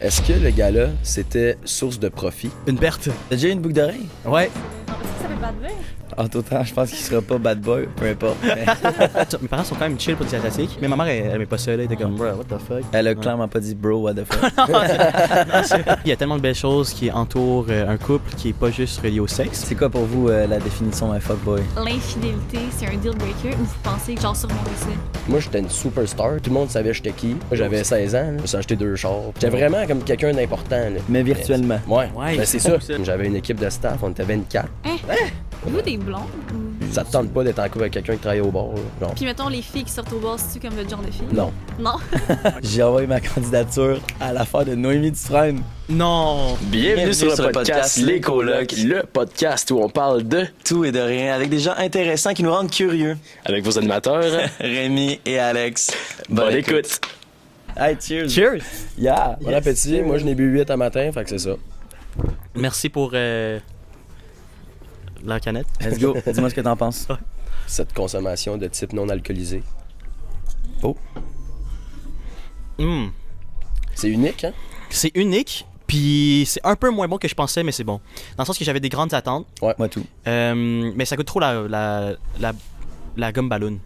Est-ce que le gars-là, c'était source de profit? Une perte. T'as déjà eu une boucle d'oreille? Ouais. Ça fait bad boy. En tout temps, je pense qu'il sera pas bad boy, peu importe. Mes parents sont quand même chill pour des asiatiques, mais ma mère, elle m'est pas seule, elle était comme, bro, what the fuck. Elle a clairement pas dit bro, what the fuck. Il y a tellement de belles choses qui entourent un couple qui est pas juste relié au sexe. C'est quoi pour vous la définition d'un fuckboy? L'infidélité, c'est un deal breaker ou vous pensez que genre surmonter ça? Moi, j'étais une superstar. Tout le monde savait j'étais qui. Moi, j'avais 16 ans. Je me suis acheté 2 chars. J'étais vraiment comme quelqu'un d'important. Là. Mais virtuellement. Ouais, Ouais, ben, c'est c'est ça. fou, ça. J'avais une équipe de staff. On était 24. Vous, des blondes? Ça te tente pas d'être en couple avec quelqu'un qui travaille au bar. Là. Genre, Puis mettons, les filles qui sortent au bar, c'est-tu comme votre genre de filles? non. Non? J'ai envoyé ma candidature à l'affaire de Noémie Dufresne. Non! Bienvenue sur le podcast Les Colocs, le podcast où on parle de Tout et de rien, avec des gens intéressants qui nous rendent curieux. avec vos animateurs. Rémi et Alex. Bonne écoute. Hey, cheers! Cheers! Yeah! Bon appétit. Moi, je n'ai bu 8 à matin, fait que c'est ça. Merci pour la canette. Let's go, dis-moi ce que t'en penses. Cette consommation de type non alcoolisé. Mm. C'est unique, hein? C'est unique, puis c'est un peu moins bon que je pensais, mais c'est bon. Dans le sens que j'avais des grandes attentes, Moi tout. mais ça coûte trop la gomme ballon.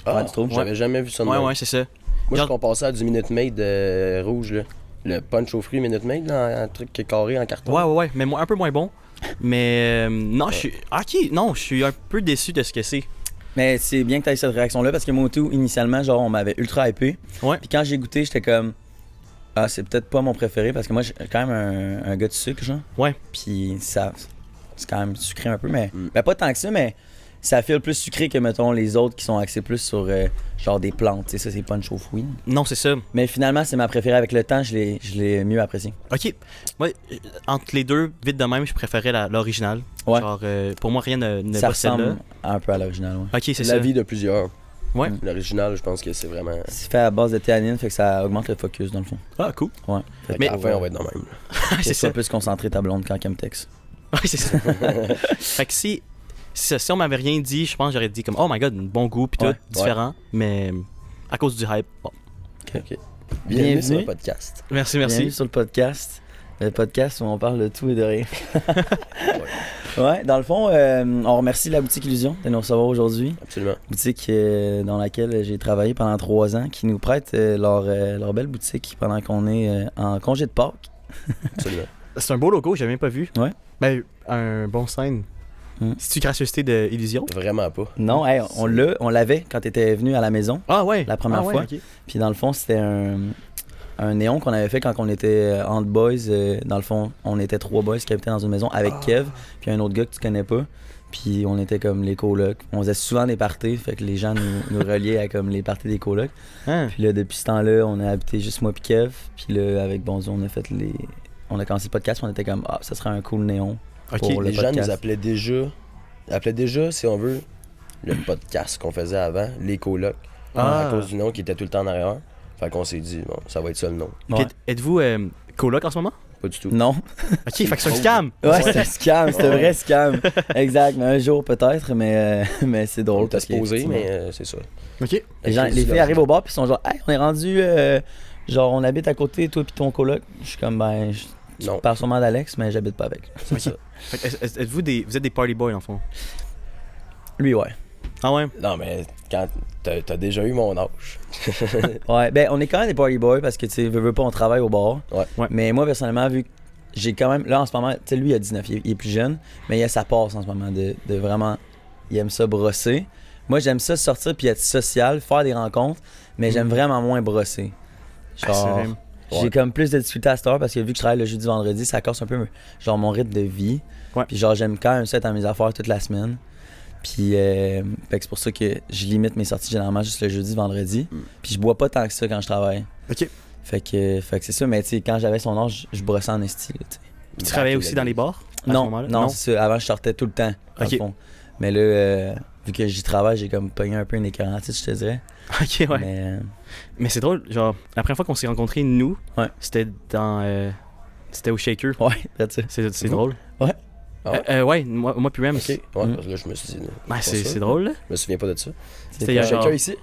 Ah, Ouais, tu trouves? j'avais jamais vu ça de Ouais, même. ouais, c'est ça. Moi, Genre- je comparais à du Minute Maid rouge, là. Le punch aux fruits Minute Maid, là, un truc qui est carré en carton. Ouais, mais un peu moins bon. Mais non, je suis. Ok, non, je suis un peu déçu de ce que c'est. Mais c'est bien que t'aies cette réaction-là parce que moi tout, initialement, genre, on m'avait ultra hypé. Ouais. Puis quand j'ai goûté, j'étais comme. Ah, c'est peut-être pas mon préféré parce que moi, j'ai quand même un gars de sucre, genre. Ouais. Puis ça. C'est quand même sucré un peu, mais. Ben, pas tant que ça, mais ça file plus sucré que, mettons, les autres qui sont axés plus sur, genre, des plantes. Tu sais, ça, c'est punch aux fruits. Non, c'est ça. Mais finalement, c'est ma préférée. Avec le temps, je l'ai mieux apprécié. Ok. Moi, entre les deux, vite de même, je préférais l'original. Ouais. Genre, pour moi, rien ne Ça va celle-là. ressemble un peu à l'original, ouais. Ok, c'est C'est ça. la vie de plusieurs. Ouais. L'original, je pense que c'est vraiment. C'est fait à base de théanine, fait que ça augmente le focus, dans le fond. Ah, cool. Ouais. Fait Mais que à la pour, fin, on va être dans le même. c'est c'est ça. ça. Plus concentrer ta blonde quand elle me texte. Ouais, c'est ça. Fait que si on m'avait rien dit, je pense que j'aurais dit comme, oh my god, bon goût, pis tout, Ouais. différent. Mais à cause du hype, bon. OK. Bienvenue sur Bienvenue. le podcast. Merci, Bienvenue merci. sur le podcast. Le podcast où on parle de tout et de rien. Ouais, dans le fond, on remercie la boutique Illusion de nous recevoir aujourd'hui. Absolument. Boutique dans laquelle j'ai travaillé pendant 3 ans, qui nous prête leur belle boutique pendant qu'on est en congé de Pâques. Absolument. C'est un beau logo, j'avais même pas vu. Ouais. Ben, un bon scène. Mm. C'est-tu gracieuseté de Illusion? Vraiment pas. Non, hey, on l'avait quand t'étais venu à la maison. Ah ouais. La première fois. ok. Puis dans le fond, c'était un néon qu'on avait fait quand on était entre boys. Dans le fond, on était 3 boys qui habitaient dans une maison avec Kev, puis un autre gars que tu connais pas. Puis on était comme les colocs. On faisait souvent des parties, fait que les gens nous reliaient à comme les parties des colocs. Hein. Puis là, depuis ce temps-là, on a habité juste moi puis Kev. Puis là, avec Bonzo, on a commencé le podcast, puis on était comme, ah, ça serait un cool néon. Ok. Pour le Les gens podcast. nous appelaient déjà, si on veut, le podcast qu'on faisait avant, les colocs. Ah. À cause du nom qui était tout le temps en arrière. Fait qu'on s'est dit, bon, ça va être ça le nom. Ok, Ouais. êtes-vous coloc en ce moment? Pas du tout. Non. Ok, fait que c'est un scam. Ouais, c'est un scam, c'est un vrai scam. Exact, mais un jour peut-être, mais c'est On drôle. était parce supposé, qu'effectivement, mais c'est ça. Ok. les filles arrivent au bar, puis sont genre, hey, on est rendu, genre, on habite à côté, toi puis ton coloc. Je suis comme, ben, tu Non. parles sûrement d'Alex, mais j'habite pas avec. C'est ça. Fait que êtes-vous vous êtes des party boys en fond? Lui, ouais. Ah ouais? Non, mais quand t'as déjà eu mon âge. Ouais, ben, on est quand même des party boys parce que, tu sais, veux pas, on travaille au bar. Ouais. Ouais. Mais moi, personnellement, vu que j'ai quand même, là, en ce moment, tu sais, lui, il a 19, il est plus jeune, mais il a sa passe en ce moment de vraiment, il aime ça brosser. Moi, j'aime ça sortir puis être social, faire des rencontres, mais j'aime vraiment moins brosser. Ah, c'est Genre, vrai. j'ai Ouais. comme plus de difficultés à cette heure parce que vu que je travaille le jeudi vendredi, ça casse un peu genre mon rythme de vie. Ouais. Puis genre j'aime quand même ça être dans mes affaires toute la semaine. Puis fait que c'est pour ça que je limite mes sorties généralement juste le jeudi vendredi. Puis je bois pas tant que ça quand je travaille. Ok. Fait que c'est ça, mais tu sais quand j'avais son âge, je brossais en esti. Là, tu sais. Tu travaillais aussi dans les bars? à ce Non, moment-là? non, c'est ça. Avant je sortais tout le temps. Dans Ok. le fond. Mais là vu que j'y travaille, j'ai comme pogné un peu une écœurantite, je te dirais. Ok, ouais. Mais Mais c'est drôle, genre, la première fois qu'on s'est rencontrés, nous, Ouais. c'était c'était au Shaker. ouais, that's it. C'est drôle. Ouais. Ah ouais, moi puis Rams. Ok. Ouais, parce que là, je me suis dit. Ouais, pas c'est ça. drôle, là. Je me souviens pas de ça. C'était il y a genre. Quelqu'un ici?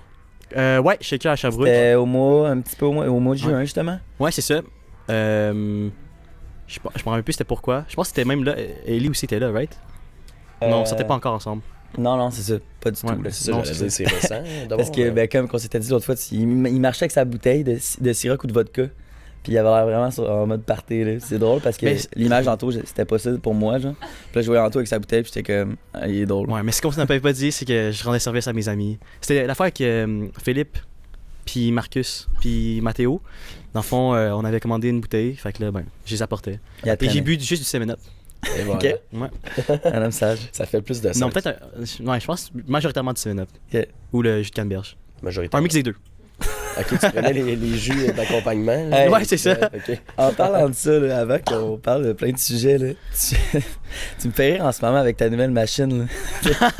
Ouais, Shaker à Sherbrooke. C'était un petit peu au mois de juin justement. Ouais, c'est ça. Je me rappelle plus c'était pourquoi. Je pense que c'était même là. Ellie aussi était là, right? Non, on sortait pas encore ensemble. Non, c'est ça. Pas du Ouais. tout. Là. C'est ça, Non, j'allais dire, c'est récent. Parce que, comme on s'était dit l'autre fois, il marchait avec sa bouteille de Ciroc ou de vodka. Puis il avait l'air vraiment en mode party. Là. C'est drôle parce que l'image d'Anto, c'était pas ça pour moi. Genre. Puis là, je voyais Anto avec sa bouteille, puis j'étais comme, il est drôle. Ouais, mais ce qu'on n'avait pas dit, c'est que je rendais service à mes amis. C'était l'affaire avec Philippe, puis Marcus, puis Mathéo. Dans le fond, on avait commandé une bouteille, fait que là, ben, je les apportais. Et j'ai bu juste du 7-Up. Et voilà. Ok. Ouais. Un homme sage. Ça fait plus de sens. Non, peut-être. Ouais, je pense majoritairement du 7-Up. Ok. Ou le jus de canneberge. Majoritairement. Un mix des deux. Ok, tu prenais les jus d'accompagnement. là? Hey, ouais, c'est ça. Ok. En parlant de ça, là, avant qu'on parle de plein de sujets, là, tu me fais rire en ce moment avec ta nouvelle machine. Là.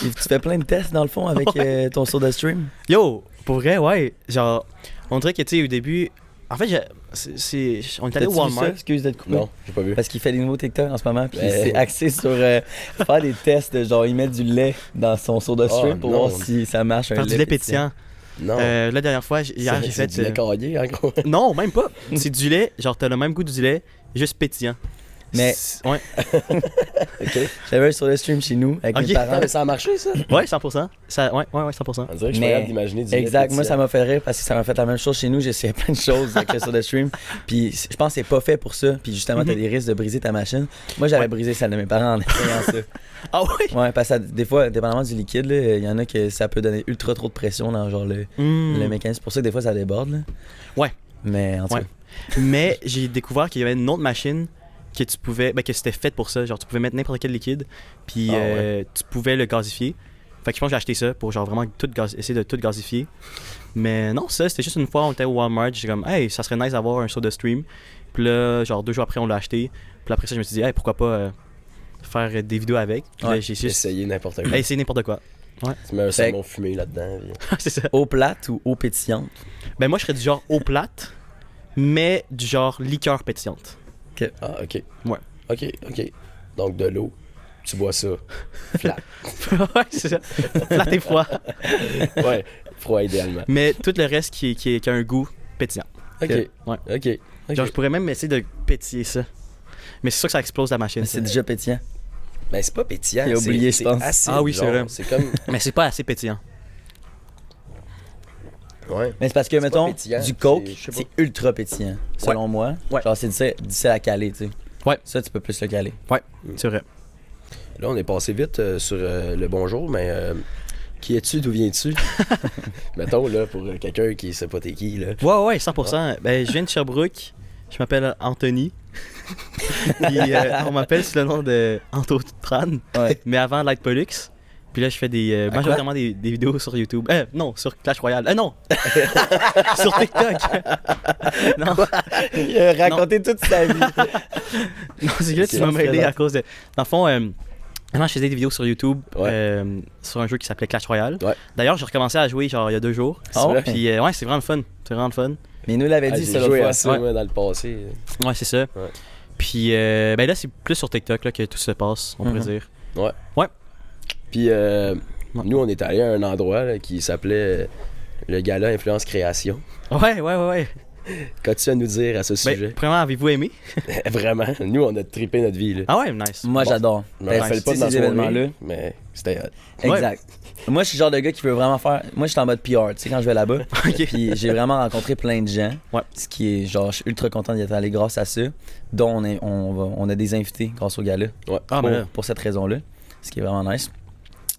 Et tu fais plein de tests dans le fond avec ton SodaStream. Yo, pour vrai, ouais. Genre, on dirait que, tu sais, au début. En fait, on est allé au T'as-tu vu ça? Walmart. Excuse d'être coupé. Non, j'ai pas vu. Parce qu'il fait des nouveaux TikTok en ce moment, puis Ben. c'est axé sur faire des tests, de, genre il met du lait dans son SodaStream Oh, pour non. voir si ça marche. Faire du lait pétillant. Non. La dernière fois, hier, j'ai C'est fait. du lait caillé, en gros. Non, même pas. C'est du lait, genre, t'as le même goût du lait, juste pétillant. Mais- Ouais, Ok. J'avais un SodaStream chez nous avec Ok. mes parents. Ah, mais ça a marché, ça? ouais 100%. Ouais, 100%. On dirait que je suis Mais- capable d'imaginer du lait Exact, moi ça pétillant. m'a fait rire parce que ça m'a fait la même chose chez nous. J'essayais plein de choses avec le SodaStream. Puis je pense que c'est pas fait pour ça. Puis justement, t'as des risques de briser ta machine. Moi j'avais brisé celle de mes parents en essayant ça. Ah ouais? Ouais, parce que des fois, dépendamment du liquide, il y en a que ça peut donner ultra trop de pression dans genre le mécanisme. C'est pour ça que des fois ça déborde. Là. Ouais. Mais en tout Ouais. cas. Mais j'ai découvert qu'il y avait une autre machine que tu pouvais, que c'était faite pour ça. Genre, tu pouvais mettre n'importe quel liquide, puis tu pouvais le gazifier. Fait que je pense que j'ai acheté ça pour genre vraiment essayer de tout gazifier. Mais non, ça, c'était juste une fois, on était au Walmart, j'ai comme, hey, ça serait nice d'avoir un SodaStream. Puis là, genre 2 jours après, on l'a acheté. Puis après ça, je me suis dit, hey, pourquoi pas faire des vidéos avec. Puis là, j'ai juste Essayer n'importe quoi. essayé n'importe quoi. Tu mets un Fait- savon fumé là-dedans. puis- C'est ça. Eau plate ou eau pétillante? Ben moi, je serais du genre eau plate, mais du genre liqueur pétillante. Ah, ok. Ouais. Ok. Donc de l'eau, tu bois ça. ouais, c'est ça. Plate et froid. Ouais, froid idéalement. Mais tout le reste qui a un goût pétillant. Ok. Ouais. Ok. Genre, je pourrais même essayer de pétiller ça. Mais c'est sûr que ça explose la machine. Mais c'est déjà pétillant. Ben c'est pas pétillant. Il a oublié, c'est je pense. acide, Ah oui, c'est genre. vrai. C'est comme. Mais c'est pas assez pétillant. Ouais. Mais c'est parce que, C'est mettons, pas pétillant, du coke, c'est- je sais pas. c'est ultra pétillant, selon moi. Ouais. Genre, c'est du sel à caler, tu sais. Ouais. Ça, tu peux plus le caler. C'est vrai. Là, on est passé vite sur le bonjour, mais qui es-tu, d'où viens-tu? Mettons, là, pour quelqu'un qui sait pas t'es qui, là. Ouais, 100%. Ben, je viens de Sherbrooke. Je m'appelle Anthony. Puis on m'appelle sous le nom de Anto Tran. Ouais. Mais avant Light Pollux. Puis là, je fais des majoritairement des vidéos sur YouTube. Non, sur Clash Royale. Non! Sur TikTok. non, Il a raconté toute sa vie. non c'est que là, tu m'as mêlé à cause de. Dans le fond, avant, je faisais des vidéos sur YouTube sur un jeu qui s'appelait Clash Royale. Ouais. D'ailleurs, j'ai recommencé à jouer genre il y a 2 jours. Ah ouais? Puis ouais, c'est vraiment le fun. C'est vraiment le fun. Mais il nous l'avait dit, J'ai ça, joué l'autre à fois. ça, Ouais. moi, dans le passé. Ouais, c'est ça. Ouais. Puis ben là, c'est plus sur TikTok là, que tout se passe, on pourrait dire. Puis nous, on est allé à un endroit là, qui s'appelait le Gala Influence Création. Ouais. Qu'as-tu à nous dire à ce Ben, sujet? premièrement, avez-vous aimé? Vraiment, nous, on a trippé notre vie. Là. Ah ouais, nice. Moi, Bon. j'adore. Je me rappelle pas de ma ces soirée, événements-là. mais c'était hot. Exact. Moi, je suis le genre de gars qui veut vraiment faire. Moi, je suis en mode PR, tu sais, quand je vais là-bas. Ok. Puis j'ai vraiment rencontré plein de gens. Ouais. Ce qui est, genre, je suis ultra content d'y être allé grâce à ça. Dont on a des invités grâce au gala. Ah, ben là. Pour cette raison-là. Ce qui est vraiment nice.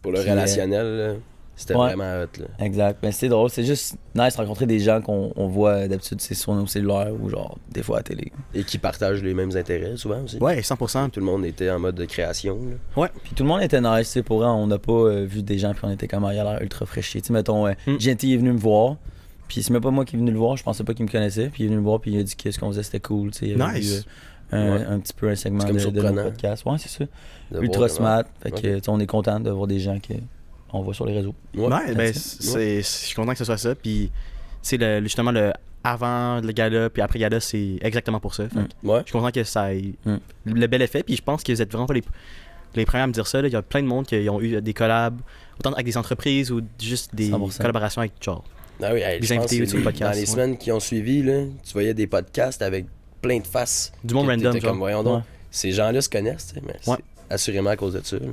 Pour le Puis, relationnel, là, c'était ouais. vraiment hot. Là. Exact. Mais c'est drôle. C'est juste nice de rencontrer des gens qu'on voit d'habitude, c'est sur nos cellulaires ou genre des fois à la télé. Et qui partagent les mêmes intérêts souvent aussi. Ouais, 100%. Tout le monde était en mode de création. Là. Puis tout le monde était nice, tu sais, pour vrai, on n'a pas vu des gens puis on était comme il a l'air ultra fraîché. Tu sais, mettons, Gentil est venu me voir, puis c'est même pas moi qui est venu le voir, je pensais pas qu'il me connaissait, puis il est venu me voir puis il a dit que ce qu'on faisait c'était cool, tu sais. Il avait Nice. vu, un petit peu un segment C'est comme de notre surprenant. podcast. Ouais, c'est ça. De Ultra voir smart. Fait que Ok. tu sais, on est content de voir des gens qu'on voit sur les réseaux. comment- Ouais, ben, that's je suis content que ce soit ça. Puis, tu sais, justement, le avant le gala, puis après le gala, c'est exactement pour ça. Fait que Ouais. je suis content que ça ait le bel effet. Puis, je pense que vous êtes vraiment pas les premiers à me dire ça. Là. Il y a plein de monde qui ont eu des collabs, autant avec des entreprises ou juste des 100%. collaborations avec genre Ah oui, hey, des je pense invités que sur le podcast, dans les ouais. semaines qui ont suivi, là, tu voyais des podcasts avec plein de faces. Du monde Que random, t'étais genre. comme, voyons donc, Ouais. ces gens-là se connaissent, tu sais, mais Ouais. c'est assurément à cause de ça. là.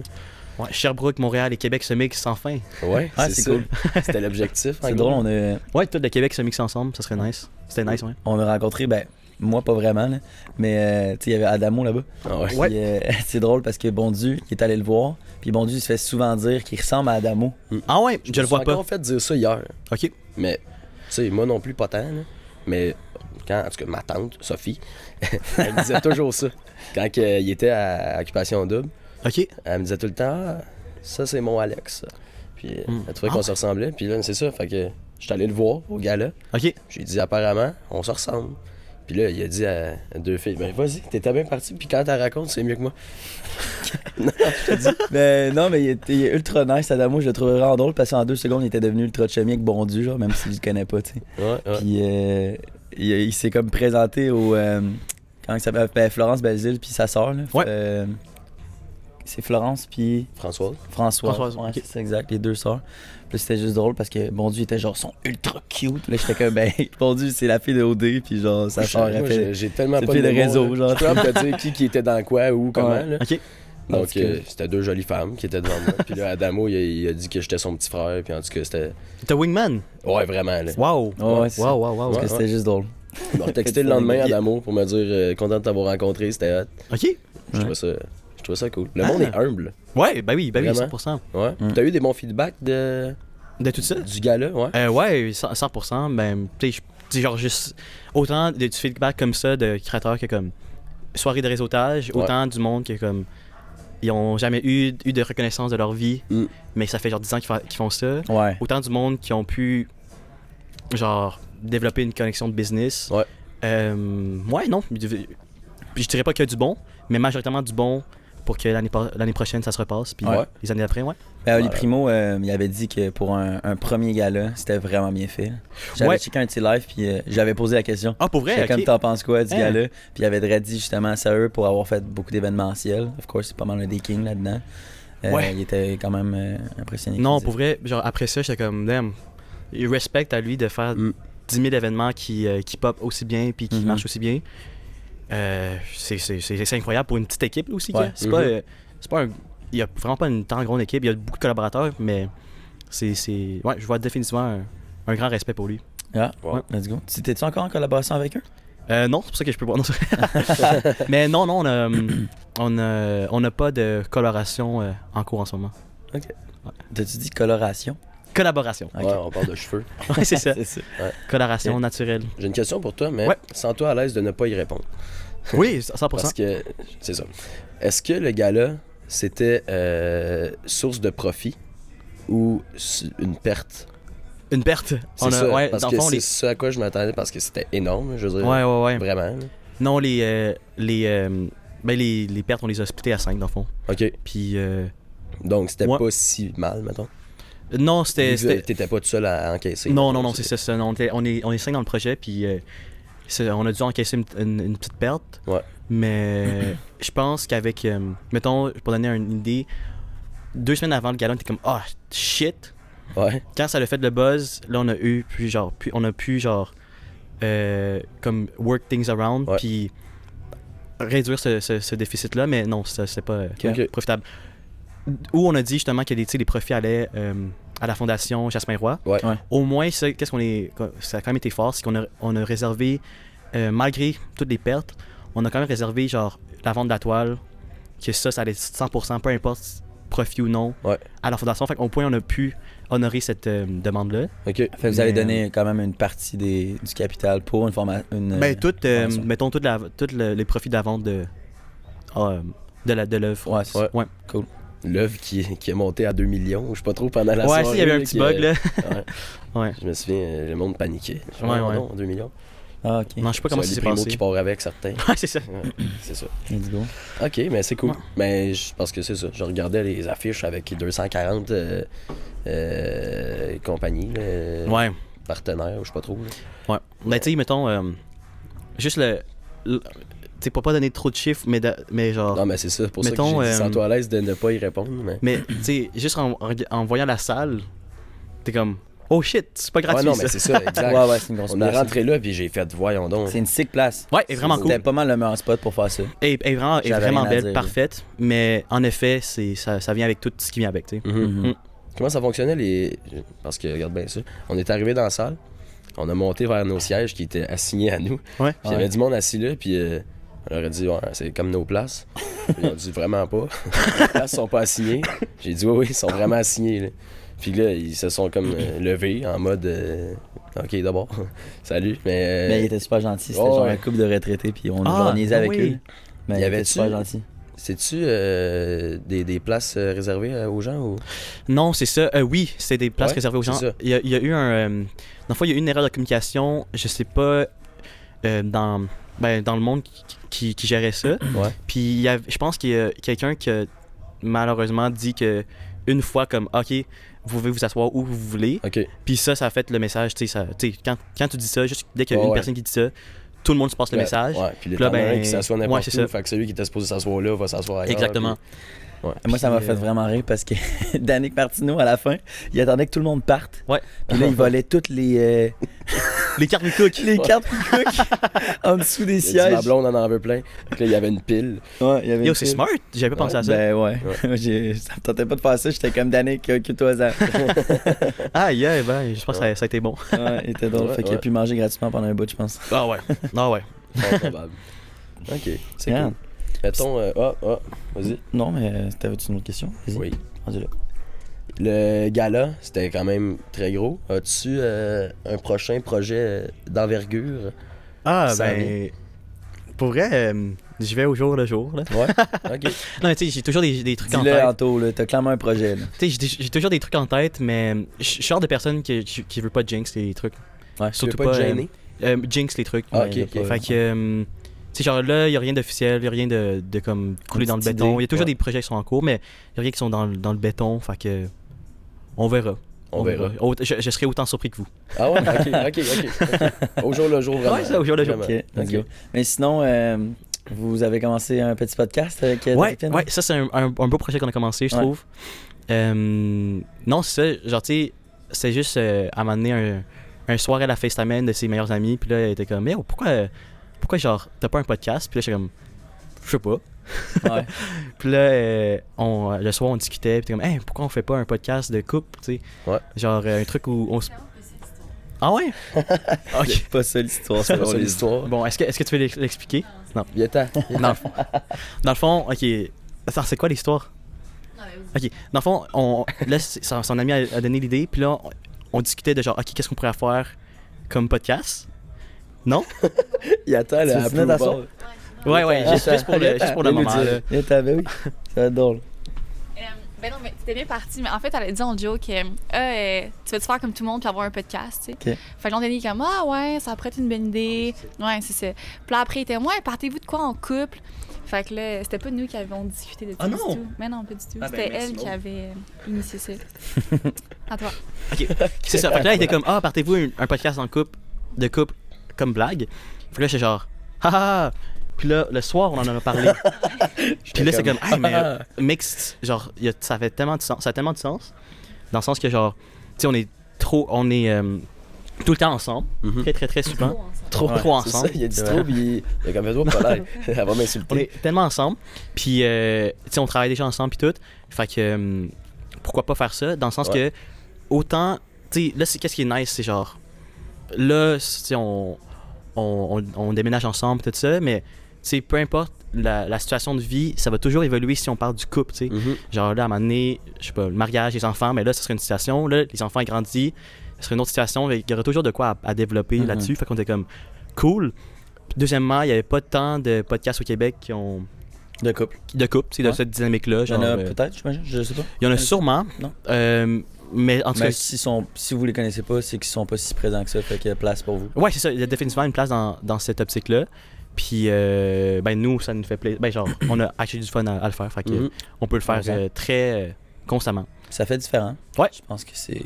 Ouais, Sherbrooke, Montréal et Québec se mixent sans fin. Ouais, Ah, c'est c'est ça. cool. C'était l'objectif. en C'est gros. drôle, Ouais, tout le Québec se mixe ensemble, ça serait nice. C'était nice, ouais. on a rencontré, ben, moi pas vraiment, là, mais tu sais, il y avait Adamo là-bas. Ah ouais. Ouais. Puis, c'est drôle parce que Bondu, il est allé le voir, puis Bondu, il se fait souvent dire qu'il ressemble à Adamo. Ah ouais, je me le vois suis pas. encore fait dire ça hier. Ok. Mais, tu sais, moi non plus, pas tant. là. Mais, quand, en tout cas, ma tante, Sophie, elle me disait toujours ça. Quand il était à Occupation Double, Ok. elle me disait tout le temps, ah, ça c'est mon Alex. ça. Puis, elle trouvait qu'on se ressemblait. Puis là, c'est ça. Fait que, j'étais allé le voir au gala. Ok. J'ai dit, apparemment, on se ressemble. Puis là, il a dit à deux filles, ben vas-y, t'étais bien parti. Puis quand t'as raconté, c'est mieux que moi. Mais non, mais il est ultra nice, Adamo. Je le trouvais vraiment drôle parce qu'en 2 secondes, il était devenu ultra chummy avec Bondu, genre, même si je le connais pas, tu sais. Ouais, ouais. Puis il s'est comme présenté au. Comment il s'appelle? Ben, Florence Belzile, puis sa sœur, là. Ouais. C'est Florence, puis Françoise. Françoise. Ouais, ok. c'est ça, exact, les 2 sœurs. Puis c'était juste drôle parce que Bondu était genre, sont ultra cute. Là, j'étais comme, ben, Bondu, c'est la fille de OD, puis genre, sa sœur, elle Moi, fait. j'ai tellement c'est pas fait de de mémoire, réseau, là. genre. Je suis capable de dire qui était dans quoi, où, comment. Ouais. Là. Ok. En Donc, tout cas. c'était 2 jolies femmes qui étaient devant moi. Puis là, Adamo, il a dit que j'étais son petit frère. Puis en tout cas, c'était. T'as Wingman. Ouais, vraiment. Là. Wow. Ouais, c'est ça. Wow. Parce que Ouais, c'était juste drôle. Il m'a texté le lendemain, Adamo, pour me dire content de t'avoir rencontré. C'était hot. Ok. Je trouvais ça cool. Le monde est humble. Ouais, ben oui, Vraiment? 100%. Ouais. T'as eu des bons feedbacks de... De tout ça? du gala, ouais? Ouais, 100%. Ben, tu sais, genre juste. Autant du feedback comme ça de créateurs que comme soirée de réseautage, Ouais. autant du monde que comme. Ils ont jamais eu de reconnaissance de leur vie, mais ça fait genre 10 ans qu'ils font ça. Ouais. Autant du monde qui ont pu, genre, développer une connexion de business. Ouais. Ouais, non. Je dirais pas qu'il y a du bon, mais majoritairement du bon pour que l'année prochaine ça se repasse. Puis Ouais. les années après, ouais. Ben, Oli Voilà. Primo, il avait dit que pour un premier gala, c'était vraiment bien fait. J'avais Ouais. checké un de ses lives, puis j'avais posé la question. Ah, pour vrai? J'étais comme Ok. t'en penses quoi du Hein? gala? Puis il avait dit justement sérieux pour avoir fait beaucoup d'événementiels. Of course, c'est pas mal un des kings là-dedans. Ouais. Il était quand même impressionné. Non, qu'il pour vrai, genre après ça, j'étais comme, damn, respect à lui de faire 10 000 événements qui pop aussi bien puis qui Mhm. marchent aussi bien. C'est incroyable pour une petite équipe là, aussi. Ouais. que C'est pas un. Il y a vraiment pas une tant grande équipe, il y a beaucoup de collaborateurs, mais ouais, je vois définitivement un grand respect pour lui. disait. Ah, Ouais. let's go. T'es-tu encore en collaboration avec eux? Non, c'est pour ça que je peux pas. Non, mais non, on n'a pas de collaboration en cours en ce moment. T'as-tu dit coloration? Collaboration. Ok. Ouais, on parle de cheveux. Ouais, c'est ça. C'est ça. Coloration Ok. naturelle. J'ai une question pour toi, mais Ouais. sens-toi à l'aise de ne pas y répondre. Oui, 100%. Parce que, c'est ça. Est-ce que le gala, c'était source de profit ou une perte? Une perte. C'est ça, ouais, parce dans que le fond, c'est ça à quoi je m'attendais, parce que c'était énorme, je veux dire. Ouais. Vraiment. là. Non, les pertes, on les a splittées à 5 dans le fond. OK. Puis, Donc, c'était Ouais. pas si mal, mettons. non, Vu que c'était. T'étais pas tout seul à encaisser. Non, c'est ça. On est 5 dans le projet, puis on a dû encaisser une petite perte. Ouais. Mais je pense qu'avec, mettons, pour donner une idée, 2 semaines avant le gala, on était comme, ah, shit. Ouais. Quand ça a fait le buzz, là, on a pu comme work things around, Ouais. puis réduire ce déficit-là, mais non, c'est pas Ok. profitable. Où on a dit justement que les profits allaient à la fondation Jasmin Roy. Ouais. Ouais. Au moins, ça a quand même été fort, c'est qu'on a réservé, malgré toutes les pertes, on a quand même réservé genre la vente de la toile, que ça allait 100%, peu importe profit ou non, Ouais. à la fondation. Fait qu'au point, on a pu honorer cette demande-là. OK. Fait que vous allez Mais, donner quand même une partie du capital pour une formation. Ben, formation. mettons, les profits de la vente de l'œuvre. Ouais, c'est Ouais. ça. Ouais. Cool. L'œuvre qui est montée à 2 millions, je sais pas trop pendant la Ouais, soirée. si, il y avait un petit bug, là. Ouais. Ouais. Je me souviens, le monde paniquait. Je Ouais, dis, ouais. Non, 2 millions. Ah, ok. Non, je sais pas comment ça C'est s'est les primo passé. qui part avec, certains. Ouais, c'est ça. Ouais, c'est ça. Let's go. OK, mais c'est cool. Ouais. Mais parce que c'est ça. Je regardais les affiches avec 240 compagnies, là, Ouais. partenaires, je sais pas trop. là. Ouais. Ben, tu sais, mettons, juste tu sais, pour pas donner trop de chiffres, mais genre. Non, mais c'est ça. Pour Mettons, ça que j'ai dit sens-toi à l'aise de ne pas y répondre. Mais... Mais, tu sais, juste en voyant la salle, t'es comme, oh shit, c'est pas gratuit. Ouais, non, mais ça. c'est ça, exact. Ouais, c'est une grosse On est place. rentré là, puis j'ai fait, voyons donc. C'est une sick place. Ouais, elle est vraiment cool. C'était pas mal le meilleur spot pour faire ça. Elle est vraiment, J'avais rien à belle, dire. parfaite, mais en effet, ça vient avec tout ce qui vient avec, tu sais. Mhm. Mm. Comment ça fonctionnait, parce que, regarde bien ça, on est arrivé dans la salle, on a monté vers nos sièges qui étaient assignés à nous. Ouais. Puis il y avait du monde assis là, puis on leur a dit, ouais, c'est comme nos places. Puis ils ont dit, vraiment pas. Les places sont pas assignées. J'ai dit, oui, ils sont vraiment assignés. Là. Puis là, ils se sont comme levés en mode, OK, d'abord, salut. Mais il était super gentil. C'était Ouais, genre ouais. un couple de retraités, puis on Ah, niaisait avec oui. eux. Mais Y il était avait-tu- super gentil. C'est-tu des places réservées aux gens ou. Non, c'est ça. Oui, c'est des places Ouais, réservées aux gens. c'est ça. Il y a eu un. Dans le fond, il y a eu une erreur de communication, je sais pas, dans le monde qui gérait ça. Ouais. Puis je pense qu'il y a quelqu'un qui a malheureusement dit que une fois, comme, OK, vous pouvez vous asseoir où vous voulez. OK. Puis ça a fait le message, tu sais, quand tu dis ça, juste dès qu'il y a Ouais, une ouais. personne qui dit ça, tout le monde se passe le message. Ouais, puis les Là, temps ben, qui s'assoit ouais, n'importe c'est où. ça. Fait que celui qui était supposé s'asseoir là va s'asseoir ailleurs. Exactement. puis- ouais. Moi, ça m'a Puis, fait vraiment rire parce que Danick Martineau, à la fin, il attendait que tout le monde parte. Ouais. Puis là, il volait toutes les Les cartes cook. les cartes cook en dessous des Il a dit, ma sièges. blonde en veut plein. Fait que là, il y avait une pile. Ouais, il y avait Yo, une c'est file. smart. J'avais pas pensé à ça. Ben ouais. Ça me tentait pas de faire ça. J'étais comme Danick, occupe-toi-en. Ah, yeah, ben, je pense que ça a été bon. Ouais, il était drôle. Ouais, Fait qu'il a ouais. pu manger gratuitement pendant un bout, je pense. Ah ouais. Ah ouais. Fort probable. OK, c'est Yeah. cool. Mettons, vas-y. Non, mais t'avais-tu une autre question? Vas-y. Oui. Rendu là. Le gala, c'était quand même très gros. As-tu un prochain projet d'envergure? Ah, Ça ben. Pour vrai, je vais au jour le jour. Là. Ouais. OK. Non, mais tu sais, j'ai toujours des trucs en Dis-le, tête. Anto, là. T'as clairement un projet, là. Tu sais, j'ai toujours des trucs en tête, mais je suis le genre de personne qui veut pas jinx les trucs. Ouais. Surtout Tu veux pas te pas. gêner? Jinx les trucs. Ah, Ouais, OK, y a OK. pas- Fait que. Tu sais, genre là, il y a rien d'officiel, il y a rien de comme couler dans le petite béton. idée, Il y a toujours ouais. des projets qui sont en cours, mais il y a rien qui sont dans le béton. Fait que. On verra. On verra. Je serai autant surpris que vous. Ah ouais? OK. Au jour le jour, vraiment. Ouais, ça, au jour le jour. Vraiment. Ok, let's OK. go. Mais sinon, vous avez commencé un petit podcast avec Ouais, Delphine? ouais, ça c'est un beau projet qu'on a commencé, je Ouais. trouve. Non, c'est ça, genre tu sais, c'est juste à un moment donné un soir à la FaceTime de ses meilleurs amis, puis là elle était comme, mais pourquoi genre t'as pas un podcast? Puis là j'étais comme, je sais pas. Ouais. Puis là le soir on discutait, puis t'es comme, hey, pourquoi on fait pas un podcast de couple, tu sais? Ouais. Genre un truc où on se. Ah ouais? Ok. C'est pas ça l'histoire, C'est c'est pas ça drôle. l'histoire. Bon, est-ce que tu veux l'expliquer? Viens-t'en. Dans le fond, ok. Attends, c'est quoi l'histoire? Ok, dans le fond, là, son ami a donné l'idée, puis là, on discutait de genre, ok, qu'est-ce qu'on pourrait faire comme podcast? Non? Il attend Tu le veux venir t'asseoir? Ouais, juste pour le moment. Là. Il t'avait, oui. Ça va être drôle. Ben non, mais c'était bien parti. Mais en fait, elle a dit en joke, tu vas-tu faire comme tout le monde puis avoir un podcast, tu sais? Ok. Fait que là, on a dit comme, ah ouais, ça pourrait être une bonne idée. Ouais, c'est ça. Puis là, après, il était, ouais, partez-vous de quoi en couple? Fait que là, c'était pas nous qui avions discuté de ça Ah du non? tout. Mais non, pas du tout. Ah ben, C'était merci, elle qui Maud. avait initié ça. À toi. Ok, c'est ça. Fait que là, il était comme, ah, partez-vous un podcast de couple comme blague. Puis là, j'étais genre, ha. Puis là, le soir, on en a parlé. Puis là, c'est comme, hey, mais mixte, genre, ça fait tellement de sens. Ça a tellement de sens. Dans le sens que, genre, tu sais, on est tout le temps ensemble. Mhm. Très, très, très souvent. Trop C'est ensemble. ça, il a dit trop, puis il a comme fait pas l'air. Elle va On m'insulter. est tellement ensemble. Puis, tu sais, on travaille déjà ensemble, puis tout. Fait que, pourquoi pas faire ça? Dans le sens que, autant, tu sais, là, qu'est-ce qui est nice, c'est genre, là, tu sais, on déménage ensemble, tout ça, mais, tu sais, peu importe la situation de vie, ça va toujours évoluer si on parle du couple, tu sais. Mhm. Genre là, à un moment donné, je sais pas, le mariage, les enfants, mais là, ce serait une situation. Là, les enfants grandissent, ce serait une autre situation. Il y aurait toujours de quoi à développer Mhm. là-dessus. Fait qu'on était comme cool. Deuxièmement, il n'y avait pas tant de podcasts au Québec qui ont De couple. de couple, tu sais, de Ouais. cette dynamique-là. Il y en Genre, a peut-être, j'imagine, je sais pas. il y en a sûrement. Non. Mais en tout Mais cas, si vous les connaissez pas, c'est qu'ils sont pas si présents que ça, fait qu'il y a place pour vous. ouais, c'est ça. Il y a définitivement une place dans cette optique-là. Puis, ben, nous, ça nous fait plaisir. Ben, genre, on a acheté du fun à le faire. Fait que, Mhm. on peut le faire Exact. très constamment. Ça fait différent. Ouais. Je pense que c'est.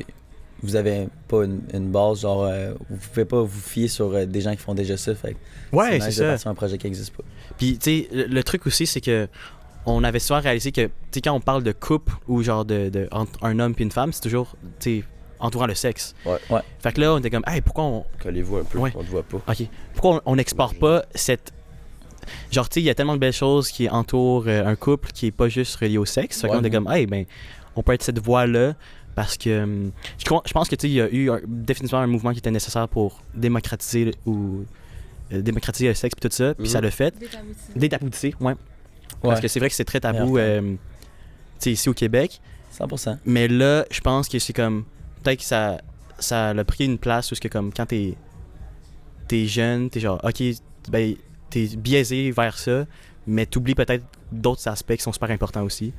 Vous avez pas une base, genre, vous pouvez pas vous fier sur des gens qui font déjà ça, fait que Ouais, nice c'est de ça. partir sur un projet qui existe pas. Puis, tu sais, le truc aussi, c'est que on avait souvent réalisé que, tu sais, quand on parle de couple ou genre entre un homme puis une femme, c'est toujours, tu sais, entourant le sexe. Ouais. Ouais. Fait que là, on était comme, hey, pourquoi on. Collez-vous un peu, Ouais. on te voit pas. Ok. Pourquoi on n'explore pas cette. Genre, tu sais, il y a tellement de belles choses qui entourent un couple qui est pas juste relié au sexe. Fait que là, on était comme, hey, ben, on peut être cette voie-là. Parce que je pense que tu sais, il y a eu définitivement un mouvement qui était nécessaire pour démocratiser démocratiser le sexe et tout ça, puis ça l'a fait. Détaboutisser, ouais. Parce que c'est vrai que c'est très tabou tu sais, ici au Québec. 100%. Mais là, je pense que c'est comme peut-être que ça a pris une place où c'est que comme quand t'es jeune, t'es genre OK, ben t'es biaisé vers ça, mais t'oublies peut-être d'autres aspects qui sont super importants aussi.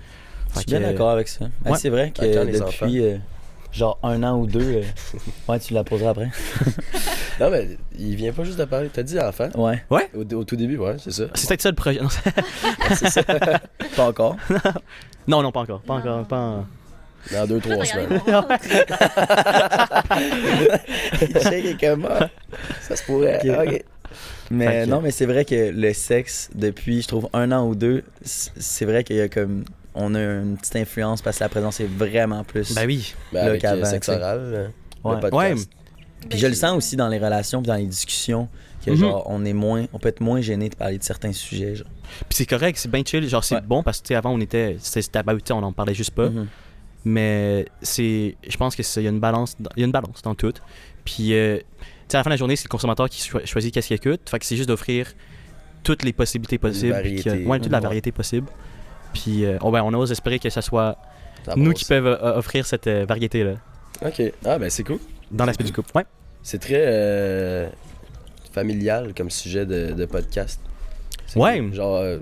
Je suis bien d'accord avec ça. Ouais. C'est vrai que Quand les depuis genre 1 an ou 2, ouais, tu la poseras après. Non, mais il vient pas juste de parler. T'as dit enfant? Ouais, Au tout début, ouais, c'est ça. C'est peut-être ça le projet. Non, C'est ça. pas encore. non, pas encore. Pas Non. encore. Pas Dans 2-3 semaines. Je sais comment. Ça se pourrait. Ok. Mais Fait que- non, mais c'est vrai que le sexe, depuis, je trouve, 1 an ou 2, c'est vrai qu'il y a comme. On a une petite influence parce que la présence est vraiment plus. Ben oui. Ben, Là, avec qu'avant, sexe tu sais. oral, Ouais. le podcast. Ouais. Puis je le sens aussi dans les relations puis dans les discussions que Mhm. genre on peut être moins gêné de parler de certains sujets genre. Puis c'est correct, c'est bien chill. Genre, c'est Ouais. bon parce que tu sais, avant, c'était tabou, tu sais, on en parlait juste pas. Mhm. Mais je pense qu'il y a une balance dans tout. Puis, tu sais, à la fin de la journée, c'est le consommateur qui choisit qu'est-ce qu'il écoute. Fait que c'est juste d'offrir toutes les possibilités possibles. variété. Puis toute la Ouais. variété possible. Puis, on ose espérer que ce soit Ça nous passe. qui peuvent offrir cette variété-là Ok. Ah, ben c'est cool. dans l'aspect du couple. Ouais. C'est très familial comme sujet de podcast. C'est Ouais. cool. Genre Ouais.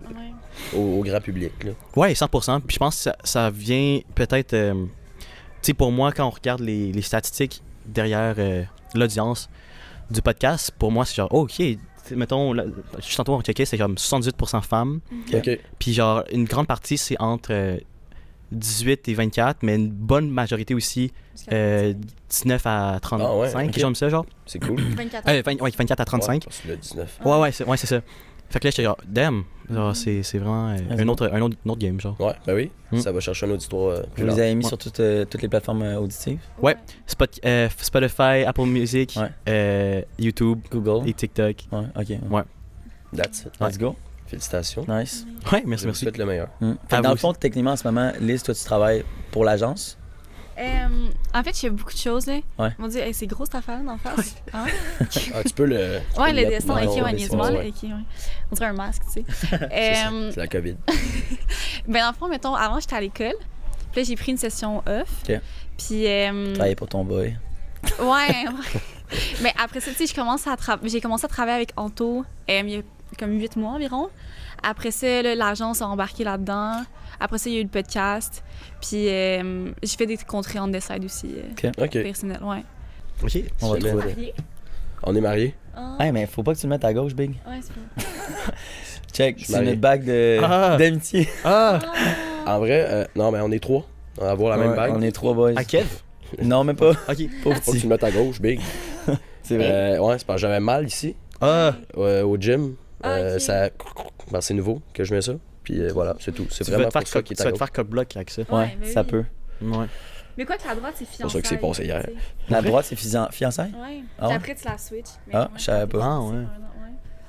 au grand public, là. Ouais, 100%. Puis je pense que ça vient peut-être. Tu sais, pour moi, quand on regarde les statistiques derrière l'audience du podcast, pour moi, c'est genre, oh, OK, mettons, juste tantôt on checkait, c'est genre 78% femmes. Ok. Puis genre, une grande partie, c'est entre 18 et 24, mais une bonne majorité aussi, 19 à 35, Ah ouais, ok. quelque chose comme ça, genre. C'est cool. 24 Ouais, 24 à 35. Ouais, parce que le 19. Ouais, c'est ça. Fait que là, j'étais genre, damn, genre, c'est vraiment un autre game, genre. Ouais, ben oui. Hmm. Ça va chercher un auditoire plus Vous les large. avez mis Ouais. sur toutes les plateformes auditives, Ouais. Spotify, Apple Music, YouTube Google. et TikTok. Ouais, OK. Ouais. That's it. Let's go. Félicitations. Nice. Ouais, merci, Je vous merci. souhaite le meilleur. Fait que À dans vous le fond, techniquement, en ce moment, Liz, toi, tu travailles pour l'agence. En fait, il y a beaucoup de choses. Là. Ouais. On dit, hey, c'est gros cette affaire là, en face. Hein? Ah, tu peux le. Ouais, le le- dessin, ouais, ok, ouais, ouais, ouais, niaise-moi, ouais, là, ouais. ok, ouais. On dirait un masque, tu sais. C'est ça, c'est la COVID. Ben, dans le fond, mettons, avant, j'étais à l'école. Puis là, j'ai pris une session off. Ok. Puis, Travailler pour ton boy. ouais. Mais après ça, tu sais, j'ai commencé à travailler avec Anto il y a comme 8 mois environ. Après ça, là, l'agence a embarqué là-dedans. Après ça, il y a eu le podcast. Puis, j'ai fait des contrats on the side aussi, Ok. personnels, ouais. OK. On va Jamais. trouver. Marié? On est mariés. Ah, Hey, mais faut pas que tu le mettes à gauche, Big. ouais, c'est bon. Check, suis c'est marié. notre bague d'amitié. Ah! En vrai, non, mais on est 3. On va avoir la même Ouais, bague. On est 3 boys. À Kev? Non, même pas. OK. Pauvre Faut que tu petit. le mettes à gauche, big. C'est vrai. Ouais, c'est parce que j'avais mal ici, Ah! au gym. Ah, ok. Ben, c'est nouveau que je mets ça. Puis voilà, c'est tout. C'est Tu vraiment vas te pour ça qu'il est à faire gauche. coq-bloc avec ça. Ouais, ben ça oui. peut. Ouais. Mais quoi que la droite, c'est fiançailles. ça que c'est passé hier. tu sais. La droite, c'est fiançailles? Ouais. Ah ouais? Puis après, tu la switch. Mais Ah, ouais, je savais pas. Ah, ouais.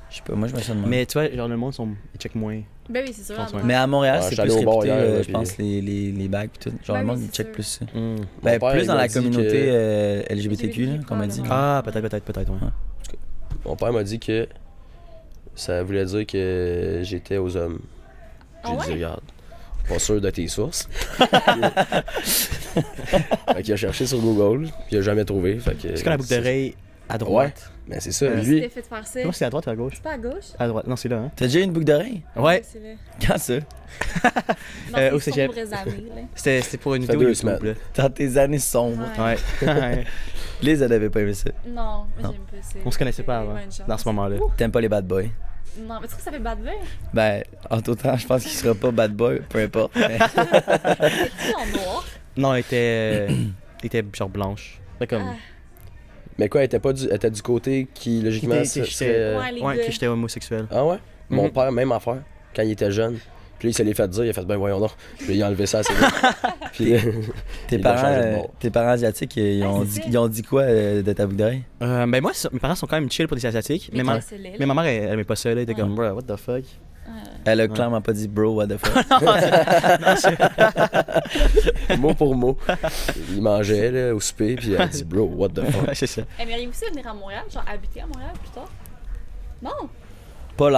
Je sais pas, moi je me suis demandé. Mais tu vois, genre, le monde, ils check moins. Ben oui, c'est sûr. Je pense, la ouais. droite. Mais à Montréal, Ouais, c'est j'étais plus allé au bar réputé, hier, là, je puis- pense, les bagues pis tout. Genre, Ben le monde, oui, il c'est check sûr. plus ça. Hmm. Ben, père, plus il dans m'a la dit communauté que- LGBTQ, là, qu'on m'a dit. Ah, peut-être, ouais. Mon père m'a dit que ça voulait dire que j'étais aux hommes. J'ai Ah dit, ouais? regarde, pas sûr de tes sources. Fait qu'il a cherché sur Google, puis il a jamais trouvé. Fait que, C'est quoi la boucle d'oreille à droite? Ben c'est ça, Euh, Tu lui. t'es fait faire ça. Moi, c'est à droite ou à gauche? C'est pas à gauche? À droite. Non, c'est là, hein? T'as déjà eu une boucle d'oreille? Ouais. C'est là. Quand ça? Au Au cégep. cégep. Années, là. C'était pour une Ça fait vidéo 2 YouTube, semaines. Dans tes années sombres. Ouais. là. Ouais. Liz, elle avait pas aimé ça. Non, moi, Non. j'aime pas ça. On se connaissait pas Ouais, avant, une chance. dans ce moment-là. T'aimes pas les bad boys? Non, mais tu trouves que ça fait bad boy? Ben, en tout temps, je pense qu'il sera pas bad boy, peu importe. mais- C'est en noir. Non, elle était genre blanche. C'était comme. Ah. Mais quoi, elle était du côté qui, logiquement, Qui était- serait... qui était- Ouais, les Ouais, gars. que j'étais homosexuel. Ah ouais? Mon Mhm. père, même affaire, quand il était jeune. Puis là, il se l'est fait dire, il a fait, ben voyons donc. Puis là, il a enlevé ça assez vite. Puis Tes il a changé de parents, bord. asiatiques, ils ont, c'est ils ont dit quoi de ta boucle d'oreille? Ben moi, mes parents sont quand même chill pour des asiatiques. Mais, mais ma mère, elle aimait pas ça, là. Elle était comme, bro, what the fuck? Elle a clairement pas dit bro, what the fuck. Mot pour mot. Il mangeait là, au souper, puis il a dit, bro, what the fuck. Ouais, c'est ça. Aimeriez-vous aussi venir à Montréal, genre habiter à Montréal plus tard? Non? Pas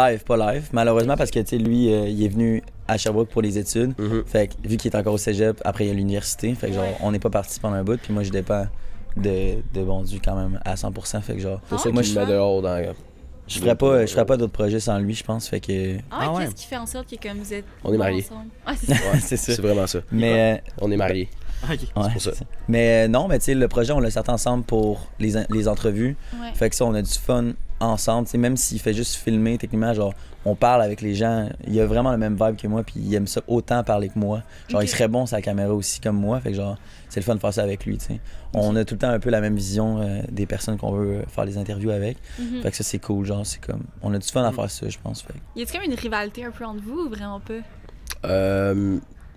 live. Malheureusement, parce que, tu sais, lui, il est venu à Sherbrooke pour les études. Mhm. Fait que, vu qu'il est encore au cégep, après, il y a l'université. Fait que, genre, Ouais. on n'est pas parti pendant un bout. Puis moi, je dépends de Bondu quand même à 100%. Fait que, genre, Pour ça moi, qu'il me met dehors dans. je ferais pas d'autres projets sans lui, je pense. Fait que, Ah, Ah ouais. qu'est-ce qui fait en sorte que comme vous êtes On est mariés. ensemble? Ah, c'est ça. Ouais, c'est ça. c'est vraiment ça. Mais, On est mariés. Ok. ouais, pour ça. c'est ça. Mais non, mais tu sais, le projet, on l'a sorti ensemble pour les entrevues. Ouais. Fait que ça, on a du fun ensemble. Tu sais, même s'il fait juste filmer, techniquement, genre, on parle avec les gens. Il a vraiment le même vibe que moi, puis il aime ça autant parler que moi. Genre, Ok. il serait bon sur la caméra aussi comme moi. Fait que, genre, c'est le fun de faire ça avec lui, tu sais. On a tout le temps un peu la même vision des personnes qu'on veut faire les interviews avec. Mhm. Fait que ça, c'est cool. Genre, c'est comme. On a du fun à faire ça, je pense. Fait que- Y a-t-il comme une rivalité un peu entre vous ou vraiment pas?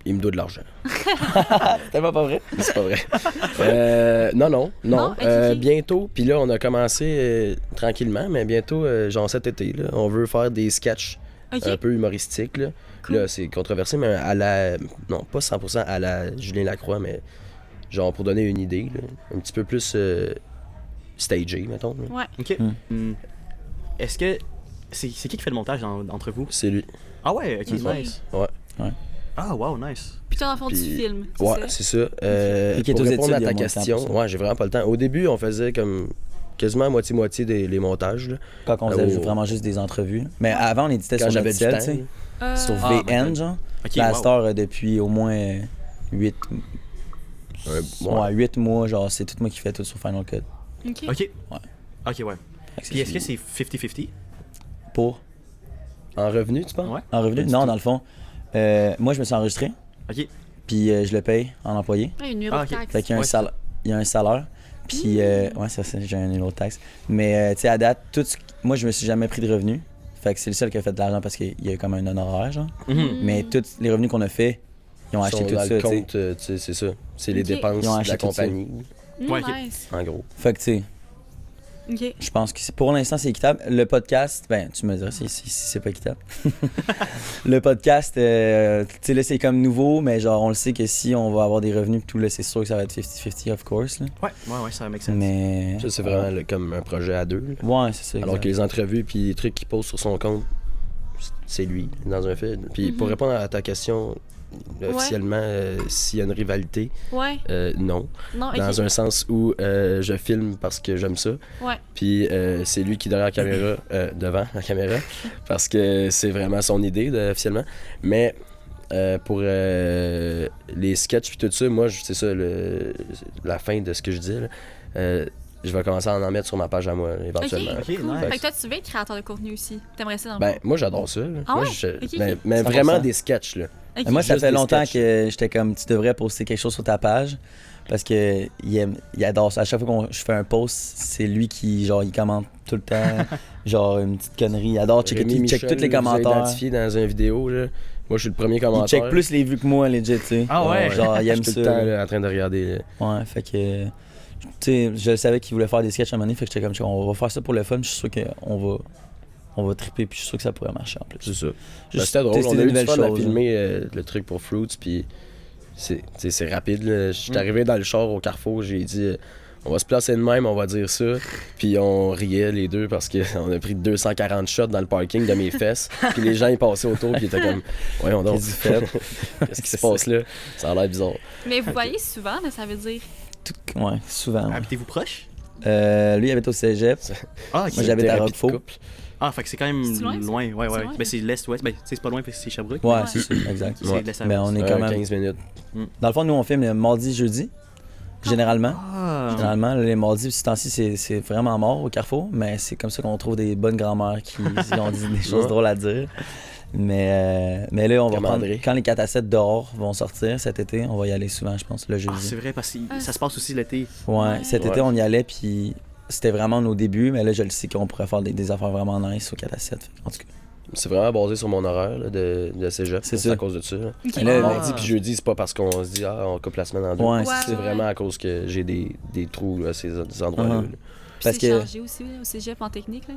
Il me doit de l'argent. C'est tellement pas vrai. C'est pas vrai. Non. Non? Ok. Bientôt, puis là, on a commencé tranquillement, mais bientôt, genre cet été, là, on veut faire des sketchs Ok. un peu humoristiques. Là, Cool. là c'est controversé, mais à la. Non, pas 100% à la Julien Lacroix, mais genre pour donner une idée, là, un petit peu plus stagé, mettons. là. Ouais. Ok. Hmm. Est-ce que. C'est qui fait le montage entre vous? C'est lui. Ah ouais, ok, Ok. nice. Ouais. Ah wow, nice. Puis toi, dans le fond, tu Puis- filmes. Ouais, ça? c'est ça. Et qui est Pour aux répondre études, à il y a ta moins de temps question, pour ça. ouais, j'ai vraiment pas le temps. Au début, on faisait comme quasiment moitié-moitié les montages. Là. Quand on faisait Oh. vraiment juste des entrevues. Mais avant, on éditait Quand sur j'avais notre du ciel, temps. tu sais. là. Sur Ah, VN, my genre. Ok, La wow. star, depuis au moins 8 mois, genre, c'est tout moi qui fais tout sur Final Cut. Ok. Ok. Ouais. Ok, ouais. Puis est-ce que c'est 50-50? Pour En revenu, tu penses? Ouais. en revenu? Pas du Non, tout. dans le fond, moi, je me suis enregistré, Ok. puis je le paye en employé. Ouais, une numéro Ah, de ok. taxe. Fait qu'il y a un, Ouais, salaire, il y a un salaire. Puis, ouais, ça, j'ai un numéro de taxe. Mais, tu sais, à date, moi, je me suis jamais pris de revenus. Fait que c'est le seul qui a fait de l'argent parce qu'il y a comme un honoraire, genre. Mhm. Mais tous les revenus qu'on a fait, ils ont Ils acheté sont tout dans ça, le tu sais. compte, tu sais, c'est ça. C'est les Ok. dépenses Ils ont de acheté la tout ça. compagnie, Ouais, ok. Nice. en gros. Fait que, tu sais, Ok. je pense que pour l'instant, c'est équitable. Le podcast, ben, tu me diras si c'est pas équitable. Le podcast, tu sais, là, c'est comme nouveau, mais genre, on le sait que si on va avoir des revenus, pis tout, là, c'est sûr que ça va être 50-50, of course. Là. Ouais, ça make sense. Mais. Ça, c'est vraiment comme un projet à deux. là. Ouais, c'est ça. Alors exact. que les entrevues puis les trucs qu'il pose sur son compte, c'est lui, dans un film. Puis pour Mhm. répondre à ta question, officiellement, s'il y a une rivalité, Ouais. non. Non, ok. Dans un sens où je filme parce que j'aime ça. Ouais. Puis c'est lui qui est derrière la caméra, devant la caméra, parce que c'est vraiment son idée officiellement. Mais pour les sketchs puis tout ça, moi, c'est ça la fin de ce que je dis. Là. Je vais commencer à en mettre sur ma page à moi, éventuellement. Ok, Cool. nice. Fait que toi, tu veux être créateur de contenu aussi. T'aimerais ça dans le Ben, fond? moi, j'adore ça. Là. Ah Moi, ouais? Ok, mais, ok. mais 100%. vraiment des sketchs, là. Ok. Mais moi, ça Juste fait des longtemps sketchs. que j'étais comme, tu devrais poster quelque chose sur ta page. Parce que il adore ça. À chaque fois que je fais un post, c'est lui qui, genre, il commente tout le temps. Genre, une petite connerie. Il adore checker, Rémi il check Michel, tous les vous avez commentaires. identifié dans une vidéo, là. Moi, je suis le premier Il commentaire. check plus les vues que moi, legit, tu sais. Ah ouais? Genre, il aime Je suis ça. tout le temps là. là, en train de regarder. Ouais, fait que. Tu sais, je savais qu'il voulait faire des sketchs à un moment donné, fait que j'étais comme, on va faire ça pour le fun, je suis sûr qu'on va triper, puis je suis sûr que ça pourrait marcher en plus. C'est ça. Ben, Juste c'était drôle. tester On a des eu du nouvelles fun à choses, filmer le truc pour Fruits, puis c'est rapide. Là. Je suis Mm. arrivé dans le char au Carrefour, j'ai dit on va se placer de même, on va dire ça. Puis on riait les deux parce qu'on a pris 240 shots dans le parking de mes fesses. Puis les gens ils passaient autour, puis ils étaient comme voyons donc, Qu'est-ce que tu qu'est-ce qui se passe là? Ça a l'air bizarre. Mais vous voyez souvent, là, ça veut dire. Ouais, souvent. ouais. Habitez-vous proche? Lui, il habite au cégep. Ah, ok. Moi, j'habite à Thérapie de Roquefort. couple. Ah, fait que c'est quand même C'est loin, ça? loin. Ouais, C'est ouais. loin, Ben, ça? c'est l'est-ouest. Ben, tu sais, c'est pas loin, parce que c'est Sherbrooke. Ouais, Ouais. c'est ça, exact. C'est Ouais. de l'est à Ben, on est quand même. 15 minutes. Dans le fond, nous, on filme le mardi, jeudi, généralement. Ah. Généralement, les mardis, ce temps-ci, c'est vraiment mort au Carrefour, mais c'est comme ça qu'on trouve des bonnes grand-mères qui ont dit des choses Ouais. drôles à dire. Mais là, on va Comme prendre. André. Quand les 4 à 7 dehors vont sortir cet été, on va y aller souvent, je pense, le Ah, jeudi. c'est vrai, parce que Ah, ça se passe aussi l'été. Ouais, cet Ouais. été, on y allait, puis c'était vraiment nos débuts, mais là, je le sais qu'on pourrait faire des affaires vraiment nice au 4 à 7. En tout cas, C'est vraiment basé sur mon horaire là, de cégep. C'est C'est ça. à cause de ça. Là. Ok. Mais là, Mardi puis jeudi, c'est pas parce qu'on se dit on coupe la semaine en deux. Ouais, Ouais, c'est C'est ça. vraiment à cause que j'ai des trous à ces endroits-là. Uh-huh. là. Puis parce c'est que- chargé aussi au cégep en technique, là.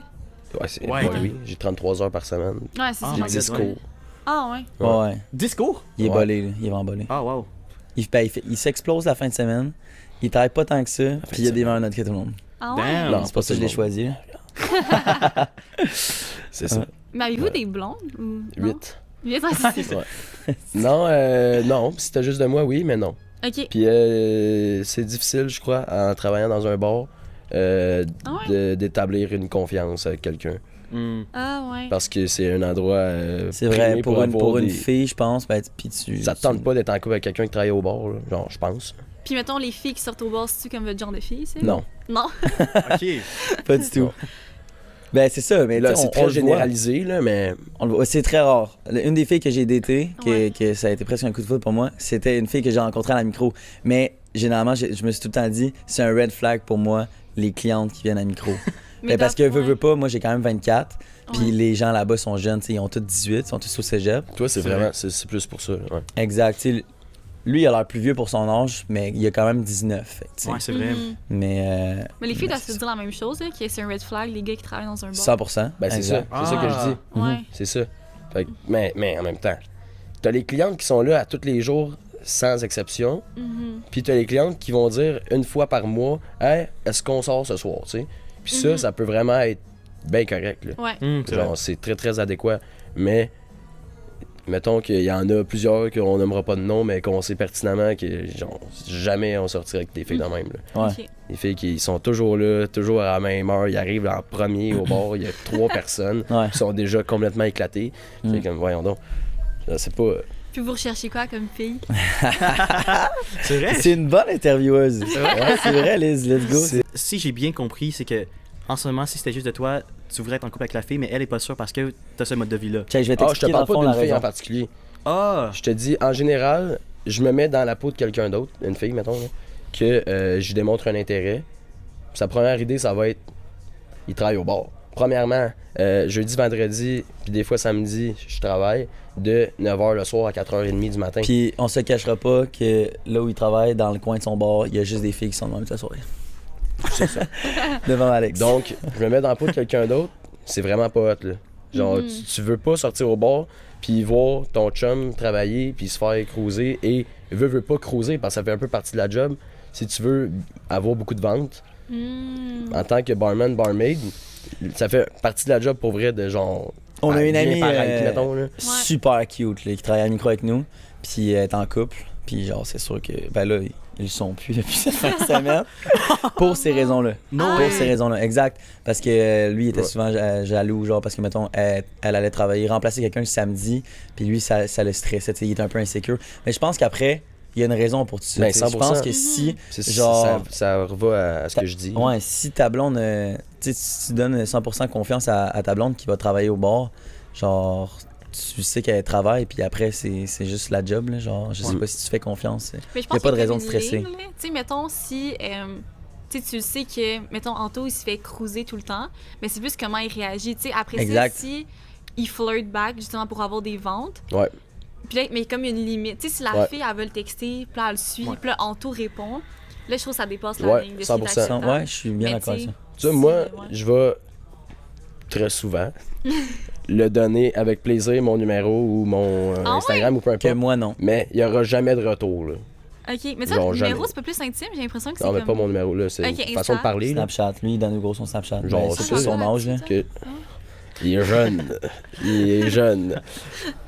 Ouais, c'est Ouais. ouais, oui. J'ai 33 heures par semaine. Ouais, c'est Ah, J'ai my 10 God, cours. Ah, ouais. Ouais, ouais. Discours? Il est Ouais. bolé, là. Il est vraiment bolé. Ah, wow. Il s'explose la fin de semaine. Il travaille pas tant que ça, puis il a des meilleures notes que tout le monde. Ah, ouais. Damn. Non, C'est pour ça que je l'ai choisi. là. C'est ça. Mais avez-vous des blondes ou. non? 8. 8, c'est ça. Non, non. Si c'était juste de moi, oui, mais non. Ok. Puis c'est difficile, je crois, en travaillant dans un bar, Ah ouais? d'établir une confiance avec quelqu'un. Hmm. Ah, ouais. Parce que c'est un endroit C'est vrai, primé pour avoir une des- fille, je pense, ben, puis tu... Ça te tente pas d'être en couple avec quelqu'un qui travaille au bar, là. Genre, je pense. Puis mettons, les filles qui sortent au bar, c'est-tu comme votre genre de filles, c'est? Non. Non. OK. Pas du tout. Ben, c'est ça, mais Là, tu sais, c'est on très le voit. généralisé, là, mais On le voit. C'est très rare. Une des filles que j'ai datées, Ouais. que ça a été presque un coup de foudre pour moi, c'était une fille que j'ai rencontrée à la micro. Mais généralement, je me suis tout le temps dit, c'est un red flag pour moi, les clientes qui viennent à la micro. Ben, parce que, veux pas, moi j'ai quand même 24, puis Ouais. les gens là-bas sont jeunes, tu sais, ils ont tous 18, ils sont tous au cégep. toi, c'est C'est vraiment, vrai. c'est plus pour ça. Ouais. Exact. Tu sais, lui, il a l'air plus vieux pour son âge, mais il a quand même 19. Fait, que, tu sais. Ouais, c'est vrai. Mhm. Mais Mais les filles doivent se c'est dire la même chose, là, que c'est un red flag, les gars qui travaillent dans un bar. 100%. Ben, c'est ça. exact. C'est ça que je dis. Ouais. C'est ça. Fait que- mais en même temps, t'as les clientes qui sont là à tous les jours, sans exception. Mhm. Puis t'as les clientes qui vont dire une fois par mois, hey, est-ce qu'on sort ce soir, tu sais? Puis ça, Mhm. ça peut vraiment être bien correct, là. Ouais. Hmm, c'est vrai. Genre, c'est très, très adéquat. Mais, mettons qu'il y en a plusieurs qu'on nommera pas de nom, mais qu'on sait pertinemment que, genre, jamais on sortirait avec des filles de même, là. Ouais. Ok. Les filles qui sont toujours là, toujours à la même heure, ils arrivent en premier au bar, il y a 3 personnes Ouais. qui sont déjà complètement éclatées. Mm. C'est comme, voyons donc. C'est pas... Puis vous recherchez quoi comme fille? C'est vrai. C'est une bonne intervieweuse. Ouais, c'est vrai, Liz, let's go. Si j'ai bien compris, c'est que en ce moment, si c'était juste de toi, tu voudrais être en couple avec la fille, mais elle est pas sûre parce que t'as ce mode de vie-là. Check, je vais Ah, je te t'expliquer dans parle le fond pas la d'une fille en raison. particulier. Ah! Je te dis, en général, je me mets dans la peau de quelqu'un d'autre, une fille, mettons, là, que je démontre un intérêt. Sa première idée, ça va être, il travaille au bar. Premièrement, jeudi, vendredi, puis des fois samedi, je travaille de 9h le soir à 4h30 du matin. Puis on se cachera pas que là où il travaille, dans le coin de son bar, il y a juste des filles qui sont de même toute la soirée. C'est ça. Devant Alex. Donc, je me mets dans la peau de quelqu'un d'autre, c'est vraiment pas hot, là. Genre, Mhm. tu veux pas sortir au bar, puis voir ton chum travailler, puis se faire cruiser, et veux pas cruiser, parce que ça fait un peu partie de la job. Si tu veux avoir beaucoup de ventes, Hmm. en tant que barman, barmaid, ça fait partie de la job pour vrai de genre. On a une bien amie paraître, mettons, là. super cute là, qui travaille à la micro avec nous, puis elle est en couple, puis genre c'est sûr que ben là ils le sont plus depuis cette fin de semaine pour ces raisons-là. Non Pour way. ces raisons-là, exact. Parce que lui, il était Ouais. souvent jaloux, genre, parce que, mettons, elle allait travailler, remplacer quelqu'un le samedi, puis lui, ça le stressait, tu sais, il était un peu insécure. Mais je pense qu'après, il y a une raison pour tout ça. Ben, tu sais. Je 100%. pense que si, C'est- genre, ça revoit à ce que je dis. ouais, si ta blonde, tu sais, si tu donnes 100% confiance à ta blonde qui va travailler au bar, genre, tu sais qu'elle travaille, puis après, c'est juste la job, là, genre, je sais Ouais. pas si tu fais confiance. Mais je Y a pense pas de qu'il y raison comme de une stresser. ligne, là. Tu sais, mettons, si tu sais que, mettons, Anto, il se fait cruiser tout le temps, mais c'est plus comment il réagit. Tu sais, après Exact. ça, si il flirt back, justement, pour avoir des ventes, Ouais. puis là, mais comme il y a une limite. Tu sais, si la Ouais. fille, elle veut le texter, puis là, elle le suit, Ouais. puis là, Anto répond, là, je trouve que ça dépasse la Ouais, ligne de 100%. ce qui est Ouais, je suis bien Mais d'accord avec tu ça. Tu vois, moi, ouais. je vais très souvent le donner avec plaisir, mon numéro ou mon Ah Instagram ou peu Que importe. moi, non. Mais il y aura jamais de retour, là. OK, mais ça, Genre, le numéro, jamais. c'est pas plus intime, j'ai l'impression que c'est Non, mais comme... pas mon numéro, là. C'est Ok, une Insta. façon de parler, là. Snapchat, lui, il donne gros son Snapchat. Genre, Ben, c'est c'est ça. son âge, là. Que... Il est jeune. Il est jeune.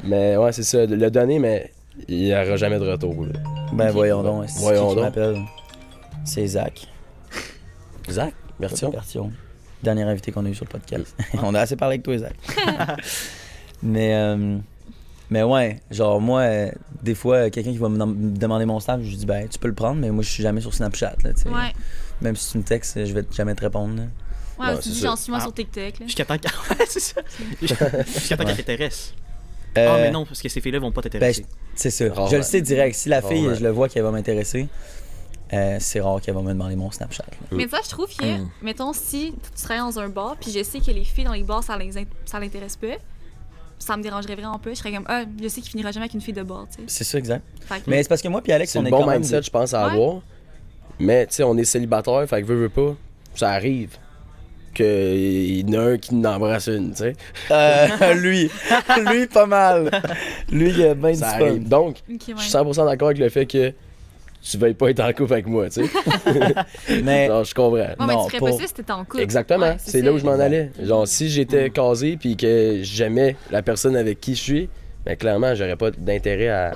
Mais ouais, c'est ça. Le donner, mais il n'y aura jamais de retour, là. Ben, voyons donc. C'est Voyons qui donc. m'appelle? C'est Zach. Zach, version. Version. Dernier invité qu'on a eu sur le podcast. On a assez parlé avec toi, Zach. mais ouais, genre moi, des fois, quelqu'un qui va me demander mon Snap, je lui dis, ben, tu peux le prendre, mais moi, je suis jamais sur Snapchat, là, tu sais. Ouais, Même si tu me textes, je vais jamais te répondre, là. ouais, Ouais, tu c'est dis, ça. j'en suis moi Ah. sur TikTok, là. Jusqu'à temps qu'elle. Ouais, c'est ça. Jusqu'à temps qu'elle t'intéresse. Ah, Euh, mais non, parce que ces filles-là vont pas t'intéresser. C'est ça. Rarement. Je le sais direct. Si la fille, Rarement. je le vois qu'elle va m'intéresser, c'est rare qu'elle va me demander mon Snapchat, là. Mais ça, je trouve que, mettons, si tu travailles dans un bar, puis je sais que les filles dans les bars, ça l'intéresse pas, ça me dérangerait vraiment pas. Je serais comme, je sais qu'il finira jamais avec une fille de bord, tu sais. C'est ça, exact. Fait que- Mais c'est parce que moi puis Alex, C'est on le est bon quand même... mindset, je pense, à Ouais. avoir. Mais, tu sais, on est célibataire, fait que veut pas, ça arrive qu'il y en a un qui n'embrasse une, tu sais. lui, pas mal. Lui, il a bien du Ça fun. arrive. Donc, Ok, je ouais. suis 100% d'accord avec le fait que tu veuilles pas être en couple avec moi, tu sais. Mais Genre, je comprends. Ouais, mais Non, tu ferais pour- pas ça si t'étais en couple. Exactement, Ouais, c'est ça. là où je m'en allais. Genre, si j'étais casé puis que j'aimais la personne avec qui je suis, ben clairement, j'aurais pas d'intérêt à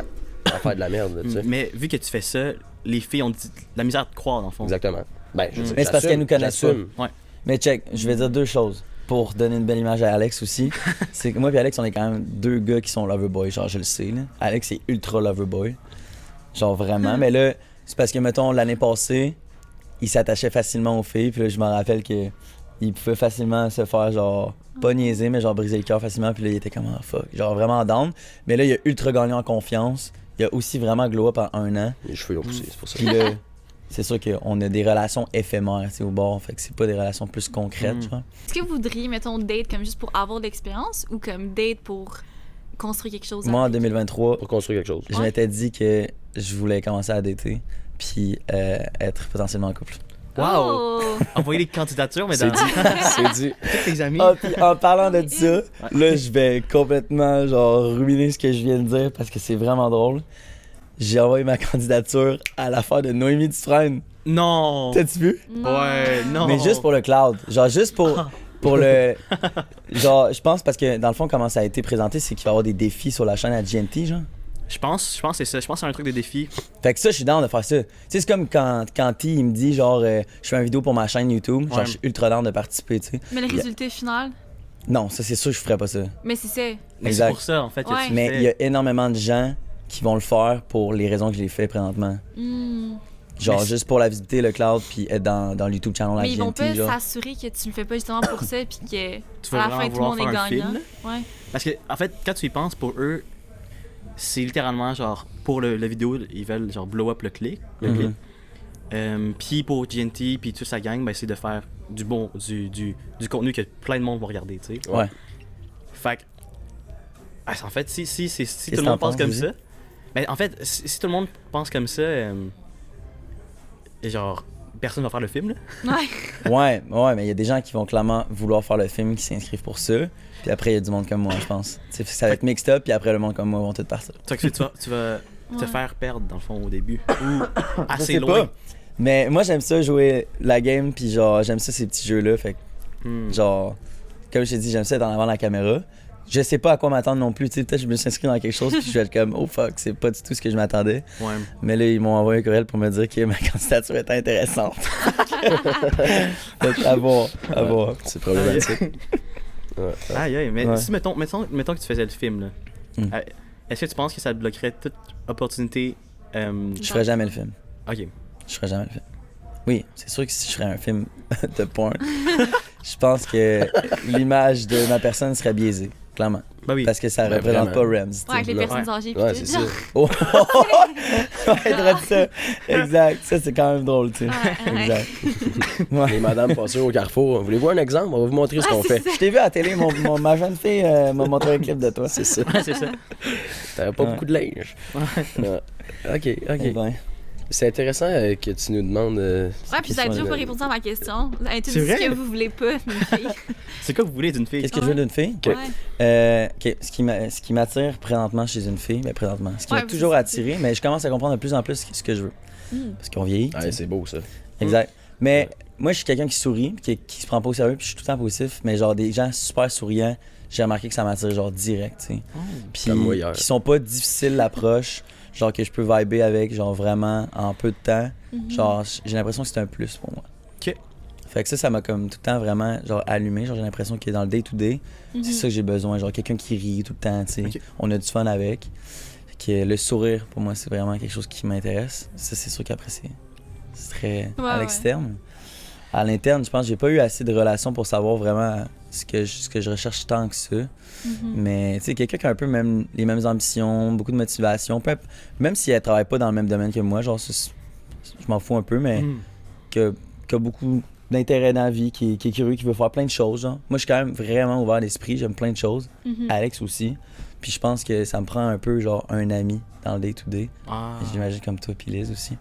faire de la merde, tu sais. Mais vu que tu fais ça, les filles ont la misère à te croire, dans le fond. Exactement. Ben, je veux dire, Mais c'est parce j'assume, qu'elles nous connaissent pas. j'assume. Mais check, je vais dire deux choses pour donner une belle image à Alex aussi. C'est que moi et Alex, on est quand même deux gars qui sont loverboy, genre je le sais. Là. Alex est ultra loverboy. Genre vraiment. Mais là, c'est parce que, mettons, l'année passée, il s'attachait facilement aux filles. Puis là, je me rappelle que il pouvait facilement se faire, genre, pas niaiser, mais genre briser le cœur facilement. Puis là, il était comme, ah, fuck. Genre vraiment down. Mais là, il a ultra gagné en confiance. Il a aussi vraiment glow up en 1 an. Les cheveux ont poussé, c'est pour ça. Puis là, c'est sûr qu'on a des relations éphémères, tu sais, au bord. Fait que c'est pas des relations plus concrètes, genre. Est-ce que vous voudriez, mettons, date comme juste pour avoir de l'expérience ou comme date pour construire quelque chose? Moi, en après? 2023, Pour construire quelque chose. je Ouais. m'étais dit que je voulais commencer à dater, puis être potentiellement en couple. Wow! Oh! Envoyer les candidatures, mais C'est dans dit. C'est dit. tous tes amis. Ah, puis en parlant de ça, là, je vais complètement, genre, ruiner ce que je viens de dire parce que c'est vraiment drôle. J'ai envoyé ma candidature à l'affaire de Noémie Dufresne. Non! T'as-tu vu? Non. Ouais, non. Mais juste pour le cloud. Genre, juste pour le. Genre, je pense parce que dans le fond, comment ça a été présenté, c'est qu'il va y avoir des défis sur la chaîne à GNT, genre. Je pense que c'est ça. Je pense que c'est un truc de défi. Fait que ça, je suis down de faire ça. Tu sais, c'est comme quand T, il me dit, genre, je fais une vidéo pour ma chaîne YouTube. Genre, Ouais. je suis ultra down de participer, tu sais. Mais le résultat final, Non, ça, c'est sûr, je ferais pas ça. mais c'est ça. Mais Exact. c'est pour ça, en fait, que Ouais. tu Mais fais. il y a énormément de gens qui vont le faire pour les raisons que je l'ai fait présentement. Hmm. Genre, Mais juste pour la visiter, le cloud, puis être dans le YouTube channel à Mais ils vont pas GNT, genre. s'assurer que tu le fais pas justement pour ça, puis que Tu vas à la fin vraiment tout le monde vouloir est faire un gagnant. film. Ouais. Parce que, en fait, quand tu y penses, pour eux, c'est littéralement genre, pour la vidéo, ils veulent genre blow up le clip. Mhm. Puis pour GNT, puis toute sa gang, ben, c'est de faire du contenu que plein de monde va regarder, tu sais. Ouais. Fait que, en fait, si Qu'est-ce tout que le monde t'en pense comme penses, ça, ben, en fait, si tout le monde pense comme ça, et genre, personne va faire le film, là. Ouais. Ouais, mais il y a des gens qui vont clairement vouloir faire le film, qui s'inscrivent pour ça. Puis après, il y a du monde comme moi, je pense. Tu sais, ça va être mixed up, puis après, le monde comme moi vont tout partir. Fait que tu vas te Ouais. faire perdre, dans le fond, au début. Ou Je assez sais loin. pas. Mais moi, j'aime ça jouer la game, puis genre, j'aime ça ces petits jeux-là. Fait que, Hmm. genre, comme je t'ai dit, j'aime ça être en avant de la caméra. Je sais pas à quoi m'attendre non plus. Tu sais, peut-être que je me suis inscrit dans quelque chose, puis je vais être comme, oh fuck, c'est pas du tout ce que je m'attendais. Ouais. Mais là, ils m'ont envoyé un courriel pour me dire que ma candidature était intéressante. Fait que, à voir, à voir. C'est problématique. Ouais. Aïe, aïe, mais Ouais. si, mettons que tu faisais le film, là, Hmm. est-ce que tu penses que ça te bloquerait toute opportunité Je ferais jamais le film. Ok. Je ferais jamais le film. Oui, c'est sûr que si je ferais un film de porn, je pense que l'image de ma personne serait biaisée, clairement. Bah oui. Parce que ça Ben, représente vraiment. pas Rams. tu sais. Ouais, avec les Ouais. personnes âgées pis Ouais, tout. c'est ça. Oh! Ouais, drôle ça. Exact. Ça, c'est quand même drôle, tu sais. Ouais, ouais. Exact. Ouais. Les madames passées au carrefour. Voulez-vous un exemple? On va vous montrer ce qu'on fait. Je t'ai vu à la télé, ma jeune fille m'a montré un clip de toi. C'est ça. Ouais, c'est ça. T'avais pas Ouais. beaucoup de linge. Ouais. Ok, Eh ok. ben, C'est intéressant que tu nous demandes. Ouais, puis vous avez toujours de- pas répondu à ma question. Vous avez tout C'est dit vrai? ce que vous voulez pas, une fille. C'est quoi que vous voulez d'une fille? qu'est-ce que je veux d'une fille? Ok. Ouais. Ok, ce qui m'attire présentement chez une fille, ce qui Ouais, m'a toujours c'est- attiré, mais je commence à comprendre de plus en plus ce que je veux. Hmm. Parce qu'on vieillit. tu Ouais, sais. c'est beau ça. Exact. Mais moi, je suis quelqu'un qui sourit, puis qui se prend pas au sérieux, puis je suis tout le temps positif. Mais genre, des gens super souriants, j'ai remarqué que ça m'attire genre direct, tu sais. Puis Comme moi hier. qui sont pas difficiles l'approche, genre que je peux vibrer avec, genre vraiment en peu de temps. Mhm. Genre, j'ai l'impression que c'est un plus pour moi. Ok. Fait que ça m'a comme tout le temps vraiment genre allumé. Genre, j'ai l'impression que dans le day-to-day, Mhm. c'est ça que j'ai besoin. Genre, quelqu'un qui rit tout le temps, tu sais. Ok. On a du fun avec. Fait que le sourire, pour moi, c'est vraiment quelque chose qui m'intéresse. Ça, c'est sûr qu'après, c'est très Ouais, à ouais. l'externe. À l'interne, je pense que j'ai pas eu assez de relations pour savoir vraiment ce que je recherche tant que ça. Mhm. Mais tu sais, quelqu'un qui a un peu même, les mêmes ambitions, beaucoup de motivation, même si elle travaille pas dans le même domaine que moi, genre, je m'en fous un peu, mais Hmm. qui a beaucoup d'intérêt dans la vie, qui est curieux, qui veut faire plein de choses. Genre. Moi, je suis quand même vraiment ouvert d'esprit, j'aime plein de choses. Alex aussi. Puis je pense que ça me prend un peu genre un ami dans le day-to-day. J'imagine comme toi puis Liz aussi.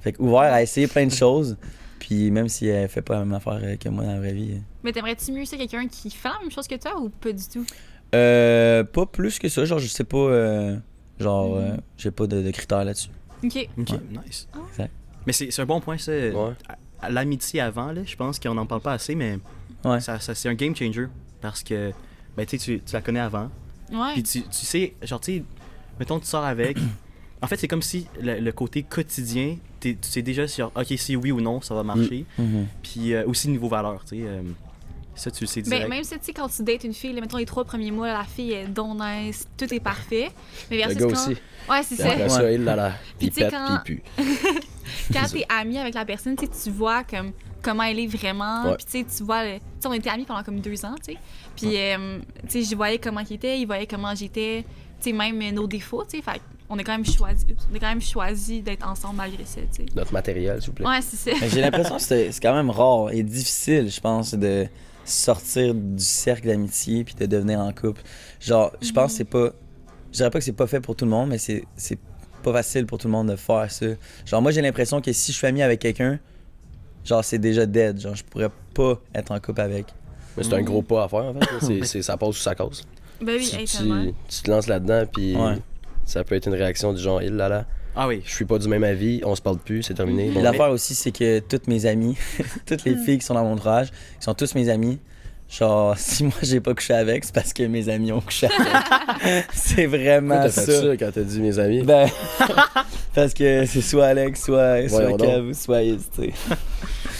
Fait que ouvert à essayer plein de choses. Puis même si elle fait pas la même affaire que moi dans la vraie vie. Mais t'aimerais-tu mieux ça quelqu'un qui fait la même chose que toi ou pas du tout? Pas plus que ça. Genre, je sais pas. J'ai pas de critères là-dessus. OK. Ok, nice. Exact. Mais c'est un bon point, ça. Ouais. L'amitié avant, là, je pense qu'on n'en parle pas assez, mais Ouais. ça c'est un game changer. Parce que, ben, tu la connais avant. Ouais. Puis tu sais, genre, tu sais, mettons, tu sors avec. En fait, c'est comme si le côté quotidien, tu sais déjà si, ok, si oui ou non, ça va marcher. Puis aussi niveau valeur, tu sais. Ça, tu le sais direct. Ben, même si, tu sais, quand tu dates une fille, là, mettons les 3 premiers mois, la fille est donc nice, tout est parfait. Mais Le versus gars quand... aussi. Ouais, c'est Puis ça. après ça, il là, Puis il tu sais, pète, quand- puis il pue. Quand t'es ami avec la personne, tu sais, tu vois comme comment elle est vraiment. Ouais. Puis tu sais, tu vois, tu sais, on était amis pendant comme 2 ans, tu sais. Puis, tu sais, je voyais comment il était, il voyait comment j'étais, tu sais, même nos défauts, tu sais. Fait on a quand même choisi d'être ensemble malgré ça, tu sais. Notre matériel, s'il vous plaît. Ouais, c'est ça. Mais j'ai l'impression que c'est quand même rare et difficile, je pense, de sortir du cercle d'amitié puis de devenir en couple. Genre, je pense que c'est pas... Je dirais pas que c'est pas fait pour tout le monde, mais c'est pas facile pour tout le monde de faire ça. Genre, moi, j'ai l'impression que si je suis ami avec quelqu'un, genre, c'est déjà dead. Genre, je pourrais pas être en couple avec. Mais c'est un gros pas à faire, en fait. Ça passe ou ça cause. Ben oui, Tu tellement. te lances là-dedans, puis Ouais. ça peut être une réaction du genre, il là. Ah oui. Je suis pas du même avis, on se parle plus, c'est terminé. Puis Bon, l'affaire aussi, c'est que toutes mes amies, toutes les filles qui sont dans mon entourage, qui sont tous mes amis, genre, si moi j'ai pas couché avec, c'est parce que mes amis ont couché avec. C'est pourquoi vraiment t'as fait ça quand t'as dit mes amis? Ben, parce que c'est soit Alex, soit Voyons Kev, ou soit Iz, tu sais.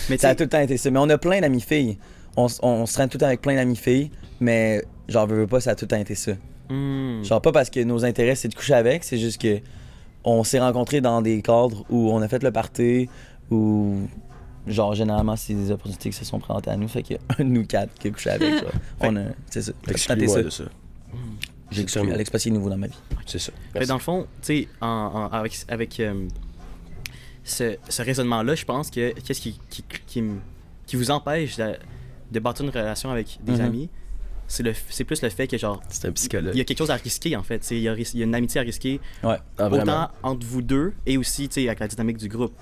Mais tu Ça a sais, tout le temps été ça. Mais on a plein d'amis filles. On se traîne tout le temps avec plein d'amis filles, mais genre, veux pas, ça a tout le temps été ça. Genre, pas parce que nos intérêts, c'est de coucher avec, c'est juste que on s'est rencontrés dans des cadres où on a fait le party, où, genre, généralement, c'est des opportunités qui se sont présentées à nous, fait qu'il y a un de nous 4 qui a couché avec, genre. C'est ça. Fait que ça a été Excuse-moi ça. de ça. J'ai exclu Alex parce qu'il est nouveau dans ma vie. C'est ça. fait, dans le fond, tu sais, avec ce raisonnement-là, je pense que qu'est-ce qui vous empêche de bâtir une relation avec des amis, c'est plus le fait que, genre, C'est un psychologue. il y a quelque chose à risquer, en fait. Il y a une amitié à risquer, Ouais. Ah, vraiment. autant entre vous deux et aussi, tu sais, avec la dynamique du groupe.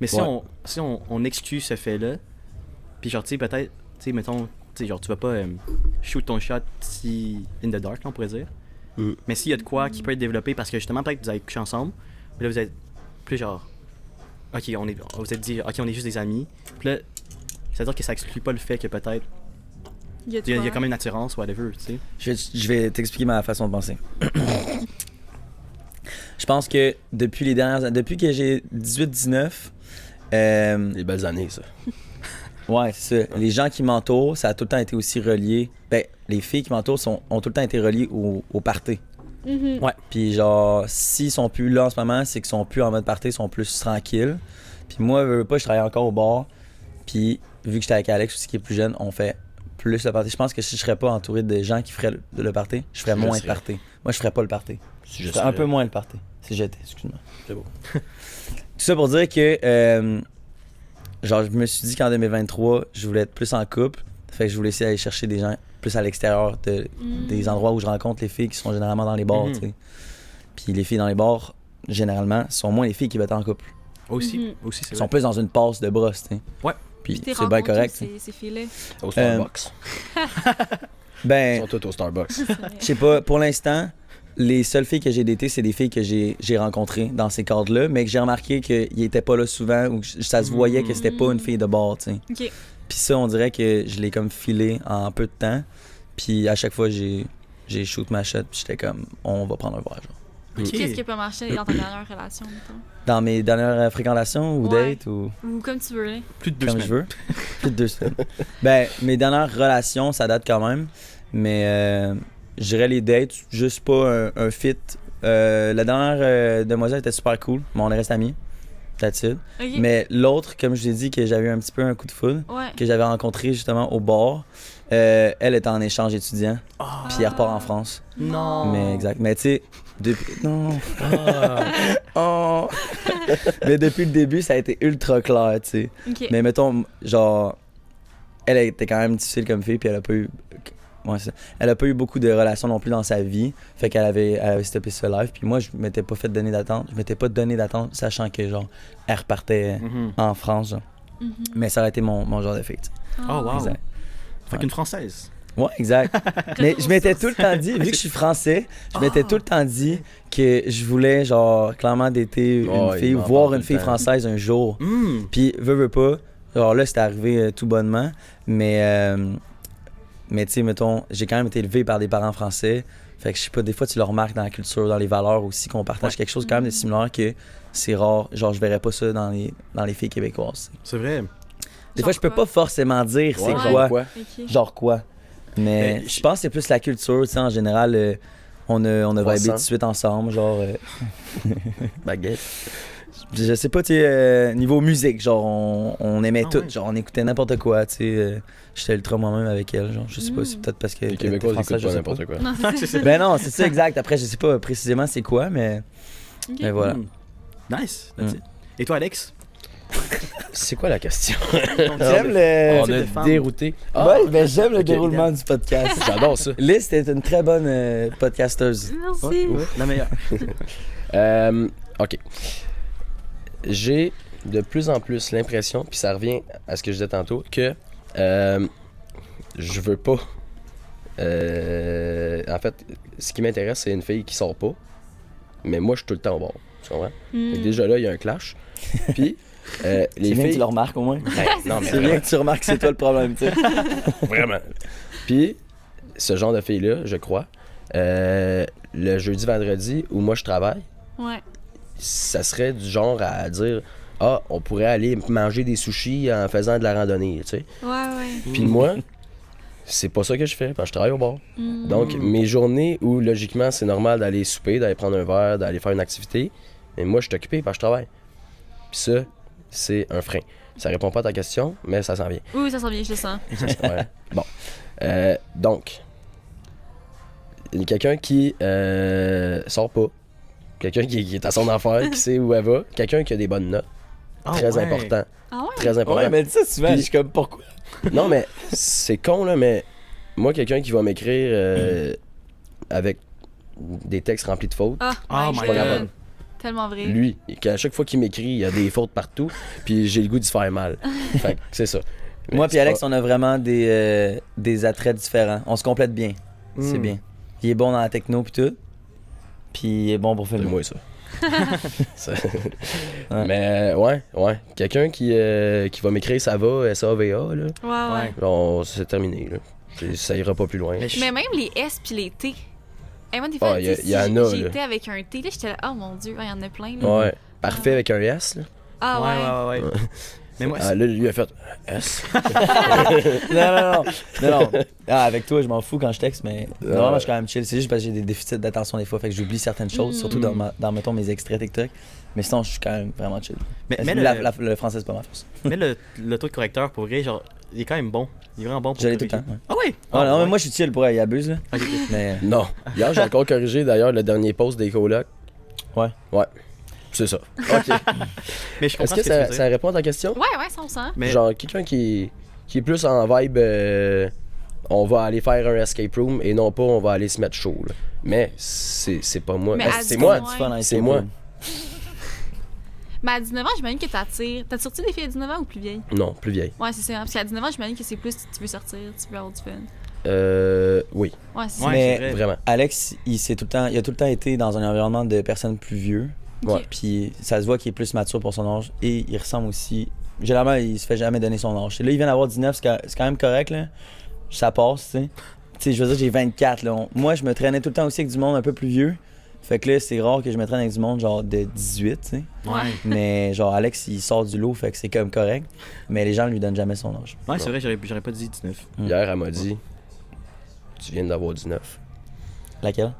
Mais si, Ouais. on exclut ce fait-là, puis genre, tu sais, peut-être, tu sais, mettons, tu sais, genre, tu vas pas shoot ton shot si in the dark, là, on pourrait dire. Mais s'il y a de quoi qui peut être développé, parce que justement, peut-être que vous avez couché ensemble, puis là, vous êtes plus genre, ok, vous êtes dit, ok, on est juste des amis. Puis là, c'est-à-dire que ça exclut pas le fait que peut-être Il y a, il y a quand même une attirance, whatever, tu sais. Je vais t'expliquer ma façon de penser. Je pense que depuis que j'ai 18-19, Des belles années, ça. ouais, c'est ça. Les gens qui m'entourent, ça a tout le temps été aussi relié. Ben, les filles qui m'entourent ont tout le temps été reliées au party. Ouais. Puis genre, s'ils sont plus là en ce moment, c'est qu'ils sont plus en mode party, ils sont plus tranquilles. Puis moi, veux pas, je travaille encore au bar. Puis vu que j'étais avec Alex aussi qui est plus jeune, on fait plus le party. Je pense que si je serais pas entouré de gens qui feraient le party, je ferais Je moins de serais. party. Moi, je ferais pas le party. Si Je je ferais un serais- peu moins le party. Si j'étais, excuse-moi. C'est beau. Tout ça pour dire que, genre, je me suis dit qu'en 2023, je voulais être plus en couple. Fait que je voulais essayer d'aller chercher des gens plus à l'extérieur des endroits où je rencontre les filles qui sont généralement dans les bars, tu sais. Puis les filles dans les bars, généralement, sont moins les filles qui veulent être en couple. Aussi, c'est Ils vrai. sont plus dans une passe de brosse, tu sais. Ouais. Puis Puis t'es c'est bien rencontré correct. tu sais. ces filles-là. Au Starbucks. Ils Ben, sont tous au Starbucks. je sais pas, pour l'instant, les seules filles que j'ai datées, c'est des filles que j'ai rencontrées dans ces cadres-là, mais que j'ai remarqué qu'ils étaient pas là souvent ou que ça se voyait que c'était pas une fille de bar, tu sais. OK. Puis ça, on dirait que je l'ai comme filé en peu de temps. Puis à chaque fois, j'ai shoot ma shot, puis j'étais comme, on va prendre un verre, genre. Ok. Qu'est-ce qui a pas marché dans ta dernière relation, mettons? Dans mes dernières fréquentations ou Ouais. dates ou Ou comme tu veux, là. Plus de 2 comme semaines. je veux. Plus de 2 semaines. Ben, mes dernières relations, ça date quand même. Mais je dirais les dates, juste pas un fit. La dernière demoiselle était super cool, mais on est resté amis. That's it. OK. Mais l'autre, comme je l'ai dit, que j'avais eu un petit peu un coup de foudre, Ouais. que j'avais rencontré justement au bar, elle était en échange étudiant, puis elle repart en France. Non. Mais exact. Mais tu sais, Non. Oh. Mais depuis le début, ça a été ultra clair, tu sais. Ok. Mais mettons, genre, elle était quand même difficile comme fille, puis elle a pas eu. Ouais, elle a pas eu beaucoup de relations non plus dans sa vie. Fait qu'elle avait stoppé ce live. Puis moi, je m'étais pas fait donner d'attente. Je m'étais pas donné d'attente, sachant que, genre, elle repartait en France, genre. Mais ça aurait été mon genre de fille, tu sais. Oh, wow. Exact. Fait qu'une française. Ouais, exact. Mais je m'étais tout le temps dit, vu que je suis français, je m'étais tout le temps dit que je voulais, genre, clairement dater une fille, il m'en voir parle une tout fille le temps. française un jour. Mm. Puis, veux pas. Genre là, c'était arrivé tout bonnement. Mais tu sais, mettons, j'ai quand même été élevé par des parents français. Fait que je sais pas, des fois, tu le remarques dans la culture, dans les valeurs aussi, qu'on partage quelque chose quand même de similaire que c'est rare. Genre, je verrais pas ça dans les filles québécoises. C'est vrai. Des fois, je peux pas forcément dire c'est Ouais, quoi. Ok. Genre quoi. Mais Mais je pense que c'est plus la culture, tu sais, en général, on a vibé Croissant. tout de suite ensemble, genre... Baguette. je sais pas, tu sais, niveau musique, genre, on aimait Ah tout, ouais. genre, on écoutait n'importe quoi, tu sais. J'étais ultra moi-même avec elle, genre, je sais pas, c'est peut-être parce que... Les qu'elle était Québécois, ils française, écoutent je pas sais n'importe quoi. Non, c'est ça. Ben non, c'est ça, exact. Après, je sais pas précisément c'est quoi, mais Ok. mais voilà. Mm. Nice. That's it. Et toi, Alex? C'est quoi la question? J'aime le... On type de a femme. dérouté. Ouais, ben j'aime le ok. déroulement du podcast. J'adore ça. Liz, t'es une très bonne podcasteuse. Merci. La meilleure. OK. J'ai de plus en plus l'impression, puis ça revient à ce que je disais tantôt, que je veux pas. En fait, ce qui m'intéresse, c'est une fille qui sort pas, mais moi, je suis tout le temps au bord. Tu comprends? Fait que déjà là, il y a un clash. Puis, C'est les bien que tu filles. le remarques au moins. Ben, non, mais C'est bien que tu remarques que c'est toi le problème, tu sais. vraiment. Puis, ce genre de filles-là, je crois, le jeudi, vendredi, où moi je travaille, Ouais. ça serait du genre à dire ah, on pourrait aller manger des sushis en faisant de la randonnée, tu sais. Ouais, ouais. Puis moi, c'est pas ça que je fais, parce que je travaille au bar. Donc, mes journées où, logiquement, c'est normal d'aller souper, d'aller prendre un verre, d'aller faire une activité, mais moi, je suis occupé parce que je travaille. Puis ça, c'est un frein. Ça répond pas à ta question, mais ça s'en vient. Oui, ça sent bien, je le sens. Ouais. Bon. Donc, quelqu'un qui sort pas, quelqu'un qui est à son affaire, qui sait où elle va, quelqu'un qui a des bonnes notes, très important. Ah ouais? Très important. Ouais, mais ça souvent, Puis- je suis comme pourquoi? Non, mais c'est con, là, mais moi, quelqu'un qui va m'écrire avec des textes remplis de fautes, Ah, Oh my my God. God. Tellement vrai. lui, à chaque fois qu'il m'écrit, il y a des fautes partout, puis j'ai le goût d'y faire mal. Fait que c'est ça. Mais Moi c'est puis Alex, pas- on a vraiment des attraits différents. On se complète bien. C'est bien. Il est bon dans la techno puis tout. Puis il est bon pour C'est filmer. moi, ça. Ça- Ouais. Mais ouais. Quelqu'un qui va m'écrire ça va, S-A-V-A, là. Ouais, ouais. Bon, c'est terminé, là. Ça ira pas plus loin. Mais je- Mais même les S puis les T. Et moi, des fois, Ah, tu sais, y en a, si là. j'étais avec un T, là, j'étais là, oh mon Dieu, il y en a plein. Là. Ouais. Parfait avec un S, là. Ah ouais. ouais. Mais moi, Ah, là, lui a fait S. non. Ah, avec toi, je m'en fous quand je texte, mais normalement, Ouais. je suis quand même chill. C'est juste parce que j'ai des déficits d'attention des fois, fait que j'oublie certaines choses, surtout dans mettons, mes extraits TikTok. Mais sinon, je suis quand même vraiment chill. mais Le français, c'est pas ma force. mais le taux de correcteur, pour vrai, genre, il est quand même bon. Il est vraiment bon pour Je l'ai tout le corriger. temps. Ouais. Ah ouais? Ah, non, mais moi, je suis chill pour elle, il abuse, là. Ok, ok. Mais Non. Hier, j'ai encore corrigé, d'ailleurs, le dernier post des colocs. Ouais. Ouais. C'est ça. OK. Mais je comprends Est-ce que ce que tu veux ça, dire. ça répond à ta question? Ouais, ça on sent. Mais Genre, quelqu'un qui est plus en vibe, on va aller faire un escape room et non pas on va aller se mettre chaud. Là. Mais c'est pas moi. Mais Ben, à c'est 19 moi. ans, du fun à C'est escape moi. room. Mais à 19 ans, j'imagine que t'attires. T'as sorti des filles à 19 ans ou plus vieilles? Non, plus vieille. Ouais, c'est ça. Parce qu'à 19 ans, j'imagine que c'est plus tu veux sortir, tu veux avoir du fun. Oui, Ouais, c'est Ouais, Mais- c'est vrai. vraiment. Alex, il a tout le temps été dans un environnement de personnes plus vieux. Ouais. Puis ça se voit qu'il est plus mature pour son âge et il ressemble aussi. Généralement, il se fait jamais donner son âge. Là, il vient d'avoir 19, c'est quand même correct, là. Ça passe, tu sais. Tu sais, je veux dire, j'ai 24, là. Moi, je me traînais tout le temps aussi avec du monde un peu plus vieux. Fait que là, c'est rare que je me traîne avec du monde genre de 18, tu sais. Ouais. Mais genre, Alex, il sort du lot, fait que c'est comme correct. Mais les gens lui donnent jamais son âge. Ouais, c'est vrai, j'aurais pas dit 19. Hier, elle m'a dit tu viens d'avoir 19. Laquelle?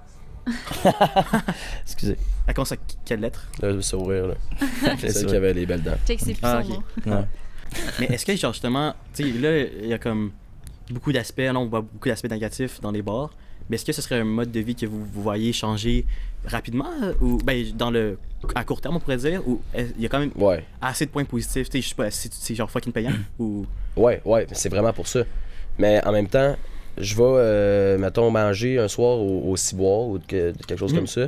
Excusez. À cause de quelle lettre? Là, le sourire, là. C'est celle sûr. qui avait les belles dents. Check, c'est plus Ah, son ok. nom. Ouais. Mais est-ce que, genre, justement, tu sais, là, il y a comme beaucoup d'aspects, là, on voit beaucoup d'aspects négatifs dans les bars. Mais est-ce que ce serait un mode de vie que vous voyez changer rapidement ou à court terme on pourrait dire, ou il y a quand même Ouais. assez de points positifs, tu sais, je sais pas, c'est genre fucking payant ou Ouais, c'est vraiment pour ça. Mais en même temps, je vais, mettons, manger un soir au ciboire ou quelque chose comme ça.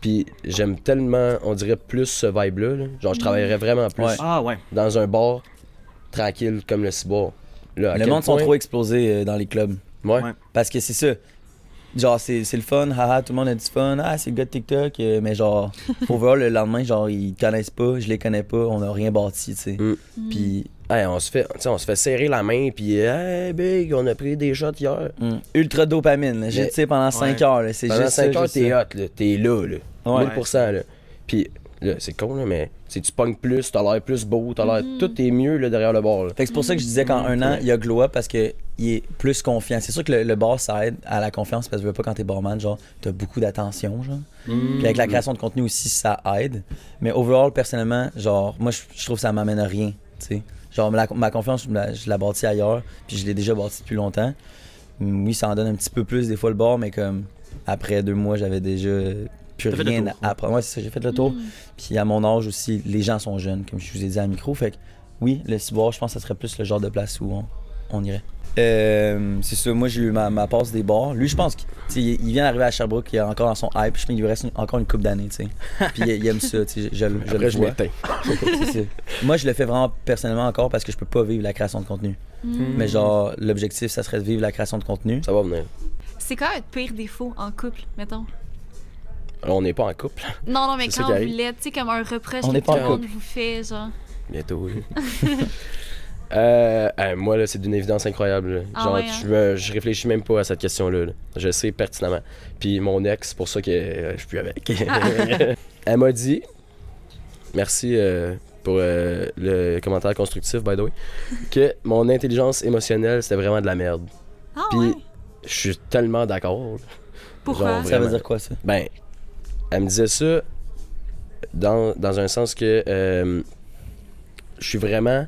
Puis j'aime tellement, on dirait, plus ce vibe-là. Là. Genre, je travaillerais vraiment plus Ouais. dans un bar tranquille comme le ciboire. Là, à Le quel monde sont point- trop explosés dans les clubs. Ouais. Ouais. Parce que c'est ça. Genre, c'est le fun, haha, tout le monde a du fun, c'est le gars de TikTok, mais genre, faut voir le lendemain, genre, ils connaissent pas, je les connais pas, on a rien bâti, tu sais. Puis, Hey, on se fait serrer la main, puis hey, big, on a pris des shots hier. ultra dopamine, là. J'ai, tu sais, pendant 5 heures, là, c'est Pendant juste 5 ça, heures, juste t'es ça. hot, là. T'es là, là. Ouais. 1000%, là. Puis là, c'est con, là, mais tu pognes plus, t'as l'air plus beau, t'as l'air... Tout est mieux, là, derrière le bar, là. Fait que c'est pour ça que je disais qu'en un an, il y a glow up parce que il est plus confiant. C'est sûr que le bar, ça aide à la confiance parce que je veux pas quand t'es barman, genre, t'as beaucoup d'attention, genre. Puis avec la création de contenu aussi, ça aide. Mais overall, personnellement, genre, moi, je trouve que ça m'amène à rien, tu sais. Genre, ma confiance, je la bâtis ailleurs, puis je l'ai déjà bâtie depuis longtemps. Oui, ça en donne un petit peu plus des fois le bar, mais comme après 2 mois, j'avais déjà plus T'as fait le rien tour, à apprendre. Ouais, c'est ça, j'ai fait le tour. Puis à mon âge aussi, les gens sont jeunes, comme je vous ai dit à micro. Fait que oui, le ciboire, je pense que ça serait plus le genre de place où on irait. C'est ça, moi j'ai eu ma passe des bars. Lui, je pense qu'il vient d'arriver à Sherbrooke, il est encore dans son hype. Je pense qu'il lui reste encore une couple d'années, tu sais. Puis il aime ça, tu sais. Après, le je vois. m'éteins. C'est ça. Moi, je le fais vraiment personnellement encore parce que je peux pas vivre la création de contenu. Mais genre, l'objectif, ça serait de vivre la création de contenu. Ça va venir. C'est quoi votre pire défaut en couple, mettons? Alors, on n'est pas en couple, Non, mais C'est ça quand qui vous arrive. l'êtes, tu sais, comme un reproche On que n'est tout pas en le monde couple. vous fait, genre. bientôt, oui. Moi, là, c'est d'une évidence incroyable. Là. Ah Genre, ouais, je réfléchis même pas à cette question-là. Là. Je sais pertinemment. Puis mon ex, c'est pour ça que je suis plus avec. Elle m'a dit, merci pour le commentaire constructif, by the way, que mon intelligence émotionnelle, c'était vraiment de la merde. Ah Puis ouais? je suis tellement d'accord. Pourquoi? genre, Ça Vraiment. veut dire quoi, ça? Ben, elle me disait ça dans un sens que je suis vraiment...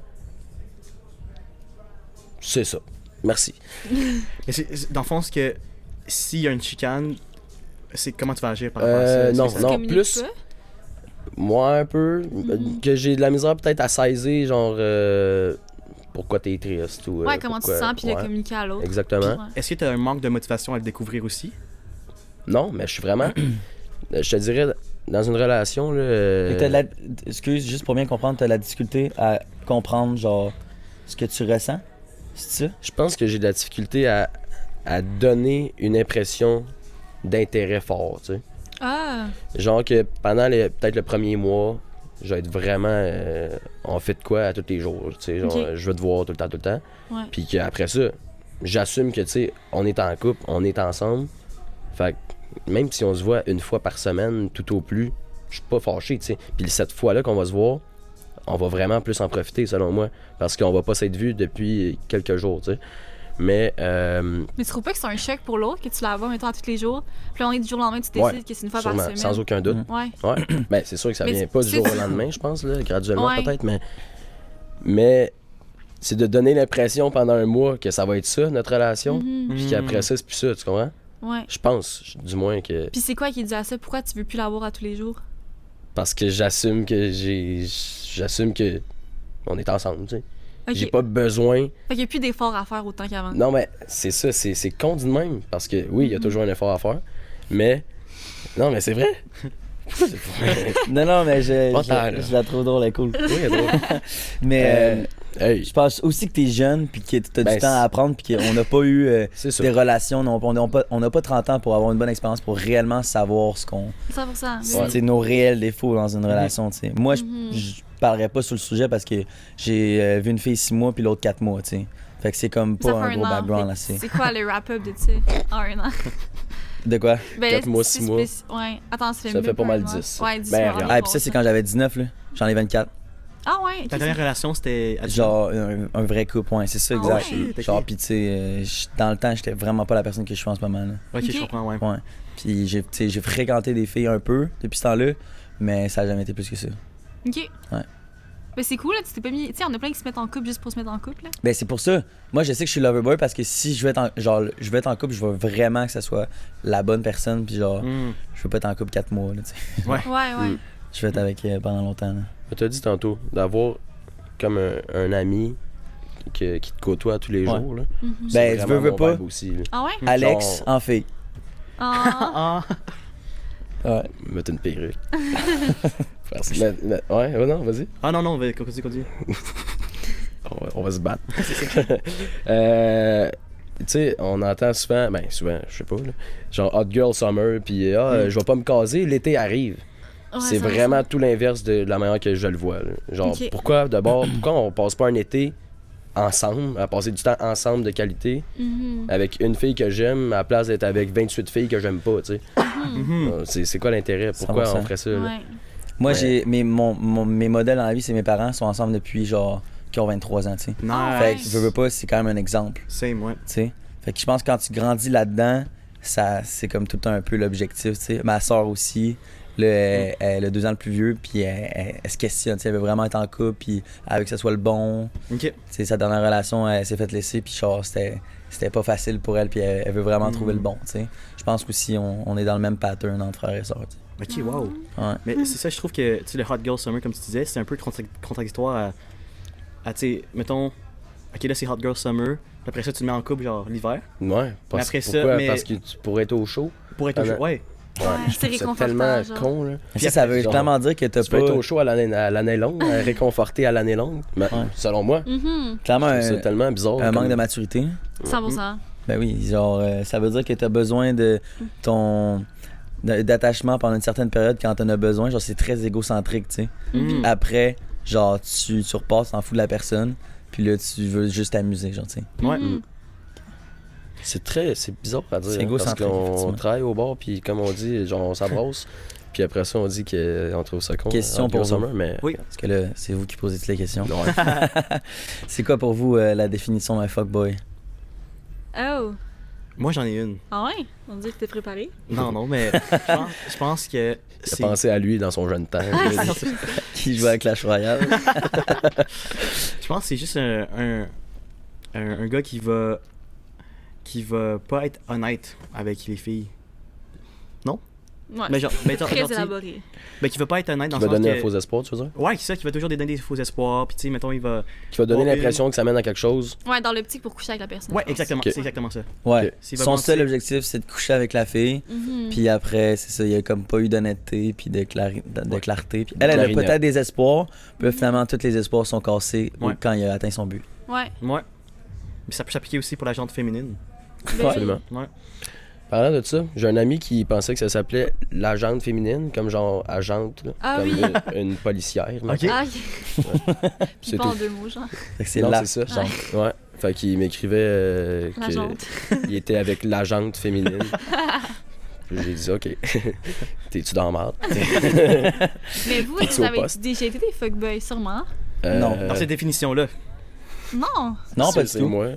C'est ça. Merci. Mais dans le fond, c'est que s'il y a une chicane, c'est comment tu vas agir par rapport à ça? non, Est-ce que non. Communique plus- pas? Moi, un peu. Que j'ai de la misère peut-être à saisir, genre... pourquoi t'es triste ou... Ouais, comment tu te pourquoi- sens, puis le ouais, communiquer à l'autre. Exactement. Ouais. Est-ce que tu as un manque de motivation à le découvrir aussi? Non, mais je suis vraiment... je te dirais, dans une relation, là... Fait que t'as de la... Excuse, juste pour bien comprendre, t'as de la difficulté à comprendre, genre, ce que tu ressens? C'est ça? Je pense que j'ai de la difficulté à donner une impression d'intérêt fort, tu sais. Ah! Genre que pendant peut-être le premier mois, je vais être vraiment... on fait de quoi à tous les jours, tu sais. Genre, Ok. je veux te voir tout le temps. Ouais. Puis qu'après ça, j'assume que, tu sais, on est en couple, on est ensemble. Fait que même si on se voit une fois par semaine, tout au plus, je suis pas fâché, tu sais. Puis cette fois-là qu'on va se voir, on va vraiment plus en profiter, selon moi. Parce qu'on va pas s'être vu depuis quelques jours, tu sais. Mais, Mais tu trouves pas que c'est un choc pour l'autre, que tu la vois, mettons, à tous les jours? Puis là, on est du jour au lendemain, tu décides Ouais, que c'est une fois par sûrement, semaine. sans aucun doute. Ouais. Ouais. Ben, c'est sûr que ça Mais vient pas du c'est- jour au lendemain, je pense, là, graduellement Ouais. peut-être, mais c'est de donner l'impression pendant un mois que ça va être ça, notre relation, puis qu'après ça, c'est plus ça, tu comprends? Ouais. Je pense, du moins, que... Puis c'est quoi qui dit à ça? Pourquoi tu veux plus la voir à tous les jours? Parce que j'assume que j'assume que on est ensemble, tu sais. Ok. J'ai pas besoin... Fait qu'il n'y a plus d'efforts à faire autant qu'avant. Non, mais c'est ça, c'est con dit de même, parce que oui, il y a toujours un effort à faire, mais... Non, mais c'est vrai! Pourquoi c'est pas- Non, mais Pas tant, là. je la trouve drôle, elle est cool. Oui, il y a drôle. Mais Hey, je pense aussi que t'es jeune, puis que t'as Ben, du temps à apprendre, puis qu'on n'a pas eu c'est ça. des relations, on n'a pas 30 ans pour avoir une bonne expérience, pour réellement savoir ce qu'on... 100%. Ouais. tu sais, nos réels défauts dans une relation, tu sais. Moi, Mhm. je parlerais pas sur le sujet parce que j'ai vu une fille 6 mois puis l'autre 4 mois, tu sais. Fait que c'est comme Ça pas fait un gros an. background, là, Fait que c'est... C'est quoi le wrap-up de ça en un an? De quoi? Ben, 4 là, mois, c'est 6 mois. Ouais. Attends, ça fait Ça fait pas mal un mois. 10. Ouais, 10 Ben, mois. regarde. Ah, puis ça, c'est quand j'avais 19, là. J'en ai 24. Ah ouais, ok, Ta dernière relation, c'était... Genre, un vrai couple, ouais, c'est ça, Ah exact. ouais? Genre, puis tu sais, dans le temps, j'étais vraiment pas la personne que je suis en ce moment, là. Ok, Ok. je comprends, ouais. Ouais. Puis tu sais, j'ai fréquenté des filles un peu depuis ce temps-là, mais ça a jamais été plus que ça. Ok. Mais c'est cool, là, tu t'es pas mis. Tu sais, on a plein qui se mettent en couple juste pour se mettre en couple, là. Ben, c'est pour ça. Moi, je sais que je suis loverboy parce que si je veux être je veux être en couple, je veux vraiment que ça soit la bonne personne. Puis genre, je veux pas être en couple 4 mois, là, tu sais. Ouais. Je veux être avec pendant longtemps, là. Tu as dit tantôt d'avoir comme un ami qui te côtoie tous les jours. Là. Mhm. C'est Ben, tu vraiment veux mon pas. vibe aussi. Là. Ah ouais? Alex, Genre- en fille. Ah. Ouais. Mettre une perruque. Ouais, non, vas-y. Ah non, non, continue. On va se battre. Tu sais, on entend souvent, je sais pas, là, genre Hot Girl Summer, puis je vais pas me caser, l'été arrive. Ouais, C'est ça, vraiment tout l'inverse de la manière que je le vois. Là. Genre, Ok. pourquoi on passe pas un été ensemble, à passer du temps ensemble de qualité, Mhm. avec une fille que j'aime, à la place d'être avec 28 filles que j'aime pas, tu sais. C'est quoi l'intérêt? Pourquoi 100%. on ferait ça? Là? Ouais. Moi, Ouais. mes modèles dans la vie, c'est mes parents sont ensemble depuis genre qui ont 23 ans, tu sais. Nice. Fait que veux pas, c'est quand même un exemple, Same, ouais. tu sais. Fait que je pense que quand tu grandis là-dedans, ça c'est comme tout le temps un peu l'objectif, tu sais. Ma soeur aussi, elle a 2 ans le plus vieux, puis elle se questionne, tu sais, elle veut vraiment être en couple, puis elle veut que ça soit le bon. Ok. Tu sais, sa dernière relation, elle s'est fait laisser, puis genre, c'était pas facile pour elle, puis elle veut vraiment trouver le bon, tu sais. Je pense qu'aussi, on est dans le même pattern entre frères et sœurs, tu Ok, wow. sais. Ouais. Mais c'est ça, je trouve que tu sais, le Hot Girl Summer, comme tu disais, c'est un peu contradictoire à tu sais, mettons, ok, là c'est Hot Girl Summer, puis après ça tu te mets en couple genre l'hiver, Ouais, parce, après ça, pourquoi? mais- Parce que tu pourrais être au chaud. pour être au chaud. Ouais. Ouais, Ouais, je c'est trouve ça réconfortant, tellement genre. con, là. Mais ça veut genre, clairement dire que t'as Tu peux être pas... au chaud à l'année longue, réconforté à l'année longue. Mais, Ouais. selon moi, Mhm. Clairement, je trouve ça tellement bizarre. un manque comme- de maturité. 100%. Ben oui, genre, ça veut dire que t'as besoin de d'attachement pendant une certaine période quand t'en as besoin. Genre, c'est très égocentrique, tu sais. Mm. Après, genre, tu repasses, t'en fous de la personne, puis là, tu veux juste t'amuser, genre, tu sais. Ouais. Mhm. C'est bizarre à dire. C'est hein, parce égocentrique, qu'on effectivement. travaille au bar, puis comme on dit, genre, on s'abrasse. Puis après ça, on dit qu'on trouve ça con. Question Hot Girl pour vous. Summer, mais... Oui. Parce que là, c'est vous qui posez toutes les questions. Ouais. C'est quoi pour vous la définition d'un fuckboy? Oh. Moi j'en ai une. Ah ouais? On dit que t'es préparé? Non, non, mais je pense que Il a c'est. pensé à lui dans son jeune temps. Qui joue à Clash Royale? Je pense que c'est juste un gars qui va pas être honnête avec les filles. Ouais. Mais genre, Très genre, tu sais, élaboré. mais qui va pas être honnête dans Qui le va sens donner que... un faux espoir, tu veux dire? Ouais, c'est ça, qui va toujours donner des faux espoirs, puis tu sais, mettons, il va... Qui va donner Ouais, l'impression que ça mène à quelque chose. Ouais, dans l'optique pour coucher avec la personne. Ouais, je pense. exactement, Ok. c'est exactement ça. Ouais. Ok. S'il va Son mentir- seul objectif, c'est de coucher avec la fille. Mhm. Puis après, c'est ça, il y a comme pas eu d'honnêteté puis de clarté. Puis elle a Clarinette. peut-être des espoirs, puis là, finalement, tous les espoirs sont cassés Ouais. quand il a atteint son but. Ouais. Ouais. Mais ça peut s'appliquer aussi pour la gente féminine. Ben, Absolument. Ouais. Parlant de ça, j'ai un ami qui pensait que ça s'appelait l'agente féminine, comme genre agente, là, Ah comme oui. une policière. là. Ok. Ah, ok. Puis C'est pas en tout. 2 mots, genre. Fait que c'est Non, là. c'est ça. genre. Ouais. Fait qu'il m'écrivait La jante. qu'il était avec l'agente féminine. Puis j'ai dit, OK, t'es-tu dans la merde? Mais vous, Pitié vous au avez poste. déjà été des fuckboys, sûrement? Non. Dans cette définition-là. Non. Non, pas du c'est tout. moi.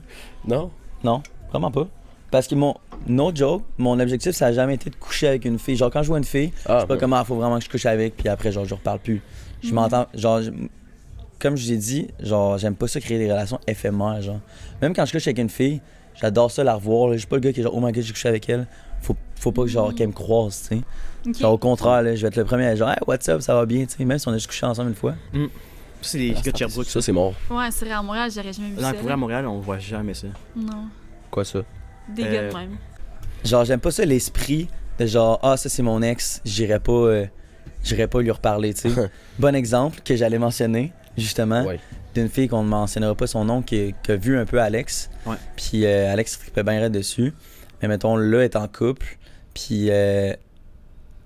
Non? Non, vraiment pas. Parce que no joke, mon objectif, ça a jamais été de coucher avec une fille. Genre, quand je vois une fille, Ah, c'est pas comment il faut vraiment que je couche avec, puis après, genre, je reparle plus. Je m'entends, genre, comme je vous ai dit, genre, j'aime pas ça créer des relations éphémères, genre. Même quand je couche avec une fille, j'adore ça la revoir, là. Je suis pas le gars qui est genre, oh my god, j'ai couché avec elle. Faut pas que, genre, qu'elle me croise, tu sais. Ok. Genre, au contraire, là, je vais être le premier à genre, hey, what's up, ça va bien, tu sais. Même si on a juste couché ensemble une fois. Ça, c'est des gars de Sherbrooke. Ça, c'est mort. Ouais, c'est vrai, à Montréal, j'aurais jamais vu Dans ça. le courant à Montréal, on voit jamais ça. Non. Quoi, ça? Des gars de même. Genre, j'aime pas ça l'esprit de genre, ah, ça c'est mon ex, j'irai pas lui reparler, tu sais. Bon exemple que j'allais mentionner, justement, Ouais. d'une fille qu'on ne mentionnera pas son nom, qui a vu un peu Alex. Ouais. Puis Alex trippait bien raide dessus. Mais mettons, là, elle est en couple. Puis,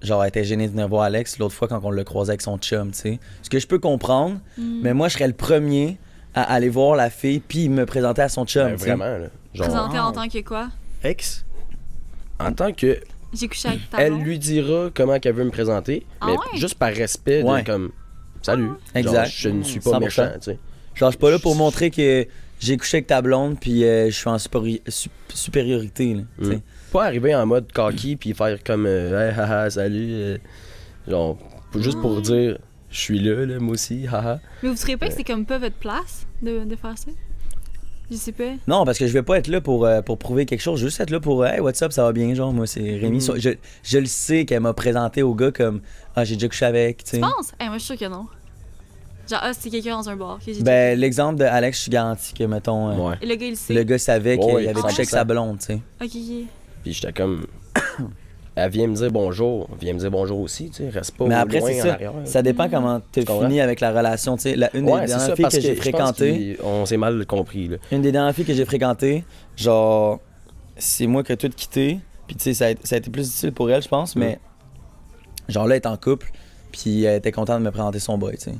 genre, elle était gênée de venir voir Alex l'autre fois quand on l'a croisé avec son chum, tu sais. Ce que je peux comprendre, mais moi, je serais le premier à aller voir la fille puis me présenter à son chum, Ben, tu sais. vraiment, là. Genre, Présenté wow. en tant que quoi? Ex? en tant que J'ai couché avec ta elle blonde. lui dira comment qu'elle veut me présenter, Ah mais ouais? juste par respect, Ouais. de comme salut. Exact. Genre, je ne suis pas 100%. méchant, tu sais. Genre, je suis pas là pour montrer que j'ai couché avec ta blonde puis je suis en supériorité, là, tu sais. Pas arriver en mode cocky puis faire comme hey haha salut genre juste pour dire je suis là, moi aussi, haha. Mais vous trouvez pas que c'est comme pas votre place de faire ça? Je sais pas. Non, parce que je vais pas être là pour prouver quelque chose. Je veux juste être là pour hey, what's up, ça va bien, genre. Moi, c'est Rémi. Je le sais qu'elle m'a présenté au gars comme ah, j'ai déjà couché avec, tu sais. Tu penses? Moi, je suis sûre que non. Genre, c'est quelqu'un dans un bar. Que j'ai Ben, l'exemple de Alex, je suis garanti que, mettons, Ouais. Et le gars, il le sait. le gars savait qu'il Ouais, avait couché avec 100%. sa blonde, tu sais. Ok. Puis j'étais comme. Elle vient me dire bonjour. Viens me dire bonjour aussi, tu sais. Reste pas Mais après, loin c'est en ça. arrière. Ça dépend comment tu comprends? fini avec la relation, tu sais. Une Ouais, des c'est dernières ça, filles parce que j'ai je pense fréquentées, on s'est mal compris, là. une des dernières filles que j'ai fréquentées, genre, c'est moi qui ai tout quitté. Puis, tu sais, ça a été plus difficile pour elle, je pense, mais genre là, elle est en couple, puis elle était contente de me présenter son boy, tu sais.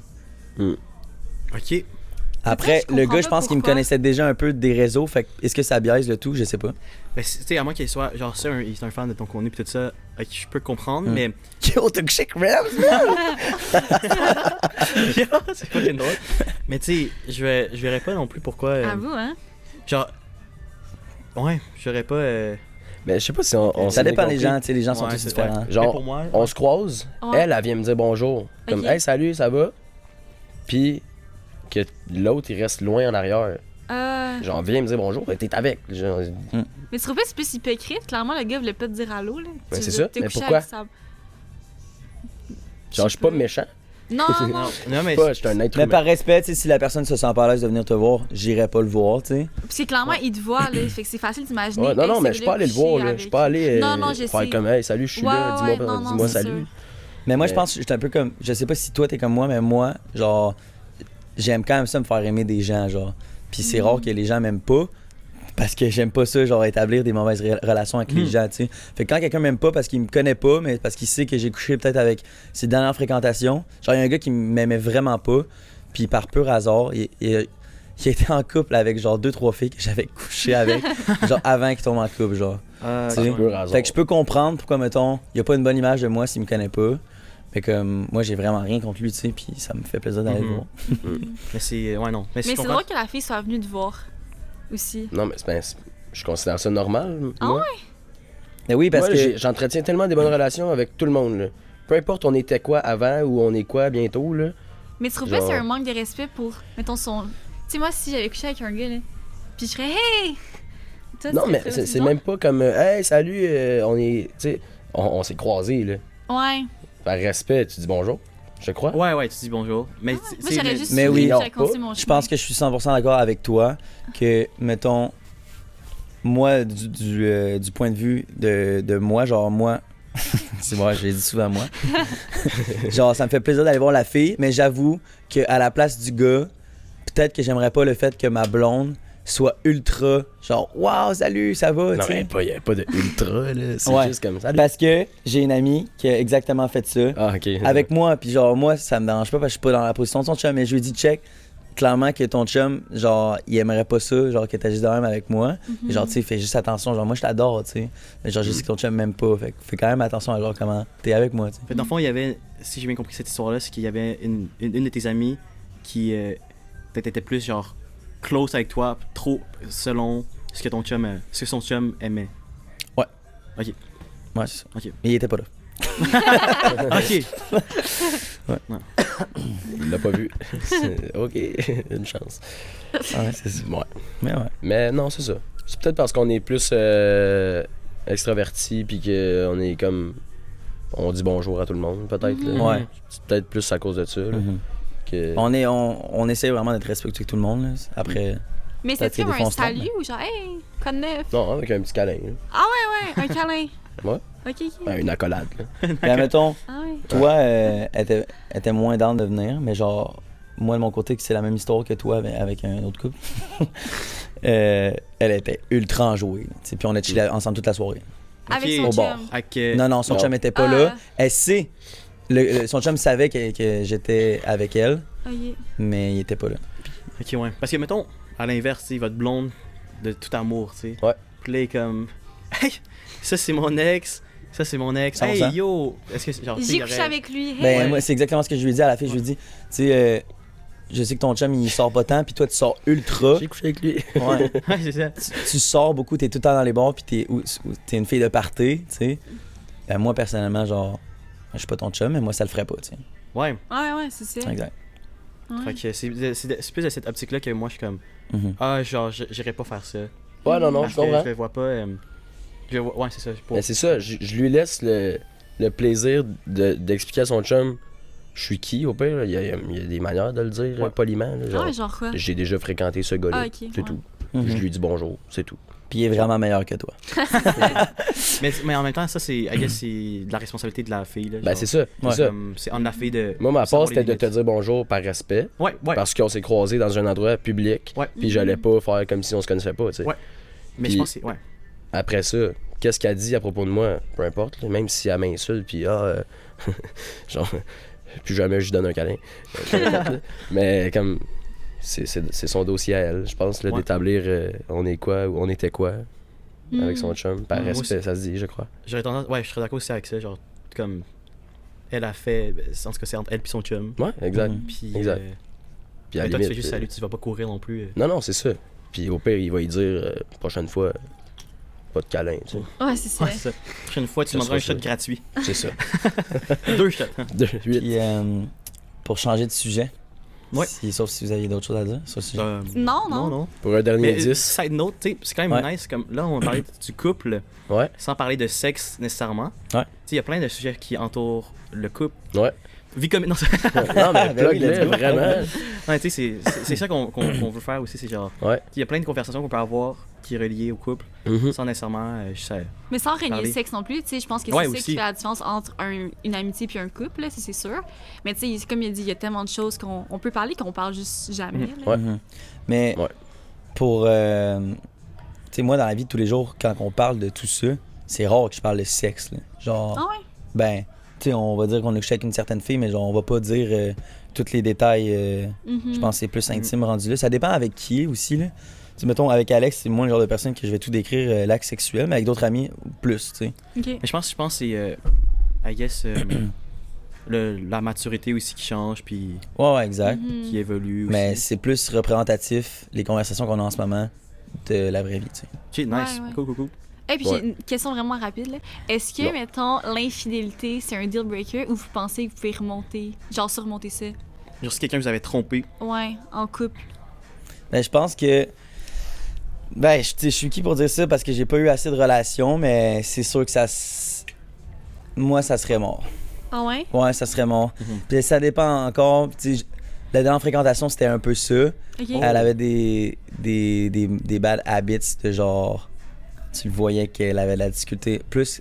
Ok. Après, je le comprends gars, je pas pense qu'il me pourquoi. connaissait déjà un peu des réseaux, fait que est-ce que ça biaise le tout, je sais pas. Ben, tu sais, à moins qu'il soit, genre, ça, il est un fan de ton contenu pis tout ça, ok, je peux comprendre, Mm. mais. Yo, t'as couché avec Rams? C'est fucking drôle. Mais tu sais, je verrais pas non plus pourquoi. À vous, hein? Genre. Ouais, je verrais pas. Mais je sais pas si on Ça s'est dépend des compris. gens, tu sais, les gens sont Ouais, tous c'est- différents. ouais. Genre, Mais pour moi, on se croise, Ouais. elle vient me dire bonjour. Comme, Ok. hey, salut, ça va? Puis que l'autre, il reste loin en arrière. Genre, viens me dire bonjour, t'es avec. Genre, Mais tu trouves pas que c'est plus hypocrite? Clairement, le gars voulait pas te dire allô, là. Ben, Tu c'est veux ça, te mais coucher pourquoi? avec sa- je suis pas méchant. Non, non, non. non, mais. Je suis un être Mais humain. par respect, tu sais, si la personne se sent pas à l'aise de venir te voir, j'irai pas le voir, tu sais. Parce que clairement, il te voit, là. Fait que c'est facile d'imaginer. Ouais, non, hey, non, mais c'est je suis pas allé le coucher voir, là. Je avec- suis pas allé Non, non, je faire sais. comme, hey, salut, je suis là, Ouais, dis-moi ouais, non, dis-moi c'est salut. sûr. Mais moi, je Mais- pense que j'étais un peu comme. Je sais pas si toi, t'es comme moi, mais moi, genre, j'aime quand même ça me faire aimer des gens, genre. Puis c'est rare que les gens m'aiment pas. Parce que j'aime pas ça, genre établir des mauvaises relations avec les gens, tu sais. Fait que quand quelqu'un m'aime pas parce qu'il me connaît pas, mais parce qu'il sait que j'ai couché peut-être avec ses dernières fréquentations, genre il y a un gars qui m'aimait vraiment pas, puis par pur hasard, il était en couple avec genre 2-3 filles que j'avais couché avec, genre avant qu'il tombe en couple, genre. Ah, Tu sais. ouais. Pur hasard. Fait que je peux comprendre pourquoi, mettons, il a pas une bonne image de moi s'il me connaît pas. Fait que moi, j'ai vraiment rien contre lui, tu sais, puis ça me fait plaisir d'aller le Mhm. voir. Mais c'est. Ouais, non. Mais, Mais je c'est comprends. drôle que la fille soit venue te voir aussi. Non, mais je considère ça normal, Ah moi. Mais oui, parce Moi, que. j'entretiens tellement des bonnes relations avec tout le monde, là. Peu importe on était quoi avant ou on est quoi bientôt, là. Mais tu trouves pas que c'est Genre- un manque de respect pour, mettons, son. Tu sais, moi, si j'avais couché avec un gars, là, puis je serais, hey! Toi, Non, tu mais ferais c'est aussi c'est genre? même pas comme, hey, salut, on est. Tu sais, on s'est croisés, là. Ouais. Par respect, tu dis bonjour, je crois. Ouais, ouais, tu dis bonjour. Mais Moi, c'est- j'aurais mais- juste Mais suivi, oui. puis j'aurais Non, continué mon Je chemin. pense que je suis 100% d'accord avec toi que, mettons, moi, du point de vue de moi, genre moi, c'est moi, je l'ai dit souvent moi, genre ça me fait plaisir d'aller voir la fille, mais j'avoue qu'à la place du gars, peut-être que j'aimerais pas le fait que ma blonde soit ultra, genre, waouh, salut, ça va, Non, tu sais. mais il n'y a pas de ultra, là. C'est Ouais. juste comme ça. Parce que j'ai une amie qui a exactement fait ça. Ah, ok. Avec moi, puis genre moi ça me dérange pas parce que je suis pas dans la position de son chum, mais je lui dis check clairement que ton chum, genre il aimerait pas ça, genre que t'agisses de même avec moi. Et genre tu sais, fais juste attention, genre moi je t'adore, tu sais. Mais genre je sais que ton chum m'aime pas, fait que fais quand même attention à genre comment t'es avec moi, tu sais. Fait, dans le fond, il y avait, si j'ai bien compris cette histoire-là, c'est qu'il y avait une de tes amies qui peut-être était plus genre close avec toi, trop selon ce que ton chum, ce que son chum aimait. Ouais, c'est ça. Ok. Mais il était pas là. Ok. Il l'a pas vu. Ok, une chance. Ouais, c'est ça. Ouais. Mais ouais. Mais non, c'est ça. C'est peut-être parce qu'on est plus extraverti puis qu'on est comme. On dit bonjour à tout le monde, peut-être. là. Ouais. C'est peut-être plus à cause de ça. là, Mhm. que... On essaie vraiment d'être respectueux avec tout le monde là. Après Mais Peut-être c'était que des comme fois, un on se trompe, salut ou genre, hey, quoi de neuf? Non, avec un petit câlin. là. Ah ouais, un câlin. Ouais. Ok, ok. Ben, une accolade. Là. ben, mettons Ah ouais. toi elle était moins down de venir, mais genre moi de mon côté que c'est la même histoire que toi avec un autre couple. Elle était ultra enjouée, tu sais, puis on a chillé ensemble toute la soirée. Avec Ok. son Au chum. bar. Avec, Non, non, son non. chum était pas Ah. là. Elle sait. Son chum savait que j'étais avec elle, Ok. mais il était pas là. Ok, ouais. Parce que, mettons, à l'inverse, tu sais, votre blonde de tout amour, tu sais. Ouais. Puis là, il est comme, hey, ça c'est mon ex, ça c'est mon ex. 100%. Hey, yo! Est-ce que, genre, tu sais, J'ai il y couché aurait- avec lui. Hey. Ben, Ouais. moi, c'est exactement ce que je lui ai dit à la fille. Je lui ai dit, tu sais, je sais que ton chum, il sort pas tant, puis toi, tu sors ultra. J'ai couché avec lui. Ouais. Ouais, c'est ça. Tu sors beaucoup, t'es tout le temps dans les bars, puis t'es une fille de party, tu sais. Ben, moi, personnellement, genre, je suis pas ton chum, mais moi, ça le ferait pas, tu sais. Ouais. Ouais, c'est ça. Exact. Ouais. Fait que c'est plus de cette optique-là que moi, je suis comme, Mhm. genre, j'irais pas faire ça. Ouais, non, Parce je que comprends. je le vois pas. Ouais, c'est ça. Mais c'est ça, je lui laisse le plaisir d'expliquer à son chum je suis qui, au pire. Il y a des manières de le dire Ouais. poliment. Là, genre, Ah, genre quoi? j'ai déjà fréquenté ce gars-là. Ah, ok, C'est ouais. tout. Mhm. Je lui dis bonjour, c'est tout. Puis il est vraiment meilleur que toi. Mais en même temps, ça, c'est, I guess, c'est de la responsabilité de la fille. Là, Ben, genre. c'est ça. Ouais. C'est ça. C'est en la fille de. Moi, ma savoir part, c'était les de te limites. dire bonjour par respect. Ouais. Parce qu'on s'est croisés dans un endroit public. Ouais. Puis j'allais pas faire comme si on se connaissait pas, tu sais. Ouais. Mais Puis- je pense que c'est. Ouais. Après ça, qu'est-ce qu'elle dit à propos de moi, peu importe, là, même si elle m'insulte, puis genre, plus jamais je lui donne un câlin. Peu importe, là. Mais comme, c'est son dossier à elle, je pense, là, Ouais. d'établir on est quoi ou on était quoi avec son chum, par Moi respect, aussi. ça se dit, je crois. J'aurais tendance. Ouais, je serais d'accord aussi avec ça. Genre, comme. Elle a fait. En tout cas, c'est entre elle et son chum. Ouais, exact. Mhm. Puis. Exact. Puis à la toi, tu limite, fais juste salut, tu vas pas courir non plus. Non, c'est ça. Puis au pire, il va y dire, prochaine fois, pas de câlin, tu sais. Ouais, c'est ça. Ouais, c'est ça. La prochaine fois, tu Ça demanderas un sera shot ça. gratuit. C'est ça. 2 shots. 8. Puis pour changer de sujet, Ouais. sauf si vous aviez d'autres choses à dire sur le sujet. Non. Pour un dernier Mais 10. side note, tu sais, c'est quand même Ouais. nice. Comme, là, on parlait du couple Ouais, sans parler de sexe nécessairement. Ouais. Tu sais, il y a plein de sujets qui entourent le couple. ouais. Vie comme. Non, Non, mais Ben oui, let's plug-le, go. vraiment. ouais, tu sais, c'est ça qu'on veut faire aussi. C'est genre. Ouais. Il y a plein de conversations qu'on peut avoir qui est reliées au couple Mhm. sans nécessairement. Je sais. Mais sans régner le Parler. sexe non plus, tu sais, je pense que Ouais, c'est ça aussi. qui fait la différence entre une amitié puis un couple, là, ça, c'est sûr. Mais tu sais, comme il a dit, il y a tellement de choses qu'on peut parler qu'on parle juste jamais. là. Ouais. Mhm. Mais Ouais. pour. Tu sais, moi, dans la vie de tous les jours, quand on parle de tout ça, c'est rare que je parle de sexe. Là. Genre, Ah ouais? ben, tu sais, on va dire qu'on a couché avec une certaine fille, mais genre, on va pas dire tous les détails. Mhm. Je pense que c'est plus intime rendu là. Ça dépend avec qui aussi, là. Tu sais, mettons, avec Alex, c'est moi le genre de personne que je vais tout décrire l'acte sexuel, mais avec d'autres amis, plus, tu sais. Ok. Mais je pense que c'est. I guess. La maturité aussi qui change puis Ouais, exact. Mhm. qui évolue aussi. Mais c'est plus représentatif, les conversations qu'on a en ce moment, de la vraie vie, tu sais. Ok, nice. Ouais, ouais. Cool. Et puis Ouais. j'ai une question vraiment rapide. Là. Est-ce que, Non. mettons, l'infidélité, c'est un deal breaker ou vous pensez que vous pouvez remonter, genre surmonter ça? Genre, si quelqu'un vous avait trompé. Ouais, en couple. Ben, je pense que. Ben, je suis qui pour dire ça parce que j'ai pas eu assez de relations, mais c'est sûr que moi, ça serait mort. Ah ouais? Ouais, ça serait mort. Mhm. Puis ça dépend encore. Tu sais, la dernière fréquentation, c'était un peu ça. Ok. Elle avait des bad habits de genre. Tu le voyais qu'elle avait de la difficulté. Plus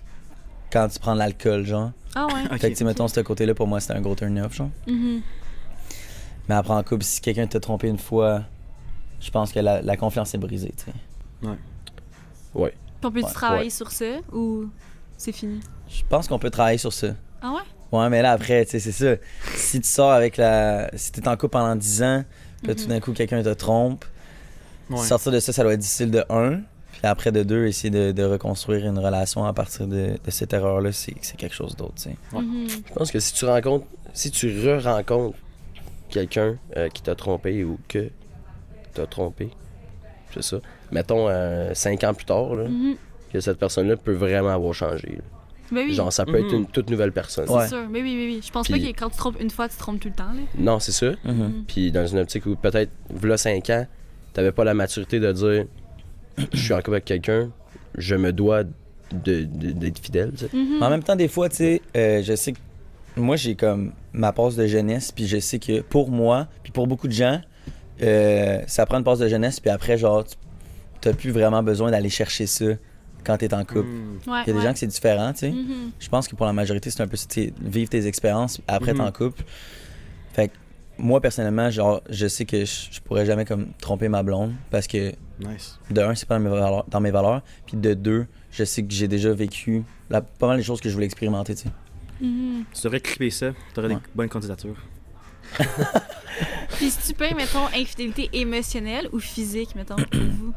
quand tu prends de l'alcool, genre. Ah ouais? Ok. Fait que, tu sais, mettons, ce côté-là, pour moi, c'était un gros turn-off, genre. Mhm. Mais après, en couple, si quelqu'un t'a trompé une fois, je pense que la confiance est brisée, tu sais. Ouais. Puis on peut-tu Ouais. travailler sur ça ou c'est fini? Je pense qu'on peut travailler sur ça. Ah ouais? Ouais, mais là, après, tu sais, c'est ça. Si tu sors avec si t'es en couple pendant 10 ans, puis là, tout d'un coup, quelqu'un te trompe, Ouais. sortir de ça doit être difficile de 1. Puis après, de 2, essayer de reconstruire une relation à partir de cette erreur-là, c'est quelque chose d'autre, tu sais. Ouais. Mhm. Je pense que si tu re-rencontres quelqu'un qui t'a trompé ou que t'as trompé, c'est ça. Mettons 5 ans plus tard, là, Mhm. que cette personne-là peut vraiment avoir changé. Là. Ben oui. Genre, ça peut être Mhm. une toute nouvelle personne. C'est Ouais. sûr. Mais oui. Je pense Puis- pas que quand tu trompes une fois, tu te trompes tout le temps. Là. Non, c'est ça. Mhm. Puis dans une optique où peut-être, v'là 5 ans, t'avais pas la maturité de dire je suis en couple avec quelqu'un, je me dois d'être fidèle. Tu sais. Mhm. Mais en même temps, des fois, tu sais, je sais que moi, j'ai comme ma passe de jeunesse, puis je sais que pour moi, puis pour beaucoup de gens, ça prend une passe de jeunesse, puis après, genre, t'as plus vraiment besoin d'aller chercher ça quand t'es en couple. Ouais, Il y a des gens que c'est différent, tu sais. Mhm. Je pense que pour la majorité, c'est un peu ça, tu sais, vivre tes expériences, après Mhm. t'es en couple. Fait que moi, personnellement, genre, je sais que je pourrais jamais comme tromper ma blonde, parce que Nice. de un, c'est pas dans mes valeurs, puis de deux, je sais que j'ai déjà vécu pas mal les choses que je voulais expérimenter, tu sais. Mhm. Tu devrais clipper ça. T'aurais Ouais. des bonnes candidatures. Puis si tu peux, mettons, infidélité émotionnelle ou physique, mettons, pour vous?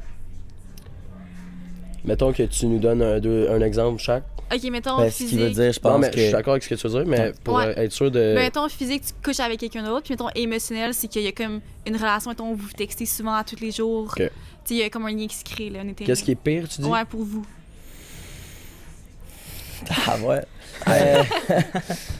Mettons que tu nous donnes un exemple chaque. Ok, mettons Ben, ce qui physique. veut dire, je Non, pense mais que... je suis d'accord avec ce que tu veux dire, mais pour Ouais. être sûr de. Ben, mettons physique, tu couches avec quelqu'un d'autre. Puis mettons émotionnel, c'est qu'il y a comme une relation, mettons, vous vous textez souvent à tous les jours. Ok. Tu sais, il y a comme un lien qui se crée, là. On était... Qu'est-ce qui est pire, tu dis? Ouais, pour vous. Ah ouais.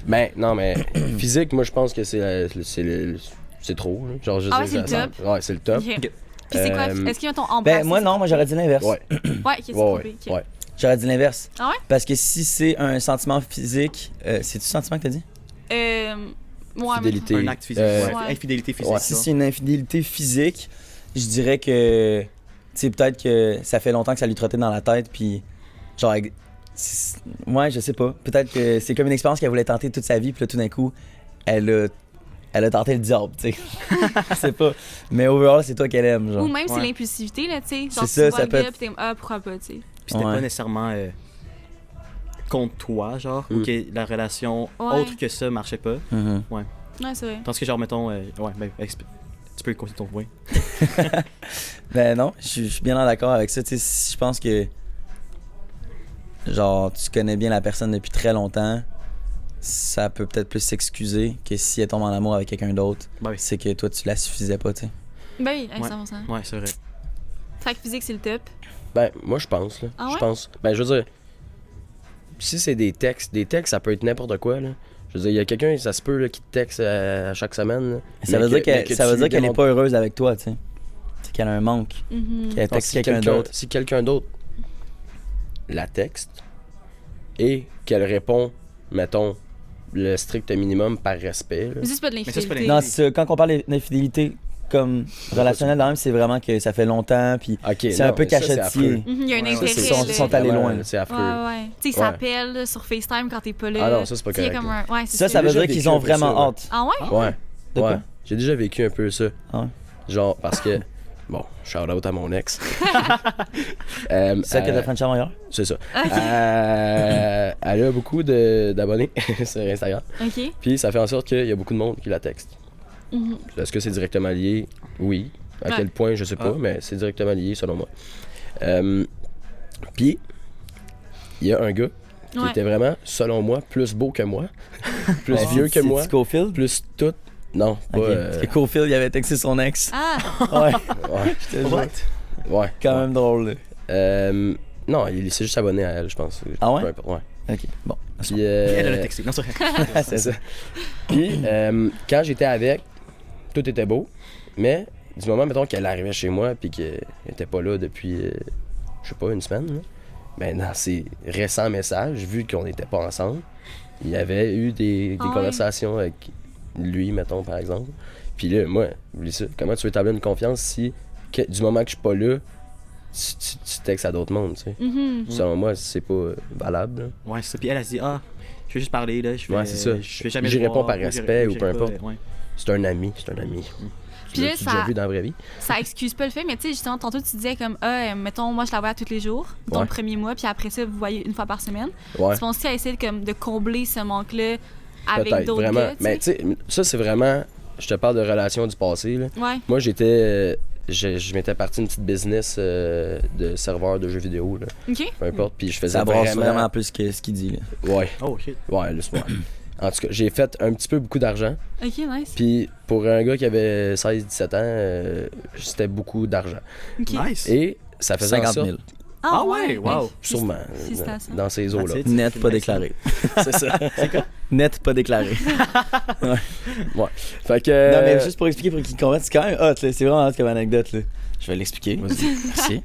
Ben, non, mais physique, moi, je pense que c'est trop. Là. Genre, je Ah ouais, sais, c'est le top. Ouais, c'est le top. Ok. Puis c'est quoi? Est-ce qu'il y a ton embrasse? Ben, moi, non, moi, j'aurais dit l'inverse. Ouais, Ouais, qui est ouais, trompé. Ok. ouais. J'aurais dit l'inverse. Ah ouais? Parce que si c'est un sentiment physique, c'est-tu sentiment que t'as dit? Ouais, Fidélité. Un acte physique. Euh, Ouais. Infidélité physique. ouais. Si c'est une infidélité physique, je dirais que, tu sais, peut-être que ça fait longtemps que ça lui trottait dans la tête, puis genre, ouais, je sais pas. Peut-être que c'est comme une expérience qu'elle voulait tenter toute sa vie, puis là, tout d'un coup, elle a tenté le diable, tu sais. Je sais pas. Mais overall, c'est toi qu'elle aime, genre. Ou même c'est Ouais. l'impulsivité, là, tu sais. Genre, C'est ça, tu vois ça le peut gars, être- pis t'es comme, ah, pourquoi pas, tu sais. Puis c'était Ouais. pas nécessairement contre toi, genre, ou que la relation Ouais. autre que ça marchait pas. Mhm. Ouais, c'est vrai. Tandis que, genre, mettons, ouais, ben, tu peux continuer ton point. Ben non, je suis bien d'accord avec ça. Tu sais, si je pense que, genre, tu connais bien la personne depuis très longtemps, ça peut peut-être plus s'excuser que si elle tombe en amour avec quelqu'un d'autre. Ben oui. C'est que toi, tu la suffisais pas, tu sais. Ben oui, Ouais. 100%. Ouais, c'est vrai. Track physique, c'est le top. Ben, moi, je pense, là. Ah Je ouais? pense. Ben, je veux dire, si c'est des textes, ça peut être n'importe quoi, là. Je veux dire, il y a quelqu'un, ça se peut, là, qui te texte à chaque semaine. Là. Ça Mais veut dire que- mais qu'elle que ça tu veut dire lui qu'elle est demandes- pas heureuse avec toi, tu sais. C'est qu'elle a un manque. Mhm. Qu'elle Non, texte si quelqu'un d'autre. Si quelqu'un d'autre la texte et qu'elle répond, mettons, le strict minimum par respect, là. Mais ça, c'est pas de ça, c'est pas l'infidélité. Non, c'est ça. Quand on parle d'infidélité comme relationnelle, dans même, c'est vraiment que ça fait longtemps, puis Ok, c'est non, un peu mais ça, c'est cachetier. affreux. Mhm, il y a un Ouais, ouais, intérêt. Ça, c'est- sont- là. sont allés vraiment, loin. C'est affreux. Ouais, ouais. Tu sais, ils Ouais. s'appellent là, sur FaceTime quand t'es pas là. Ah non, ça, c'est pas Tu sais, correct, comme là. un... Ouais, c'est Ça veut déjà dire qu'ils vécu ont un peu vraiment ça, ouais. hâte. Ah ouais? Ouais. De quoi? Ouais. J'ai déjà vécu un peu ça. Ah ouais? Genre, parce que. Bon, shout out à mon ex. C'est ça que t'as French avant hier? C'est ça. Elle a beaucoup d'abonnés sur Instagram. OK. Puis ça fait en sorte qu'il y a beaucoup de monde qui la texte. Mhm. Est-ce que c'est directement lié? Oui. À Ouais. quel point, je sais pas, mais c'est directement lié selon moi. Puis, il y a un gars qui Ouais. était vraiment, selon moi, plus beau que moi, plus Ouais. vieux que moi, C'est Cofield? plus tout. Non, pas. Ok. Parce que Cofield, il avait texté son ex. Ah! Ouais, Ouais. je te jure. Ouais. Quand même drôle, là. Non, il s'est juste abonné à elle, je pense. Ah ouais? Peu importe, ouais. Ok, bon. Puis, Elle a texté. Non, c'est vrai. c'est ça. Puis, quand j'étais avec, tout était beau, mais du moment, mettons, qu'elle arrivait chez moi puis qu'elle était pas là depuis, je sais pas, une semaine, là, ben, dans ses récents messages, vu qu'on n'était pas ensemble, il y avait eu des Ah ouais? conversations avec lui, mettons, par exemple. Puis là, moi, oublie ça. Comment tu veux établir une confiance si, du moment que je suis pas là, tu textes à d'autres mondes, tu sais? Mhm. Selon moi, c'est pas valable, là. Ouais, c'est ça. Puis elle se dit, ah, je vais juste parler, là. Je vais, Ouais, c'est ça. Je vais jamais J'y le réponds voir, par j'irai- respect ou j'irai peu pas, importe. ouais. C'est un ami, c'est un ami. Puis Tu là, l'as-tu déjà ça- vu dans la vraie vie? Ça excuse pas le fait, mais tu sais, justement, tantôt, tu disais comme, mettons, moi, je la vois tous les jours, ton Ouais. premier mois, puis après ça, vous voyez une fois par semaine. Ouais. Tu penses qu'à essayer de combler ce manque-là avec Peut-être, d'autres vraiment. gars, tu Mais sais? tu sais, ça, c'est vraiment. Je te parle de relations du passé, là. Ouais. Moi, j'étais. Je m'étais parti une petite business de serveur de jeux vidéo, là. OK. Peu importe. Puis je faisais Ça brasse vraiment. vraiment plus que ce qu'il dit, là. Ouais, Oh, shit. ouais, le soir. En tout cas, j'ai fait un petit peu beaucoup d'argent. OK, nice. Puis pour un gars qui avait 16-17 ans, c'était beaucoup d'argent. OK. Nice. Et ça faisait en 50 sorte, 000. Ah ouais, wow. sûrement, Félicitations. dans ces eaux-là. That's it. Net, pas Nice. déclaré. C'est ça. Net, pas déclaré. Fait que. Non, mais juste pour expliquer, pour qu'ils comprennent, c'est quand même hot, là. C'est vraiment hot comme anecdote, là. Je vais l'expliquer. Merci.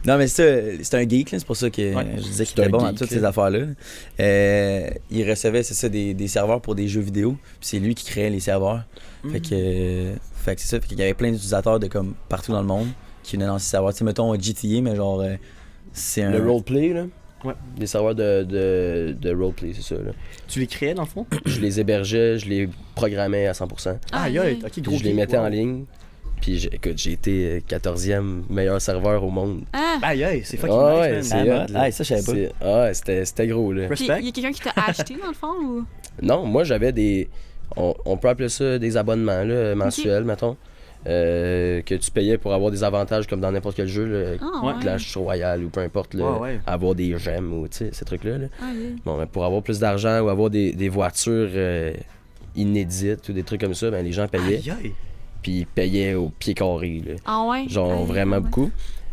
Non, mais ça, c'est un geek, là. C'est pour ça que je disais qu'il C'est était un bon dans geek, toutes là. ces affaires-là. Il recevait, c'est ça, des serveurs pour des jeux vidéo. Puis c'est lui qui créait les serveurs. Fait que c'est ça. Fait qu'il y avait plein d'utilisateurs de comme partout dans le monde qui venaient dans ces serveurs. Tu sais, mettons GTA, mais genre, c'est un. Le roleplay, là. Ouais. Des serveurs de roleplay, c'est ça, là. Tu les créais, dans le fond? Je les hébergeais, je les programmais à 100%. Ah, Aïe, yeah, aïe. ok, Puis gros je les geek, mettais wow. en ligne. Puis écoute, j'ai été 14e meilleur serveur au monde. Ah! Aïe, aïe, c'est fucking Ah nice, ouais, man. c'est Ah, hot, hot. là. Ah, ça, je savais pas. Ah ouais, c'était gros, là. Puis, Respect. il y a quelqu'un qui t'a acheté, dans le fond, ou? Non, moi, j'avais des... On peut appeler ça des abonnements, là, mensuels, mettons. Que tu payais pour avoir des avantages comme dans n'importe quel jeu, là, Ah, Ouais. ouais. Clash Royale ou peu importe, là, Ouais, ouais. avoir des gemmes ou, tu sais, ces trucs-là, là. Ah, yeah. Bon, ben, pour avoir plus d'argent ou avoir des voitures inédites ou des trucs comme ça, ben, les gens payaient. Aïe, aïe. Puis ils payaient au pied carré, là. Ah, ouais? Genre Aïe, vraiment ouais. beaucoup.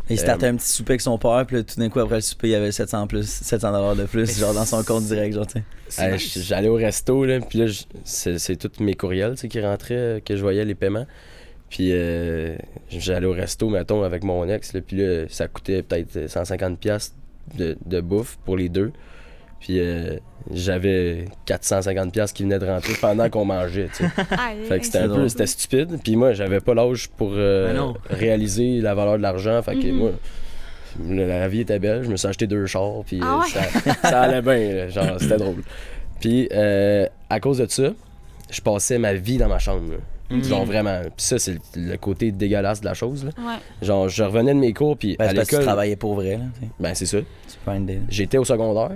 Il startait un petit souper avec son père, puis là, tout d'un coup, après le souper, il y avait 700 $700 de plus, genre dans son compte direct, genre, tu sais. J'allais au resto, là, puis là, c'est tous mes courriels, tu sais, qui rentraient, que je voyais les paiements. Puis j'allais au resto, mettons, avec mon ex, là, puis là, ça coûtait peut-être 150$ de bouffe pour les deux. Puis j'avais 450$ qui venaient de rentrer pendant qu'on mangeait, tu sais. Fait que c'était stupide. Puis moi, j'avais pas l'âge pour réaliser la valeur de l'argent. Fait que moi, la vie était belle. Je me suis acheté 2 chars, puis ça allait bien, là, genre, c'était drôle. Puis à cause de ça, je passais ma vie dans ma chambre, là. Genre vraiment. Puis ça, c'est le côté dégueulasse de la chose, là. Genre, je revenais de mes cours, puis à l'école... tu travaillais pour vrai, là, tu sais. Ben, c'est ça. Tu peux aider. J'étais au secondaire.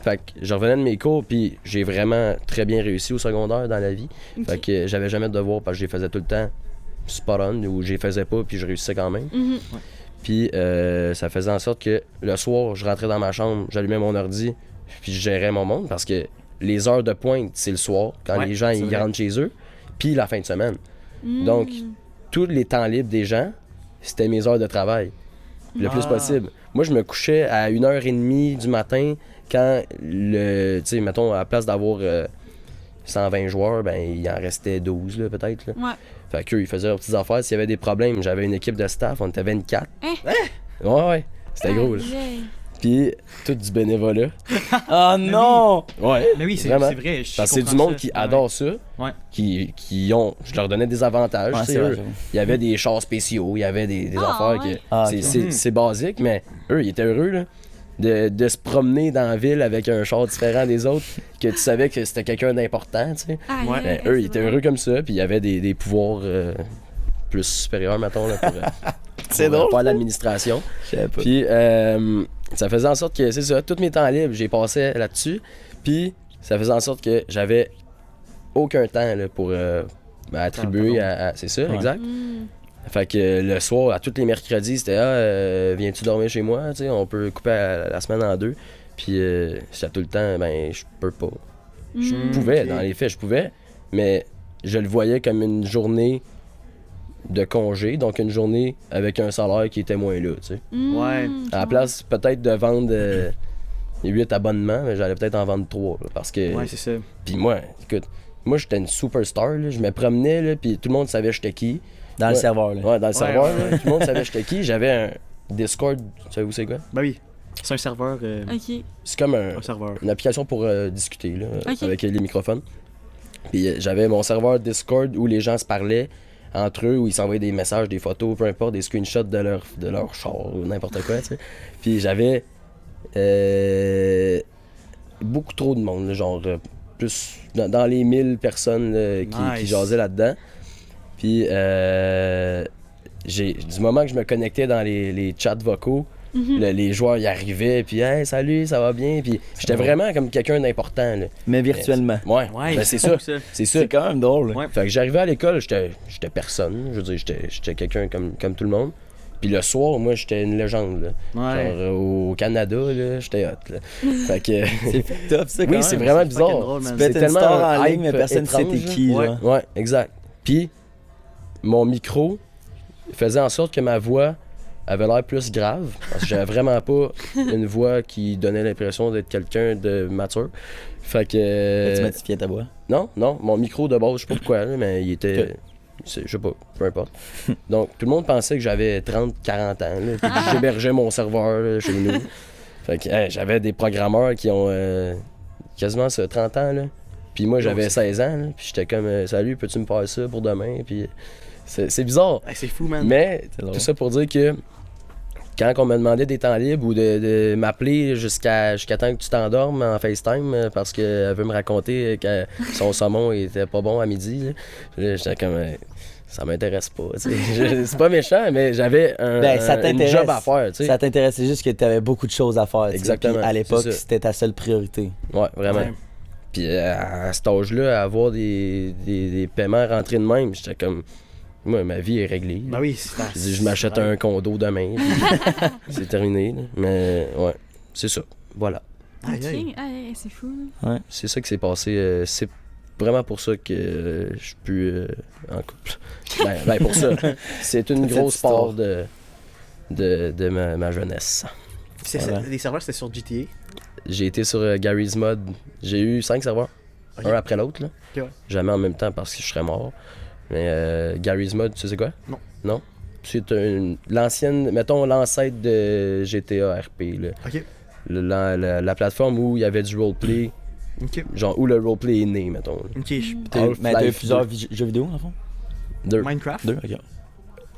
Fait que je revenais de mes cours, puis j'ai vraiment très bien réussi au secondaire dans la vie. Fait que j'avais jamais de devoirs parce que je les faisais tout le temps spot on, ou je les faisais pas, puis je réussissais quand même. Puis ça faisait en sorte que le soir, je rentrais dans ma chambre, j'allumais mon ordi, puis je gérais mon monde parce que les heures de pointe, c'est le soir, quand les gens ils rentrent chez eux, puis la fin de semaine. Donc, tous les temps libres des gens, c'était mes heures de travail, le plus possible. Moi, je me couchais à 1h30 du matin quand, tu sais, mettons, à la place d'avoir 120 joueurs, ben il en restait 12, là, peut-être. Là. Fait qu'eux, ils faisaient leurs petites affaires. S'il y avait des problèmes, j'avais une équipe de staff, on était 24. Ouais, c'était gros, là. Puis, tout du bénévolat. Oh non! Ouais. Mais oui, c'est vraiment. vrai. Parce que c'est du monde qui adore ça. Qui ont. Je leur donnais des avantages. Il y avait des chars spéciaux, il y avait des affaires que. C'est basique, mais eux, ils étaient heureux, là. De se promener dans la ville avec un char différent des autres, que tu savais que c'était quelqu'un d'important, tu sais. Ben, eux, ils étaient heureux comme ça, puis il y avait des pouvoirs plus supérieurs, mettons, là, pour faire l'administration. Puis ça faisait en sorte que, c'est ça, tous mes temps libres, j'ai passé là-dessus, puis ça faisait en sorte que j'avais aucun temps là, pour attribuer à... C'est ça, exact. Fait que le soir, à tous les mercredis, c'était viens-tu dormir chez moi? T'sais, on peut couper la semaine en 2. Puis c'était tout le temps, ben je peux pas. Je pouvais, dans les faits, je pouvais, mais je le voyais comme une journée de congé, donc une journée avec un salaire qui était moins là, tu sais. À la place, peut-être de vendre 8 abonnements, mais j'allais peut-être en vendre 3, là, parce que... Ouais, c'est ça. Puis moi, écoute, moi j'étais une superstar, là, je me promenais, là, puis tout le monde savait j'étais qui. Dans le serveur, là. Ouais, dans le serveur, là, tout le monde savait j'étais qui. J'avais un Discord, tu savez où c'est quoi? Ben oui. C'est un serveur. C'est comme un serveur. Une application pour discuter, là, avec les microphones. Puis j'avais mon serveur Discord où les gens se parlaient entre eux, où ils s'envoyaient des messages, des photos, peu importe, des screenshots de leur char ou n'importe quoi, tu sais. Puis j'avais beaucoup trop de monde, là, genre plus dans les 1000 personnes là, qui jasaient là-dedans. Puis du moment que je me connectais dans les chats vocaux, les joueurs y arrivaient, puis hey, salut, ça va bien, puis j'étais vraiment comme quelqu'un d'important. Là. Mais virtuellement. Ouais, ben, c'est ça. C'est quand même drôle. Fait que j'arrivais à l'école, j'étais personne, je veux dire, j'étais quelqu'un comme tout le monde. Puis le soir, moi, j'étais une légende, là. Genre au Canada, là, j'étais hot, là. Fait que... C'est top, ça, quand oui, même. c'est vraiment bizarre. Drôle, c'est tellement en ligne, mais personne ne sait t'es qui, là. Ouais, exact. Puis mon micro faisait en sorte que ma voix avait l'air plus grave, parce que j'avais vraiment pas une voix qui donnait l'impression d'être quelqu'un de mature. Fait que... Tu modifiais ta voix? Non, mon micro de base, je sais pas pourquoi, là, mais il était... Je sais pas, peu importe. Donc, tout le monde pensait que j'avais 30-40 ans, là, puis que j'hébergeais mon serveur là, chez nous. Fait que j'avais des programmeurs qui ont quasiment 30 ans, là. Puis moi, j'avais 16 ans, là, puis j'étais comme « Salut, peux-tu me faire ça pour demain? » Puis c'est bizarre. C'est fou, man. Mais tout ça pour dire que quand on me demandait des temps libres ou de m'appeler jusqu'à temps que tu t'endormes en FaceTime parce qu'elle veut me raconter que son saumon était pas bon à midi, là, j'étais comme ça m'intéresse pas. C'est pas méchant, mais j'avais un job à faire. T'sais. Ça t'intéressait juste que tu avais beaucoup de choses à faire. Exactement. À l'époque, c'était ta seule priorité. Ouais, vraiment. Ouais. Puis à cet âge-là, avoir des paiements rentrés de même, j'étais comme... Moi, ma vie est réglée. Ben oui, je m'achète un condo demain. C'est terminé. Là. Mais ouais, c'est ça. Voilà. C'est fou. Ouais. C'est ça qui s'est passé. C'est vraiment pour ça que je suis plus en couple. Ben pour ça. C'est une grosse part de de ma jeunesse. Les serveurs, c'était sur GTA. J'ai été sur Gary's Mod. J'ai eu 5 serveurs, Ok. un après l'autre. Là. Ok, ouais. Jamais en même temps parce que je serais mort. Mais Gary's Mod, tu sais c'est quoi? Non. Non? C'est l'ancienne, mettons l'ancêtre de GTA RP. Là. Ok. La plateforme où il y avait du roleplay, Ok. genre où le roleplay est né, mettons. Là. Ok. Mais t'as eu Half-Life plusieurs 2. jeux vidéo, en fond? Minecraft. 2, ok.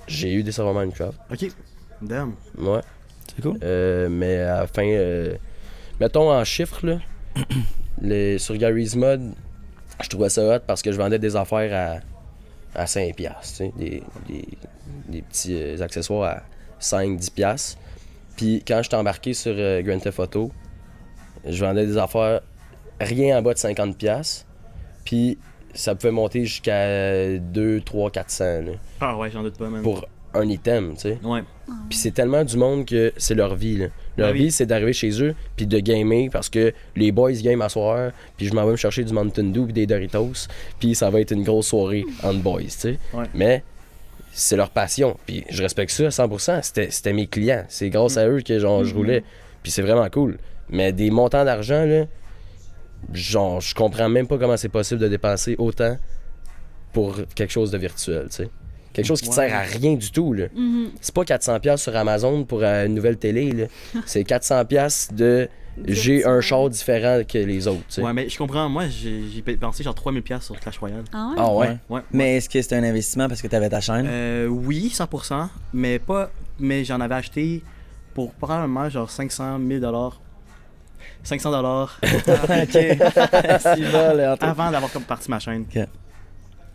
J'ai eu des serveurs Minecraft. Ok. Damn. Ouais. C'est cool. Mais à la fin, mettons en chiffres, là, sur Gary's Mod, je trouvais ça hot parce que je vendais des affaires à 5$, tu sais, des petits accessoires à 5-10$. Puis quand j'étais embarqué sur Grand Theft Auto, je vendais des affaires rien en bas de 50$. Puis ça pouvait monter jusqu'à 2, 3, 400$ là, Ah ouais, j'en doute pas, man. pour un item, tu sais. Ouais. Puis c'est tellement du monde que c'est leur vie. Là. Leur Ah oui. vie, c'est d'arriver chez eux puis de gamer parce que les boys game à soir, puis je m'en vais me chercher du Mountain Dew puis des Doritos, puis ça va être une grosse soirée entre boys, tu sais. Ouais. Mais c'est leur passion. Puis je respecte ça à 100%. C'était mes clients. C'est grâce à eux que genre, je roulais. Puis c'est vraiment cool. Mais des montants d'argent, là, genre, je comprends même pas comment c'est possible de dépenser autant pour quelque chose de virtuel, tu sais. Quelque chose qui te Ouais. sert à rien du tout, là. C'est pas 400$ sur Amazon pour une nouvelle télé, là. C'est 400$ de j'ai un char différent que les autres, tu sais. Ouais, mais je comprends. Moi, j'ai pensé genre 3000$ sur Clash Royale. Ah ouais? Ah ouais? Ouais. Mais est-ce que c'était un investissement parce que t'avais ta chaîne? Oui, 100%. Mais pas. Mais j'en avais acheté pour probablement genre 500 000 $. 500$ Ok. C'est bon, là, en tout cas. avant d'avoir comme parti ma chaîne.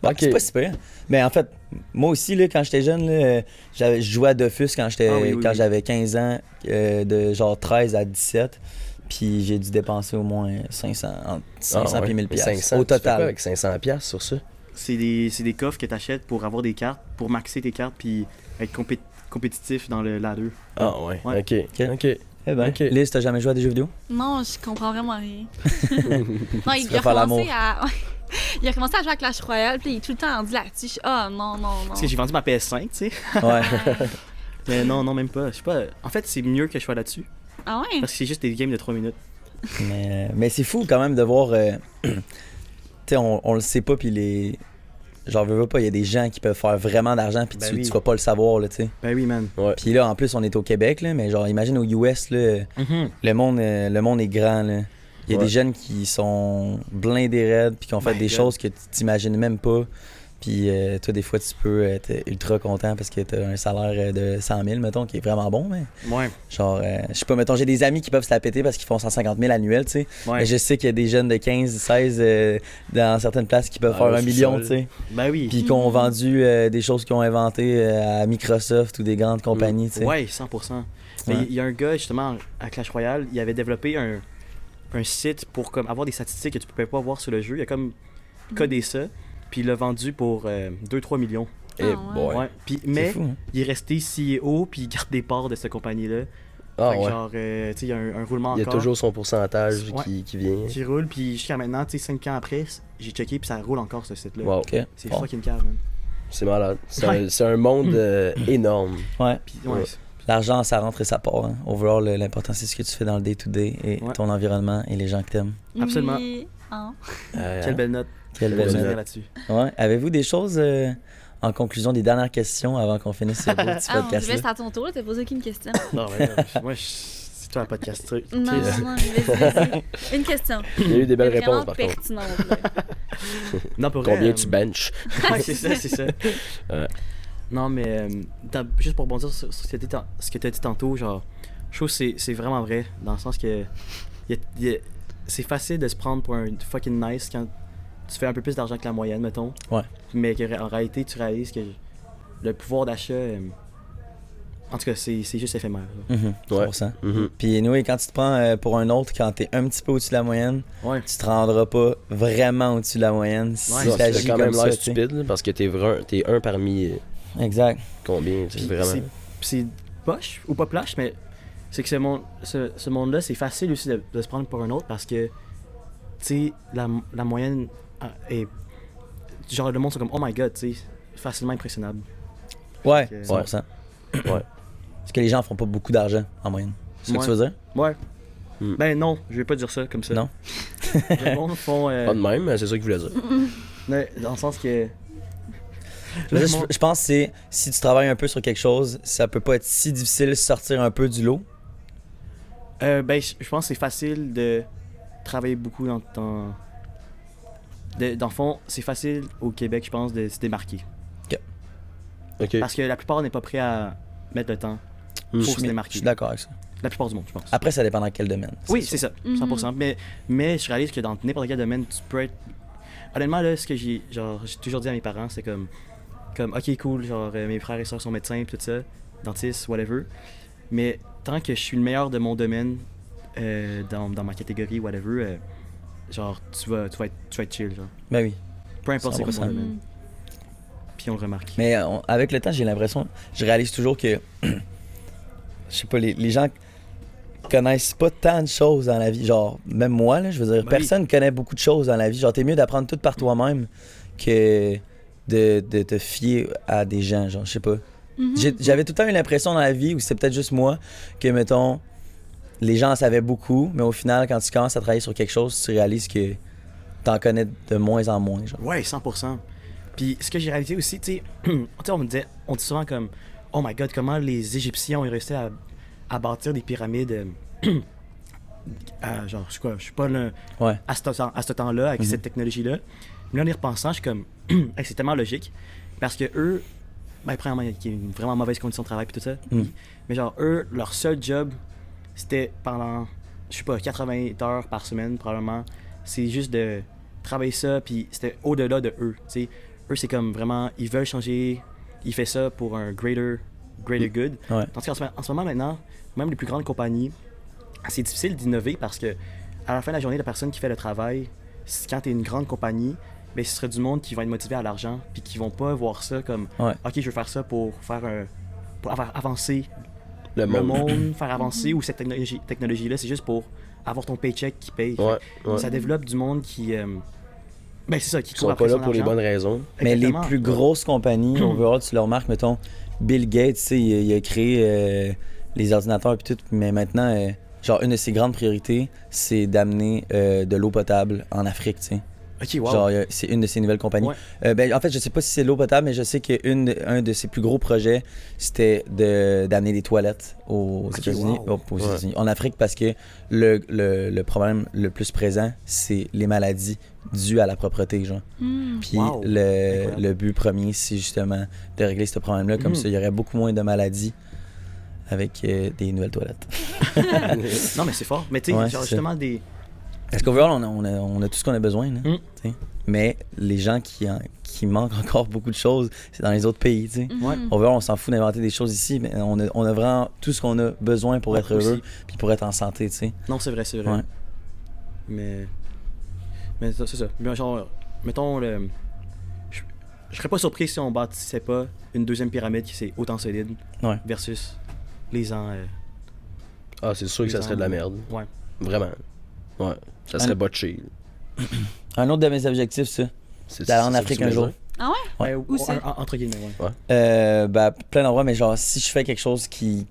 Bon, Ok. C'est pas super. Mais en fait, moi aussi, là, quand j'étais jeune, là, je jouais à Dofus quand Oui. j'avais 15 ans, de genre 13 à 17. Puis j'ai dû dépenser au moins 500, entre 500 Ah et ouais. 1000 Mais piastres 500, au tu fais quoi total. avec 500$ sur ça? C'est des coffres que t'achètes pour avoir des cartes, pour maxer tes cartes, puis être compétitif dans le ladder. Ah ouais. Ouais. Ok. Ok. Ok. Eh ben, Ok. Liz, t'as jamais joué à des jeux vidéo? Non, je comprends vraiment rien. non, il préfères a commencé l'amour. à... il a commencé à jouer à Clash Royale, puis il est tout le temps rendu là-dessus. Ah non, non, non. Parce que j'ai vendu ma PS5, tu sais. Ouais. Mais non, même pas. Je sais pas. En fait, c'est mieux que je sois là-dessus. Ah ouais? Parce que c'est juste des games de 3 minutes. mais c'est fou quand même de voir. Tu sais, on le sait pas, puis les. Genre, veux pas, il y a des gens qui peuvent faire vraiment d'argent, puis Ben tu oui. vas pas le savoir, là, tu sais. Ben oui, man. Puis là, en plus, on est au Québec, là, mais genre, imagine aux US, là, le monde est grand, là. Il y a Ouais. des jeunes qui sont blindés raides, puis qui ont fait My des God. choses que tu t'imagines même pas. Puis toi, des fois, tu peux être ultra content parce que t'as un salaire de 100 000, mettons, qui est vraiment bon, mais Ouais. genre, je sais pas, mettons, j'ai des amis qui peuvent se la péter parce qu'ils font 150 000 annuels, tu sais. Ouais. Mais je sais qu'il y a des jeunes de 15, 16 dans certaines places qui peuvent Ah, faire le 1 million, sous-sol. tu sais. Ben oui. Puis qui ont vendu des choses qu'ils ont inventées à Microsoft ou des grandes compagnies, tu sais. Ouais, 100%. Mais Ouais. il y a un gars, justement, à Clash Royale, il avait développé un site pour comme avoir des statistiques que tu pouvais pas voir sur le jeu. Il a comme codé ça, puis il l'a vendu pour 2-3 millions. Eh Ah ouais. boy. Ouais. Puis, C'est mais fou, hein. il est resté CEO, puis il garde des parts de cette compagnie-là. Ah Fait que ouais. genre, tu sais, il y a un roulement Il y a encore toujours son pourcentage Ouais. qui vient. qui roule, puis jusqu'à maintenant, tu sais, 5 ans après, j'ai checké, puis ça roule encore ce site-là. Wow. Ok. C'est Bon. fucking cave, man. C'est malade. C'est Ouais. c'est un monde énorme. Ouais. Puis, ouais. Ouais. L'argent, ça rentre et ça part. Hein. Overall, l'important, c'est ce que tu fais dans le day-to-day et Ouais. ton environnement et les gens que t'aimes. Absolument. Oui. Ah. Quelle belle note. Quelle Je belle vais note. finir là-dessus. Ouais. Avez-vous des choses en conclusion, des dernières questions avant qu'on finisse ce beau petit Ah, podcast c'est à ton tour, t'as posé aucune question. Non, ouais, moi, c'est toi le podcast. truc. Non, non, vas-y. Une question. Il y a eu des belles Vraiment réponses par contre. pertinente. Là. Non, pour vrai, Combien tu benches? Ouais, c'est ça, c'est ça. Ouais. Non, mais juste pour rebondir sur ce que tu as dit tantôt, genre, je trouve que c'est vraiment vrai, dans le sens que c'est facile de se prendre pour un fucking nice quand tu fais un peu plus d'argent que la moyenne, mettons. Ouais. Mais en réalité, tu réalises que le pouvoir d'achat, en tout cas, c'est juste éphémère. là. 100%. Mhm. Puis, anyway, quand tu te prends pour un autre, quand t'es un petit peu au-dessus de la moyenne, Ouais. tu te rendras pas vraiment au-dessus de la moyenne si Ouais, Non, t'agis c'est quand comme même ça, l'air tu sais. stupide là, parce que t'es un parmi Exact. combien? Puis C'est vraiment. c'est poche ou pas plache, mais c'est que ce monde-là, c'est facile aussi de se prendre pour un autre parce que, tu sais, la moyenne est. Genre, le monde sont comme, oh my god, tu sais, facilement impressionnable. Ouais, Ok. 100%. Ouais. que les gens font pas beaucoup d'argent en moyenne. C'est ce que tu veux dire? Ouais. Hmm. Ben non, je vais pas dire ça comme ça. Non. Le monde font. Pas de même, mais c'est ça qu'il voulait dire. Ouais, dans le sens que. Je pense que c'est si tu travailles un peu sur quelque chose, ça peut pas être si difficile de sortir un peu du lot. Ben, je pense que c'est facile de travailler beaucoup dans le fond, c'est facile au Québec, je pense, de se démarquer. OK. Parce que la plupart n'est pas prêt à mettre le temps pour se Je démarquer. suis d'accord avec ça. La plupart du monde, je pense. Après, ça dépend dans quel domaine. Oui, c'est ça, Mhm. 100%. Mais je réalise que dans n'importe quel domaine, tu peux être. Honnêtement, là, ce que j'ai toujours dit à mes parents, c'est comme ok, cool, genre, mes frères et soeurs sont médecins, pis tout ça, dentistes, whatever. Mais tant que je suis le meilleur de mon domaine, dans ma catégorie, whatever, genre, tu vas être chill, genre. Ben oui. Peu importe c'est quoi ton 100%. domaine. Puis on le remarque. Mais avec le temps, j'ai l'impression, je réalise toujours que, je sais pas, les gens connaissent pas tant de choses dans la vie. Genre, même moi, là, je veux dire, Ben personne connaît beaucoup de choses dans la vie. Genre, t'es mieux d'apprendre tout par toi-même que de te fier à des gens, genre, je sais pas. Mhm. J'avais tout le temps eu l'impression dans la vie, ou c'est peut-être juste moi, que, mettons, les gens en savaient beaucoup, mais au final, quand tu commences à travailler sur quelque chose, tu réalises que t'en connais de moins en moins, genre. Ouais, 100%. Puis ce que j'ai réalisé aussi, tu sais, on dit souvent comme, oh my god, comment les Égyptiens ont réussi à bâtir des pyramides, genre, je suis pas là, Ouais. à ce temps-là, avec cette technologie-là. Mais là, en y repensant, je suis comme, hey, c'est tellement logique, parce que eux, ben, premièrement, il y a une vraiment mauvaise condition de travail, puis tout ça. Mm. Mais genre, eux, leur seul job, c'était pendant, je sais pas, 80 heures par semaine, probablement. C'est juste de travailler ça, puis c'était au-delà de eux, tu sais. Eux, c'est comme vraiment, ils veulent changer, ils font ça pour un greater good. Ouais. Tandis qu'en ce moment, maintenant, même les plus grandes compagnies, c'est difficile d'innover parce que à la fin de la journée, la personne qui fait le travail, quand tu es une grande compagnie, ben, ce serait du monde qui va être motivé à l'argent, puis qui vont pas voir ça comme, Ouais. ok, je veux faire ça pour faire avancer Le le monde. monde, faire avancer, ou cette technologie-là, c'est juste pour avoir ton paycheck qui paye. Ouais, ouais. Ça développe du monde qui. Ben, c'est ça, qui Ils court sont pas après là son pour les argent. bonnes raisons. Mais les Exactement. plus grosses compagnies, overall, tu le remarques, mettons, Bill Gates, tu sais, il a créé les ordinateurs et tout, mais maintenant, genre, une de ses grandes priorités, c'est d'amener de l'eau potable en Afrique, tu sais. Ok, wow. Genre, c'est une de ses nouvelles compagnies. Ouais. Ben, en fait, je sais pas si c'est l'eau potable, mais je sais qu'un de ses plus gros projets, c'était d'amener des toilettes aux Ok, États-Unis, wow. aux Ouais. États-Unis, en Afrique, parce que le problème le plus présent, c'est les maladies dues à la propreté, genre. Mhm. Puis Wow. Incroyable. le but premier, c'est justement de régler ce problème-là. Comme Mhm. ça, il y aurait beaucoup moins de maladies avec des nouvelles toilettes. Non, mais c'est fort. Mais tu sais, Ouais, genre, c'est justement, des. Parce qu'overall, on a tout ce qu'on a besoin. Là, Mm. tu sais. Mais les gens qui manquent encore beaucoup de choses, c'est dans les autres pays. Tu sais. Ouais. Mhm. Overall, on s'en fout d'inventer des choses ici, mais on a vraiment tout ce qu'on a besoin pour Ouais, être heureux aussi. puis pour être en santé. Tu sais. Non, c'est vrai, c'est vrai. Ouais. Mais c'est ça. Mais genre, mettons, je serais pas surpris si on bâtissait pas une deuxième pyramide qui c'est autant solide Ouais. versus les ans. Ah, c'est sûr que ça serait de la merde. Ouais. Vraiment. Ouais. Ça serait botché. Un autre de mes objectifs, ça, C'est d'aller en ça que Afrique tu un voulais jour. dire? Ah ouais? Ouais. Où c'est? Entre guillemets, ouais. Ben, plein d'endroits, mais genre, si je fais quelque chose qui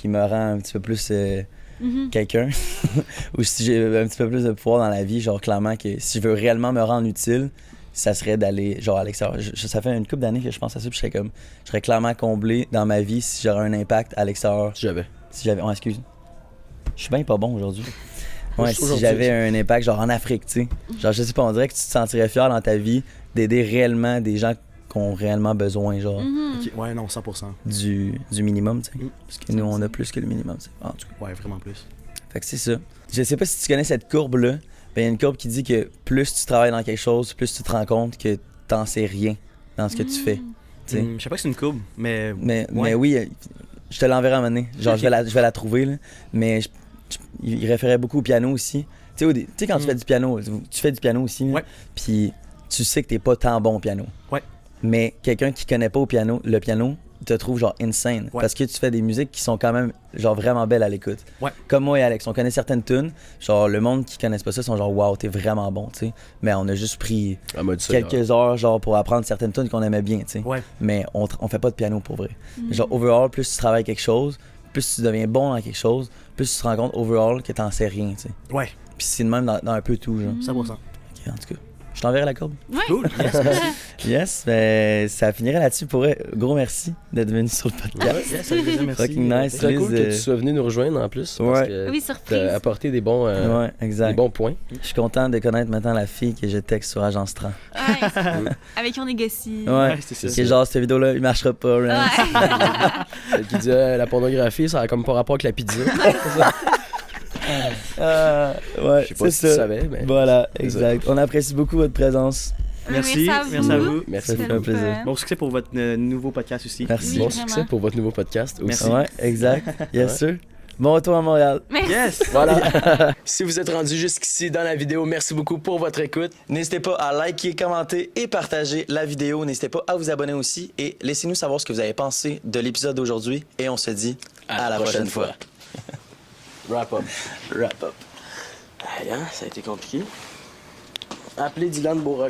me rend un petit peu plus Mhm. quelqu'un, ou si j'ai un petit peu plus de pouvoir dans la vie, genre, clairement, que si je veux réellement me rendre utile, ça serait d'aller, genre, à l'extérieur. Ça fait une couple d'années que je pense à ça, puis je serais clairement comblé dans ma vie si j'aurais un impact à l'extérieur. Si j'avais. Si j'avais. Oh, excuse. Je suis bien pas bon aujourd'hui. Ouais, si Aujourd'hui, j'avais ça. un impact, genre en Afrique, tu sais. Genre, je sais pas, on dirait que tu te sentirais fier dans ta vie d'aider réellement des gens qui ont réellement besoin, genre, Mhm. Ok, ouais, non, 100%. du minimum, tu sais. Mm. Parce que nous, on a plus que le minimum, tu sais. En tout cas. Ouais, vraiment plus. Fait que c'est ça. Je sais pas si tu connais cette courbe-là. Ben, il y a une courbe qui dit que plus tu travailles dans quelque chose, plus tu te rends compte que t'en sais rien dans ce que tu fais. Tu sais. Je sais pas si c'est une courbe, mais. Mais oui, je te l'enverrai à un moment donné. Genre, Ok. je vais la trouver, là. Mais il référait beaucoup au piano aussi. Tu sais, quand tu fais du piano, tu fais du piano aussi, là, Ouais. puis tu sais que t'es pas tant bon au piano. Ouais. Mais quelqu'un qui connaît pas le piano, te trouvent genre insane. Ouais. Parce que tu fais des musiques qui sont quand même genre vraiment belles à l'écoute. Ouais. Comme moi et Alex, on connaît certaines tunes. Genre le monde qui connaisse pas ça sont genre wow, t'es vraiment bon, tu sais. Mais on a juste pris En mode ça, là. quelques heures genre pour apprendre certaines tunes qu'on aimait bien, tu sais. Ouais. Mais on fait pas de piano pour vrai. Genre overall, plus tu travailles quelque chose, plus tu deviens bon dans quelque chose, plus tu te rends compte overall que t'en sais rien, tu sais. Ouais, Puis c'est de même dans un peu tout, genre. 100%. Ok, en tout cas, je t'enverrai la corde. Cool. Yes, merci. Yes, ben ça finirait là-dessus pour eux. Gros merci d'être venu sur le podcast. Yes, avec plaisir, merci. Fucking nice. C'est cool Liz, que tu sois venu nous rejoindre en plus. Ouais. Parce que Oui, surprise. t'as apporté des bons, Ouais, des exact. bons points. Je suis content de connaître maintenant la fille que je texte sur Agence 30. Ouais, avec qui on négocie. Ouais, c'est ça. c'est genre cette vidéo-là, il marchera pas. Right? Ouais. Celle qui dit la pornographie, ça a comme pas rapport avec la pizza. Ouais, Je sais pas c'est si tu ça. savais, mais. Voilà, C'est ça. exact. On apprécie beaucoup votre présence. Merci à vous. Merci. Ça fait un plaisir. Bon succès pour votre nouveau podcast aussi. Merci. Oui, Bon vraiment. succès pour votre nouveau podcast aussi. Merci. Ouais, exact. Yes, sir. Bon retour à Montréal. Merci. Yes! Voilà. Si vous êtes rendu jusqu'ici dans la vidéo, merci beaucoup pour votre écoute. N'hésitez pas à liker, commenter et partager la vidéo. N'hésitez pas à vous abonner aussi et laissez-nous savoir ce que vous avez pensé de l'épisode d'aujourd'hui. Et on se dit à la prochaine fois. Wrap up. Wrap up. Aïe, hein, ça a été compliqué. Appelez Dylan Beauregard.